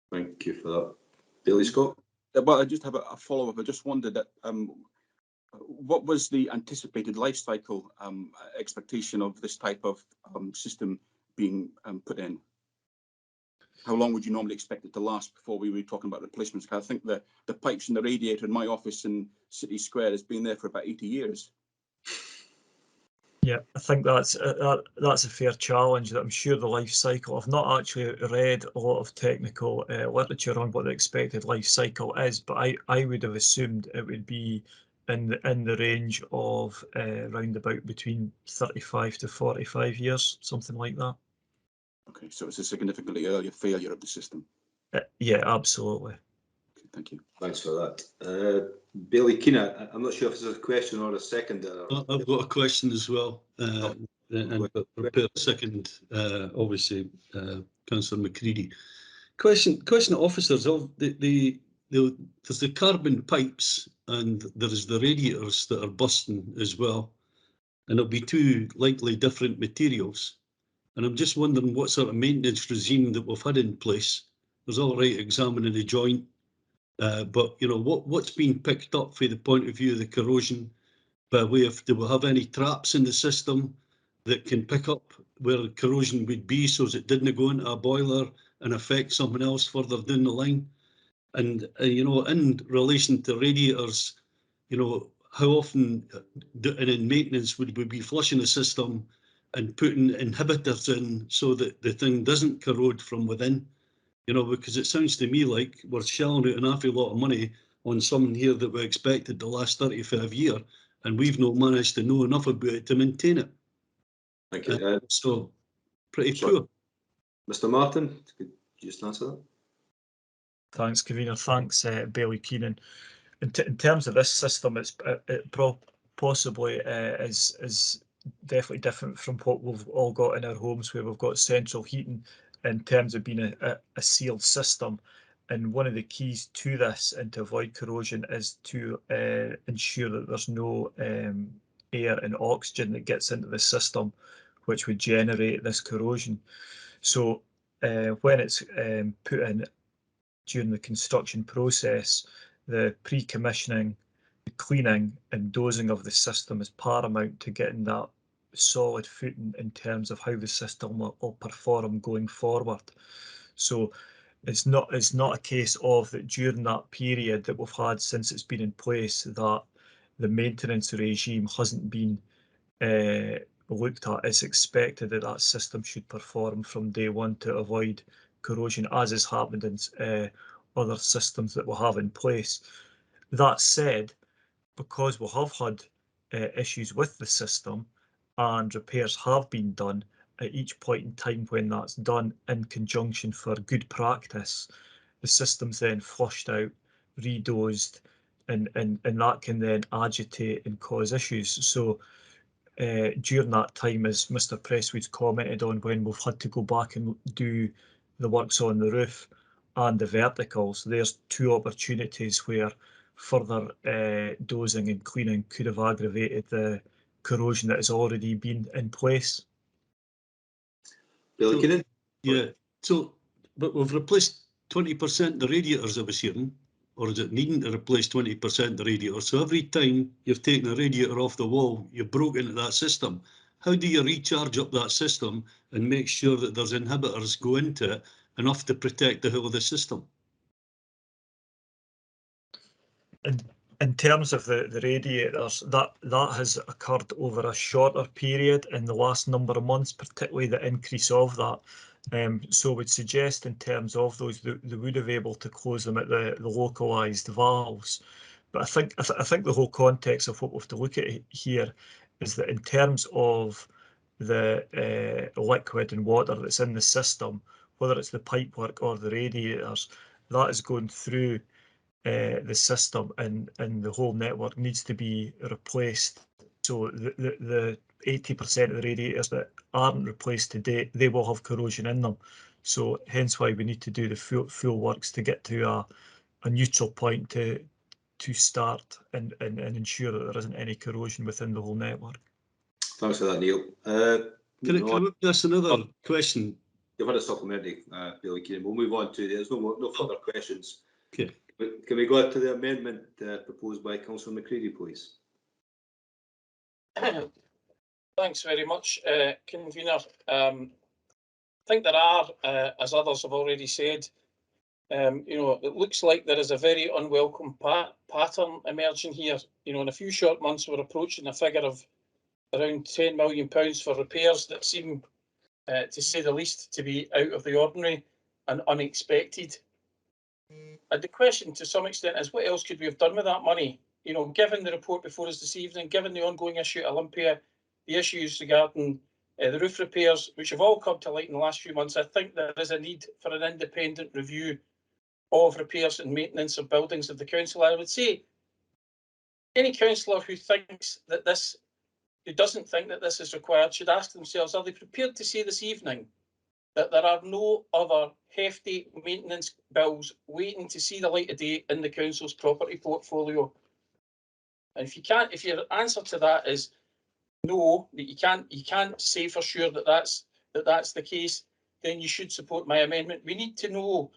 Speaker 11: Thank you for that. Bailey Scott?
Speaker 10: Well, I just have a follow-up. I just wondered that what was the anticipated life cycle expectation of this type of system being put in? How long would you normally expect it to last before we were talking about replacements? Because I think the pipes in the radiator in my office in City Square has been there for about 80 years.
Speaker 6: Yeah, I think that's a fair challenge. That I'm sure the life cycle. I've not actually read a lot of technical literature on what the expected life cycle is, but I would have assumed it would be in the range of round about between 35 to 45 years, something like that.
Speaker 10: Okay, so it's a significantly earlier failure of the system.
Speaker 6: Yeah, absolutely.
Speaker 10: Okay, thank you.
Speaker 11: Thanks for that. Bailey Keane, I'm not sure if there's a question or a second.
Speaker 5: I've got a question as well, and prepare a second, obviously, Councillor McCready. Question to officers of there's the carbon pipes and there's the radiators that are busting as well, and it'll be two likely different materials. And I'm just wondering what sort of maintenance regime that we've had in place. There's all right examining the joint, but you know what's been picked up from the point of view of the corrosion, by way of, do we have any traps in the system that can pick up where corrosion would be, so as it didn't go into a boiler and affect someone else further down the line? And you know, in relation to radiators, you know, how often in maintenance would we be flushing the system and putting inhibitors in so that the thing doesn't corrode from within? You know, because it sounds to me like we're shelling out an awful lot of money on something here that we expected to last 35 years, and we've not managed to know enough about it to maintain it.
Speaker 11: Thank you.
Speaker 5: So, pretty poor.
Speaker 11: Mr. Martin, could you just answer that?
Speaker 6: Thanks, convener. Thanks, Bailey Keenan. In terms of this system, it possibly is definitely different from what we've all got in our homes, where we've got central heating, in terms of being a sealed system. And one of the keys to this and to avoid corrosion is to ensure that there's no air and oxygen that gets into the system, which would generate this corrosion. So when it's put in during the construction process, the pre-commissioning, the cleaning and dosing of the system is paramount to getting that solid footing in terms of how the system will perform going forward. So it's not a case of that during that period that we've had since it's been in place that the maintenance regime hasn't been looked at. It's expected that that system should perform from day one to avoid corrosion, as has happened in other systems that we have in place. That said, because we have had issues with the system and repairs have been done, at each point in time when that's done in conjunction for good practice, the system's then flushed out, redosed, and that can then agitate and cause issues. So during that time, as Mr. Presswood's commented on, when we've had to go back and do the works on the roof and the verticals, there's two opportunities where further dosing and cleaning could have aggravated the corrosion that has already been in place.
Speaker 5: Billy Keenan? Yeah, so, but we've replaced 20% the radiators, I was hearing, or is it needing to replace 20% the radiators? So every time you've taken a radiator off the wall, you've broken into that system. How do you recharge up that system and make sure that there's inhibitors go into it enough to protect the whole of the system?
Speaker 6: In terms of the radiators, that has occurred over a shorter period in the last number of months, particularly the increase of that. So would suggest in terms of those, they would have able to close them at the localised valves. But I think the whole context of what we have to look at here is that in terms of the liquid and water that's in the system, whether it's the pipework or the radiators, that is going through the system, and the whole network needs to be replaced. So the 80% of the radiators that aren't replaced today, they will have corrosion in them. So hence why we need to do the full works to get to a neutral point to start and ensure that there isn't any corrosion within the whole network.
Speaker 11: Thanks for that, Neil.
Speaker 5: Can I ask another question?
Speaker 11: You've had a supplementary, Billy Keenan. We'll move on to, there's no further questions.
Speaker 5: Okay.
Speaker 11: Can we go to the amendment proposed by Councillor McCready, please?
Speaker 8: Thanks very much, Convener. I think there are, as others have already said, it looks like there is a very unwelcome pattern emerging here. In a few short months, we're approaching a figure of around £10 million for repairs that seem, to say the least, to be out of the ordinary and unexpected. And the question to some extent is, what else could we have done with that money? Given the report before us this evening, given the ongoing issue at Olympia, the issues regarding the roof repairs, which have all come to light in the last few months, I think there is a need for an independent review of repairs and maintenance of buildings of the council. I would say any councillor who doesn't think that this is required should ask themselves, are they prepared to say this evening that there are no other hefty maintenance bills waiting to see the light of day in the council's property portfolio? And if your answer to that is no, that you can't say for sure that that's the case, then you should support my amendment. We need to know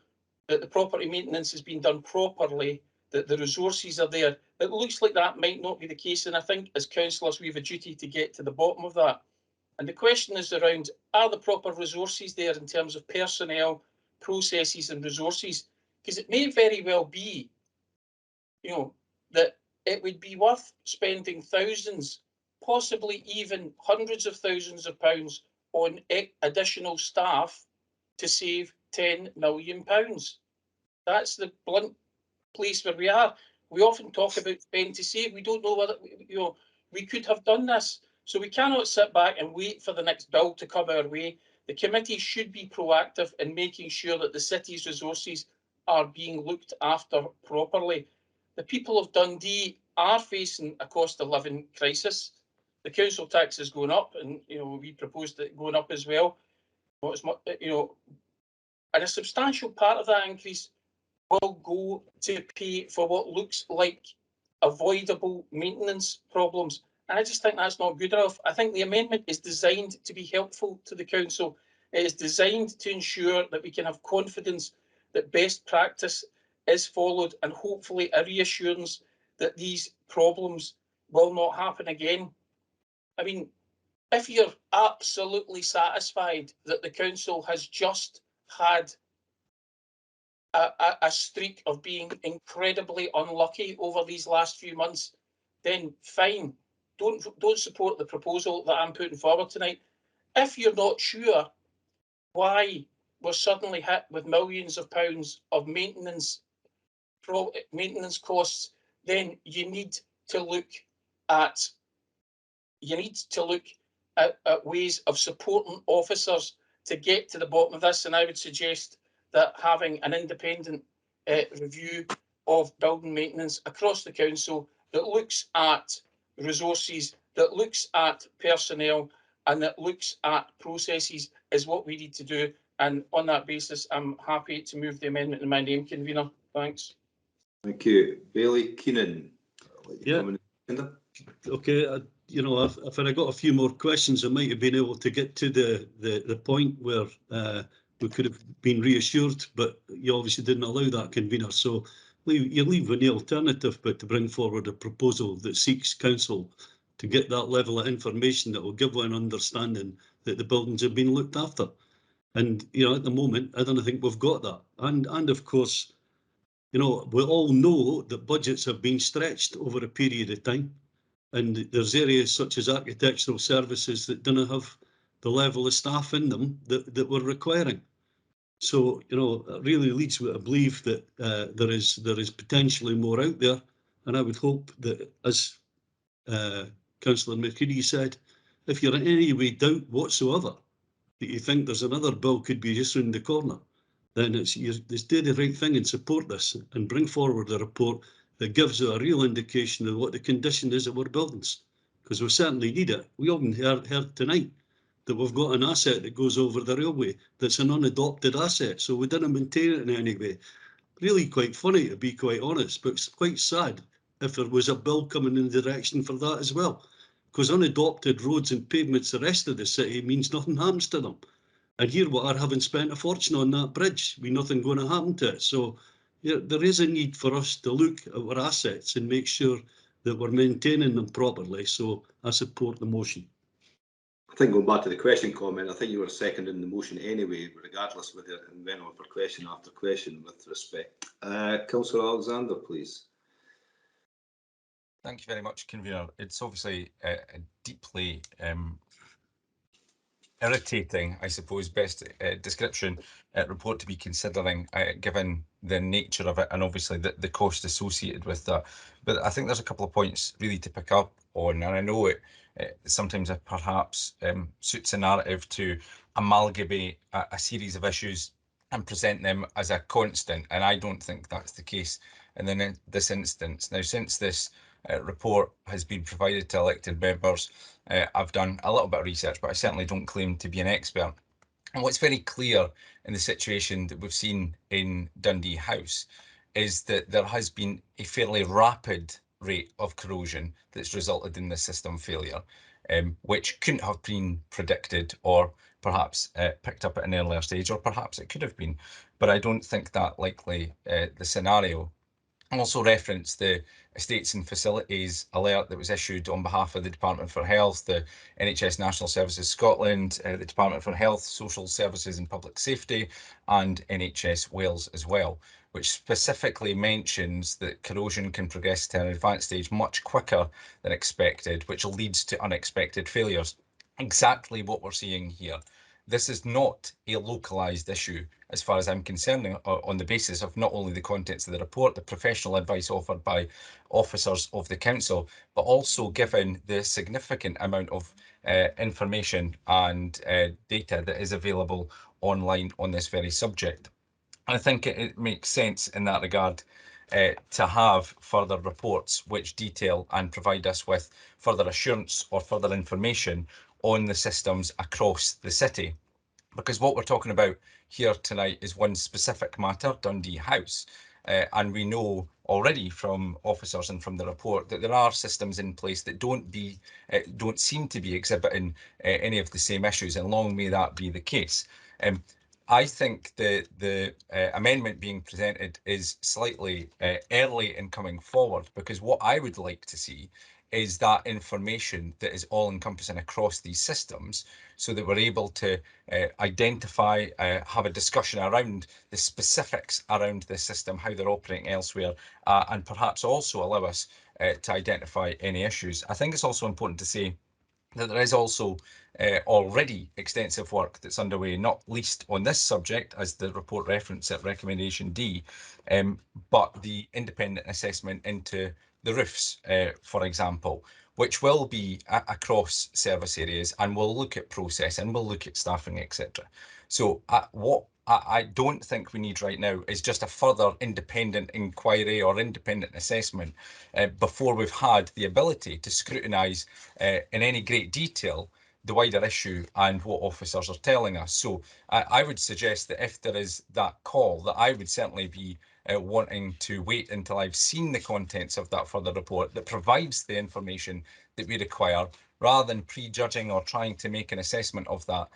Speaker 8: that the property maintenance has been done properly, that the resources are there. It looks like that might not be the case, and I think as councillors we have a duty to get to the bottom of that. And the question is around, are the proper resources there in terms of personnel, processes and resources? Because it may very well be, that it would be worth spending thousands, possibly even hundreds of thousands of pounds on additional staff to save £10 million. That's the blunt place where we are. We often talk about spend to save. We don't know whether, we could have done this. So we cannot sit back and wait for the next bill to come our way. The committee should be proactive in making sure that the city's resources are being looked after properly. The people of Dundee are facing a cost of living crisis. The council tax is going up, and we proposed it going up as well. And a substantial part of that increase will go to pay for what looks like avoidable maintenance problems. And I just think that's not good enough. I think the amendment is designed to be helpful to the council. It is designed to ensure that we can have confidence that best practice is followed, and hopefully a reassurance that these problems will not happen again. I mean, if you're absolutely satisfied that the council has just had a streak of being incredibly unlucky over these last few months, then fine. Don't support the proposal that I'm putting forward tonight. If you're not sure why we're suddenly hit with millions of pounds of maintenance costs, then you need to look at ways of supporting officers to get to the bottom of this, and I would suggest that having an independent review of building maintenance across the council that looks at resources, that looks at personnel, and that looks at processes is what we need to do. And on that basis, I'm happy to move the amendment in my name, convener. Thanks.
Speaker 11: Thank you. Bailey Keenan.
Speaker 5: Yeah. Okay. You know, if I got a few more questions, I might have been able to get to the point where we could have been reassured, but you obviously didn't allow that, convener. So you leave with the alternative, but to bring forward a proposal that seeks council to get that level of information that will give one understanding that the buildings have been looked after. And, you know, at the moment, I don't think we've got that. And of course, you know, we all know that budgets have been stretched over a period of time. And there's areas such as architectural services that don't have the level of staff in them that we're requiring. So, you know, it really leads me to believe that there is potentially more out there. And I would hope that, as Councillor McCready said, if you're in any way doubt whatsoever that you think there's another bill could be just round the corner, then it's do the right thing and support this and bring forward a report that gives a real indication of what the condition is of our buildings, because we certainly need it. We often heard tonight that we've got an asset that goes over the railway that's an unadopted asset, so we didn't maintain it in any way. Really quite funny, to be quite honest, but it's quite sad if there was a bill coming in the direction for that as well, because unadopted roads and pavements the rest of the city means nothing happens to them. And here we are having spent a fortune on that bridge, with nothing going to happen to it. So yeah, there is a need for us to look at our assets and make sure that we're maintaining them properly. So I support the motion.
Speaker 11: I think going back to the question comment, I think you were seconding the motion anyway, regardless whether it went on for question after question with respect. Councillor Alexander, please.
Speaker 4: Thank you very much, convener. It's obviously a deeply irritating, I suppose, best description report to be considering, given the nature of it and obviously the cost associated with that. But I think there's a couple of points really to pick up on, and I know it sometimes it perhaps suits a narrative to amalgamate a series of issues and present them as a constant, and I don't think that's the case in this instance. Now, since this report has been provided to elected members, I've done a little bit of research, but I certainly don't claim to be an expert. And what's very clear in the situation that we've seen in Dundee House is that there has been a fairly rapid rate of corrosion that's resulted in this system failure, which couldn't have been predicted or perhaps picked up at an earlier stage, or perhaps it could have been. But I don't think that likely the scenario. I also referenced the Estates and Facilities alert that was issued on behalf of the Department for Health, the NHS National Services Scotland, the Department for Health, Social Services and Public Safety, and NHS Wales as well, which specifically mentions that corrosion can progress to an advanced stage much quicker than expected, which leads to unexpected failures. Exactly what we're seeing here. This is not a localised issue, as far as I'm concerned, on the basis of not only the contents of the report, the professional advice offered by officers of the council, but also given the significant amount of information and data that is available online on this very subject. And I think it makes sense in that regard to have further reports which detail and provide us with further assurance or further information on the systems across the city. Because what we're talking about here tonight is one specific matter, Dundee House. And we know already from officers and from the report that there are systems in place that don't seem to be exhibiting any of the same issues, and long may that be the case. I think the amendment being presented is slightly early in coming forward, because what I would like to see is that information that is all-encompassing across these systems, so that we're able to identify, have a discussion around the specifics around this system, how they're operating elsewhere, and perhaps also allow us to identify any issues. I think it's also important to say that there is also already extensive work that's underway, not least on this subject, as the report referenced at recommendation D, but the independent assessment into the roofs, for example, which will be across service areas, and we'll look at process and we'll look at staffing, etc. So what I don't think we need right now is just a further independent inquiry or independent assessment before we've had the ability to scrutinise in any great detail the wider issue and what officers are telling us. So I would suggest that if there is that call, that I would certainly be wanting to wait until I've seen the contents of that further report that provides the information that we require, rather than prejudging or trying to make an assessment of that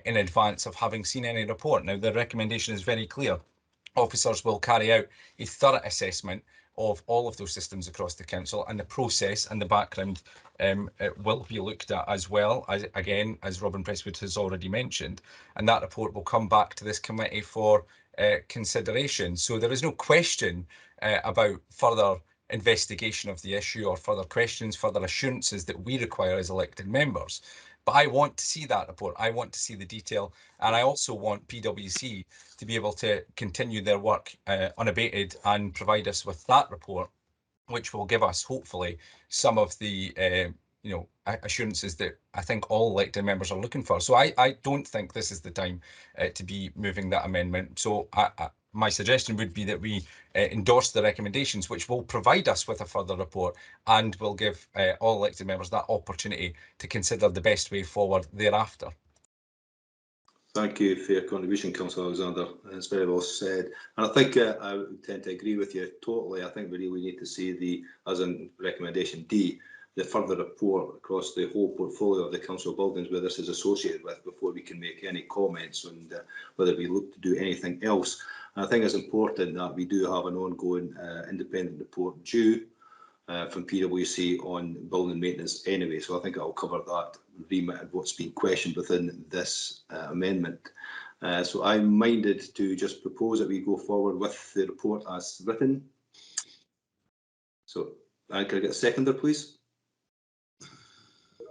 Speaker 4: in advance of having seen any report. Now, the recommendation is very clear. Officers will carry out a thorough assessment of all of those systems across the council, and the process and the background will be looked at as well, as Robin Presswood has already mentioned, and that report will come back to this committee for consideration. So there is no question about further investigation of the issue or further questions, further assurances that we require as elected members. But I want to see that report. I want to see the detail, and I also want PwC to be able to continue their work unabated and provide us with that report, which will give us hopefully some of the assurances that I think all elected members are looking for. So I don't think this is the time to be moving that amendment. So my suggestion would be that we endorse the recommendations, which will provide us with a further report and will give all elected members that opportunity to consider the best way forward thereafter.
Speaker 11: Thank you for your contribution, Councillor Alexander. It's very well said. And I think I would tend to agree with you totally. I think we really need to see as in recommendation D, the further report across the whole portfolio of the council buildings where this is associated with before we can make any comments on whether we look to do anything else. And I think it's important that we do have an ongoing independent report due from PwC on building maintenance anyway. So I think I'll cover that remit of what's been questioned within this amendment. So I'm minded to just propose that we go forward with the report as written. So can I get a seconder, please?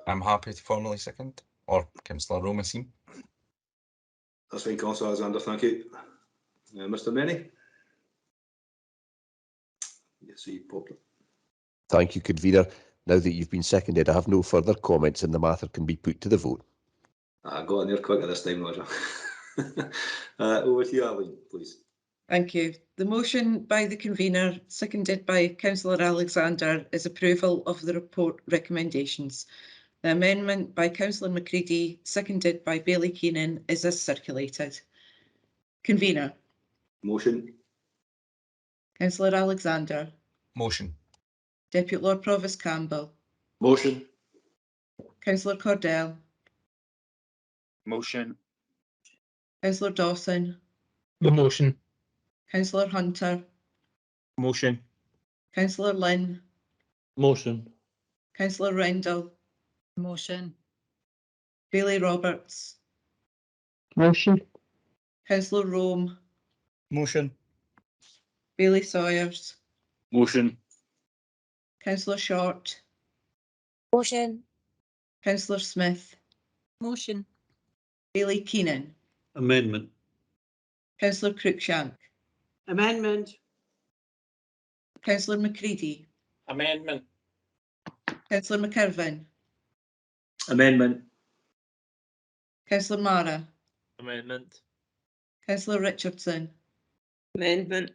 Speaker 4: I'm happy to formally second, or Councillor Romasin.
Speaker 11: That's fine, Councillor Alexander, thank you. Mr. Menny? Yes, he popped up.
Speaker 2: Thank you, convener. Now that you've been seconded, I have no further comments and the matter can be put to the vote.
Speaker 11: I got in there quicker this time, Roger. Over to you, Arlene, please.
Speaker 3: Thank you. The motion by the convener, seconded by Councillor Alexander, is approval of the report recommendations. The amendment by Councillor Macready, seconded by Bailey Keenan, is as circulated. Convener.
Speaker 11: Motion.
Speaker 3: Councillor Alexander.
Speaker 4: Motion.
Speaker 3: Deputy Lord Provost Campbell.
Speaker 19: Motion.
Speaker 3: Councillor Cordell.
Speaker 19: Motion.
Speaker 3: Councillor Dawson.
Speaker 17: The motion.
Speaker 3: Councillor Hunter.
Speaker 1: Motion.
Speaker 3: Councillor Lynn.
Speaker 15: Motion.
Speaker 3: Councillor Rendell.
Speaker 9: Motion.
Speaker 3: Bailey Roberts.
Speaker 9: Motion.
Speaker 3: Councillor Rome.
Speaker 20: Motion.
Speaker 3: Bailey Sawyers.
Speaker 19: Motion.
Speaker 3: Councillor Short.
Speaker 9: Motion.
Speaker 3: Councillor Smith.
Speaker 9: Motion.
Speaker 3: Bailey Keenan.
Speaker 5: Amendment.
Speaker 3: Councillor Cruikshank.
Speaker 16: Amendment.
Speaker 3: Councillor Macready.
Speaker 8: Amendment.
Speaker 3: Councillor McIrvin.
Speaker 19: Amendment.
Speaker 3: Councillor Mara.
Speaker 13: Amendment.
Speaker 3: Councillor Richardson.
Speaker 9: Amendment.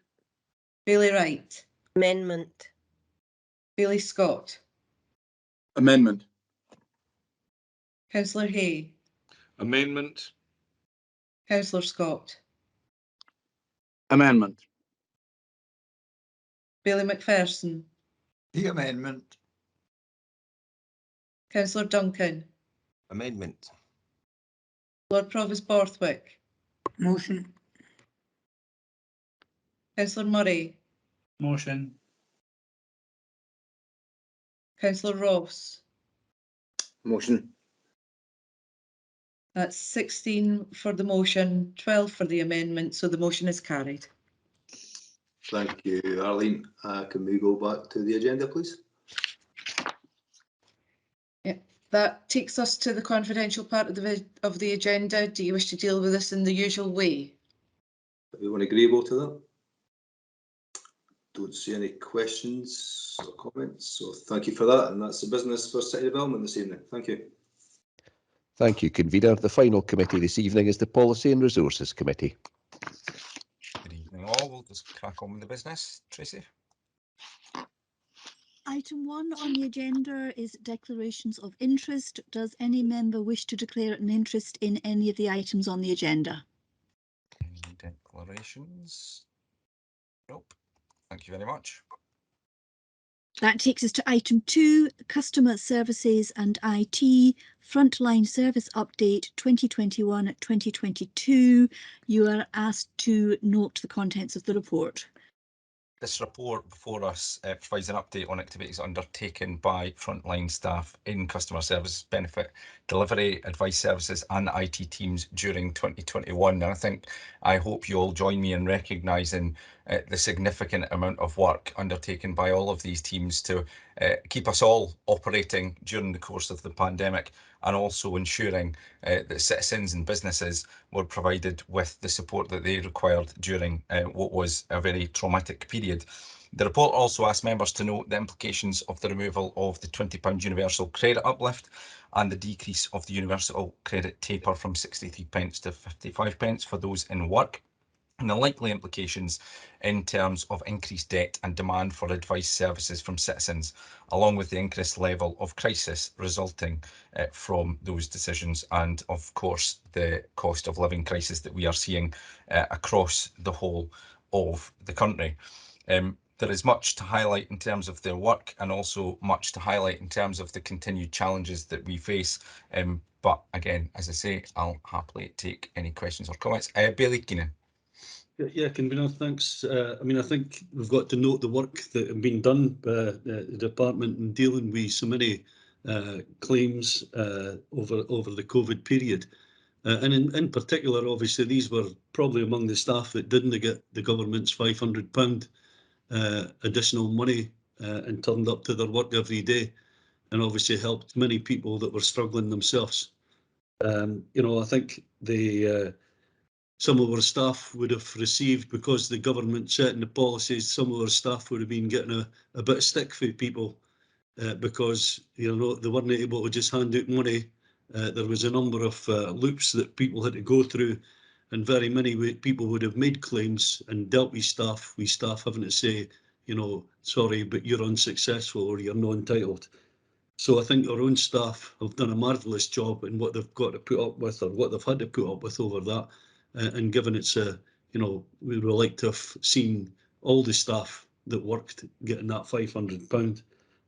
Speaker 3: Bailey Wright.
Speaker 9: Amendment.
Speaker 3: Bailey Scott.
Speaker 10: Amendment.
Speaker 3: Councillor Hay.
Speaker 14: Amendment.
Speaker 3: Councillor Scott.
Speaker 10: Amendment.
Speaker 3: Bailey McPherson.
Speaker 7: The amendment.
Speaker 3: Councillor Duncan.
Speaker 12: Amendment.
Speaker 3: Lord Provost Borthwick.
Speaker 9: Motion.
Speaker 3: Councillor Murray.
Speaker 20: Motion.
Speaker 3: Councillor Ross.
Speaker 19: Motion.
Speaker 3: That's 16 for the motion, 12 for the amendment, so the motion is carried.
Speaker 11: Thank you, Arlene. Can we go back to the agenda, please?
Speaker 3: Yeah, that takes us to the confidential part of the agenda. Do you wish to deal with this in the usual way?
Speaker 11: Everyone agreeable to that? don't see any questions or comments, so thank you for that, and that's the business for City Development this evening. Thank you.
Speaker 2: Thank you, Convener. The final committee this evening is the Policy and Resources Committee.
Speaker 4: Good evening all. We'll just crack on with the business. Tracy.
Speaker 12: Item 1 on the agenda is declarations of interest. Does any member wish to declare an interest in any of the items on the agenda?
Speaker 4: Any declarations? Nope. Thank you very much.
Speaker 12: That takes us to item 2, customer services and IT, frontline service update 2021-2022. You are asked to note the contents of the report.
Speaker 4: This report before us provides an update on activities undertaken by frontline staff in customer service benefit delivery, advice services and IT teams during 2021. And I hope you all join me in recognising the significant amount of work undertaken by all of these teams to keep us all operating during the course of the pandemic, and also ensuring that citizens and businesses were provided with the support that they required during what was a very traumatic period. The report also asks members to note the implications of the removal of the £20 universal credit uplift and the decrease of the universal credit taper from 63p to 55p for those in work, and the likely implications in terms of increased debt and demand for advice services from citizens, along with the increased level of crisis resulting from those decisions, and of course the cost of living crisis that we are seeing across the whole of the country. There is much to highlight in terms of their work, and also much to highlight in terms of the continued challenges that we face. But again, as I say, I'll happily take any questions or comments. Bailey Keenan.
Speaker 5: Yeah, Convener, thanks. I mean, I think we've got to note the work that has been done by the department in dealing with so many claims over the COVID period. And in particular, obviously, these were probably among the staff that didn't get the government's £500 additional money and turned up to their work every day, and obviously helped many people that were struggling themselves. You know, I think some of our staff would have received, because the government setting the policies, some of our staff would have been getting a bit of stick for people because, you know, they weren't able to just hand out money. There was a number of loops that people had to go through, and very many people would have made claims and dealt with staff having to say, you know, sorry, but you're unsuccessful or you're not entitled. So I think our own staff have done a marvellous job in what they've got to put up with, or what they've had to put up with over that. And given it's you know, we would like to have seen all the staff that worked getting that £500,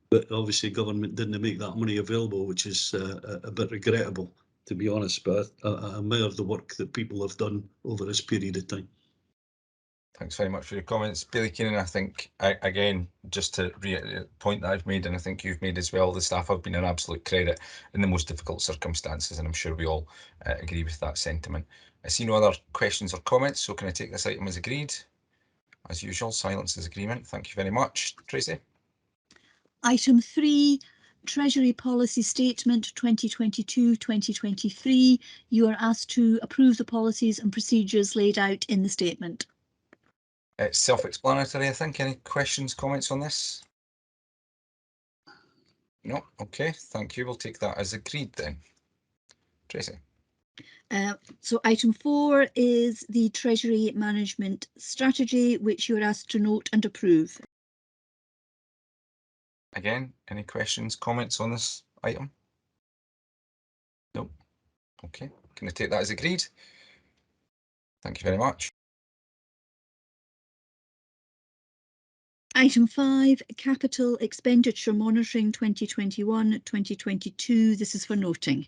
Speaker 5: but obviously government didn't make that money available, which is a bit regrettable, to be honest. But I admire the work that people have done over this period of time.
Speaker 4: Thanks very much for your comments, Bailey Keenan. I think, again, just to reiterate the point that I've made, and I think you've made as well, the staff have been an absolute credit in the most difficult circumstances, and I'm sure we all agree with that sentiment. I see no other questions or comments, so can I take this item as agreed? As usual, silence is agreement. Thank you very much. Tracy?
Speaker 12: Item 3, Treasury Policy Statement 2022-2023. You are asked to approve the policies and procedures laid out in the statement.
Speaker 4: It's self-explanatory, I think. Any questions, comments on this? No? Okay, thank you. We'll take that as agreed then. Tracy?
Speaker 12: So item 4 is the Treasury Management Strategy, which you are asked to note and approve.
Speaker 4: Again, any questions, comments on this item? No? Okay, can I take that as agreed? Thank you very much.
Speaker 12: Item 5, Capital Expenditure Monitoring 2021-2022. This is for noting.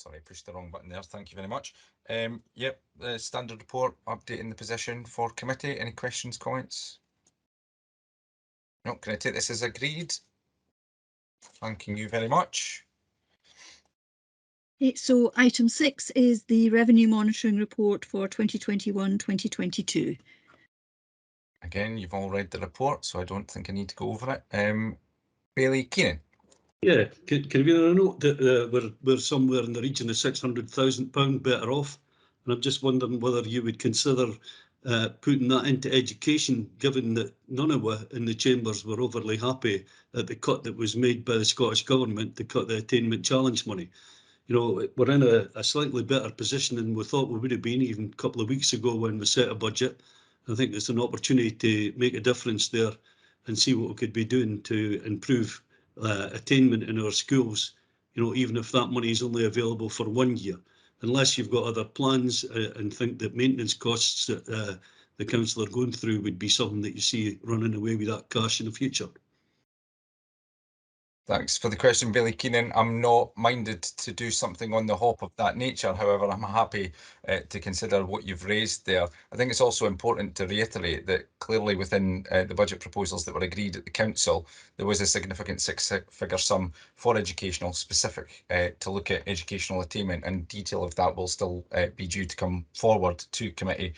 Speaker 4: Sorry, I pushed the wrong button there. Thank you very much. Yep, the standard report updating the position for committee. Any questions, comments? No, can I take this as agreed? Thanking you very much.
Speaker 12: So item 6 is the Revenue Monitoring Report for 2021-2022.
Speaker 4: Again, you've all read the report, so I don't think I need to go over it. Bailey Keenan.
Speaker 5: Yeah, can we note that we're somewhere in the region of £600,000 better off? And I'm just wondering whether you would consider putting that into education, given that none of us in the chambers were overly happy at the cut that was made by the Scottish Government to cut the Attainment Challenge money. You know, we're in a slightly better position than we thought we would have been even a couple of weeks ago when we set a budget. I think there's an opportunity to make a difference there and see what we could be doing to improve attainment in our schools, you know, even if that money is only available for 1 year. Unless you've got other plans and think that maintenance costs that the council are going through would be something that you see running away with that cash in the future.
Speaker 4: Thanks for the question, Billy Keenan. I'm not minded to do something on the hop of that nature. However, I'm happy to consider what you've raised there. I think it's also important to reiterate that clearly within the budget proposals that were agreed at the council, there was a significant six-figure sum for educational specific to look at educational attainment, and detail of that will still be due to come forward to committee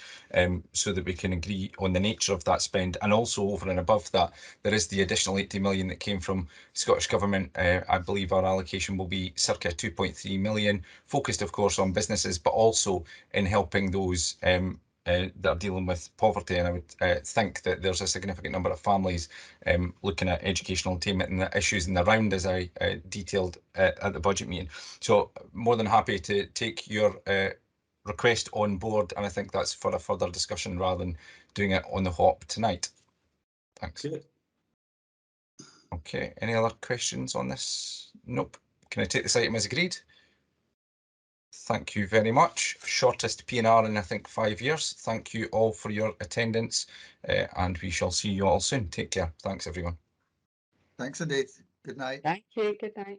Speaker 4: so that we can agree on the nature of that spend. And also over and above that, there is the additional 80 million that came from Scottish Government. I believe our allocation will be circa 2.3 million, focused of course on businesses, but also in helping those that are dealing with poverty. And I would think that there's a significant number of families looking at educational attainment and the issues in the round, as I detailed at the budget meeting. So more than happy to take your request on board, and I think that's for a further discussion rather than doing it on the hop tonight. Thanks. Okay, any other questions on this? Nope. Can I take this item as agreed? Thank you very much. Shortest P&R in I think 5 years. Thank you all for your attendance, and we shall see you all soon. Take care. Thanks everyone.
Speaker 7: Thanks indeed. Good night.
Speaker 9: Thank you. Good night.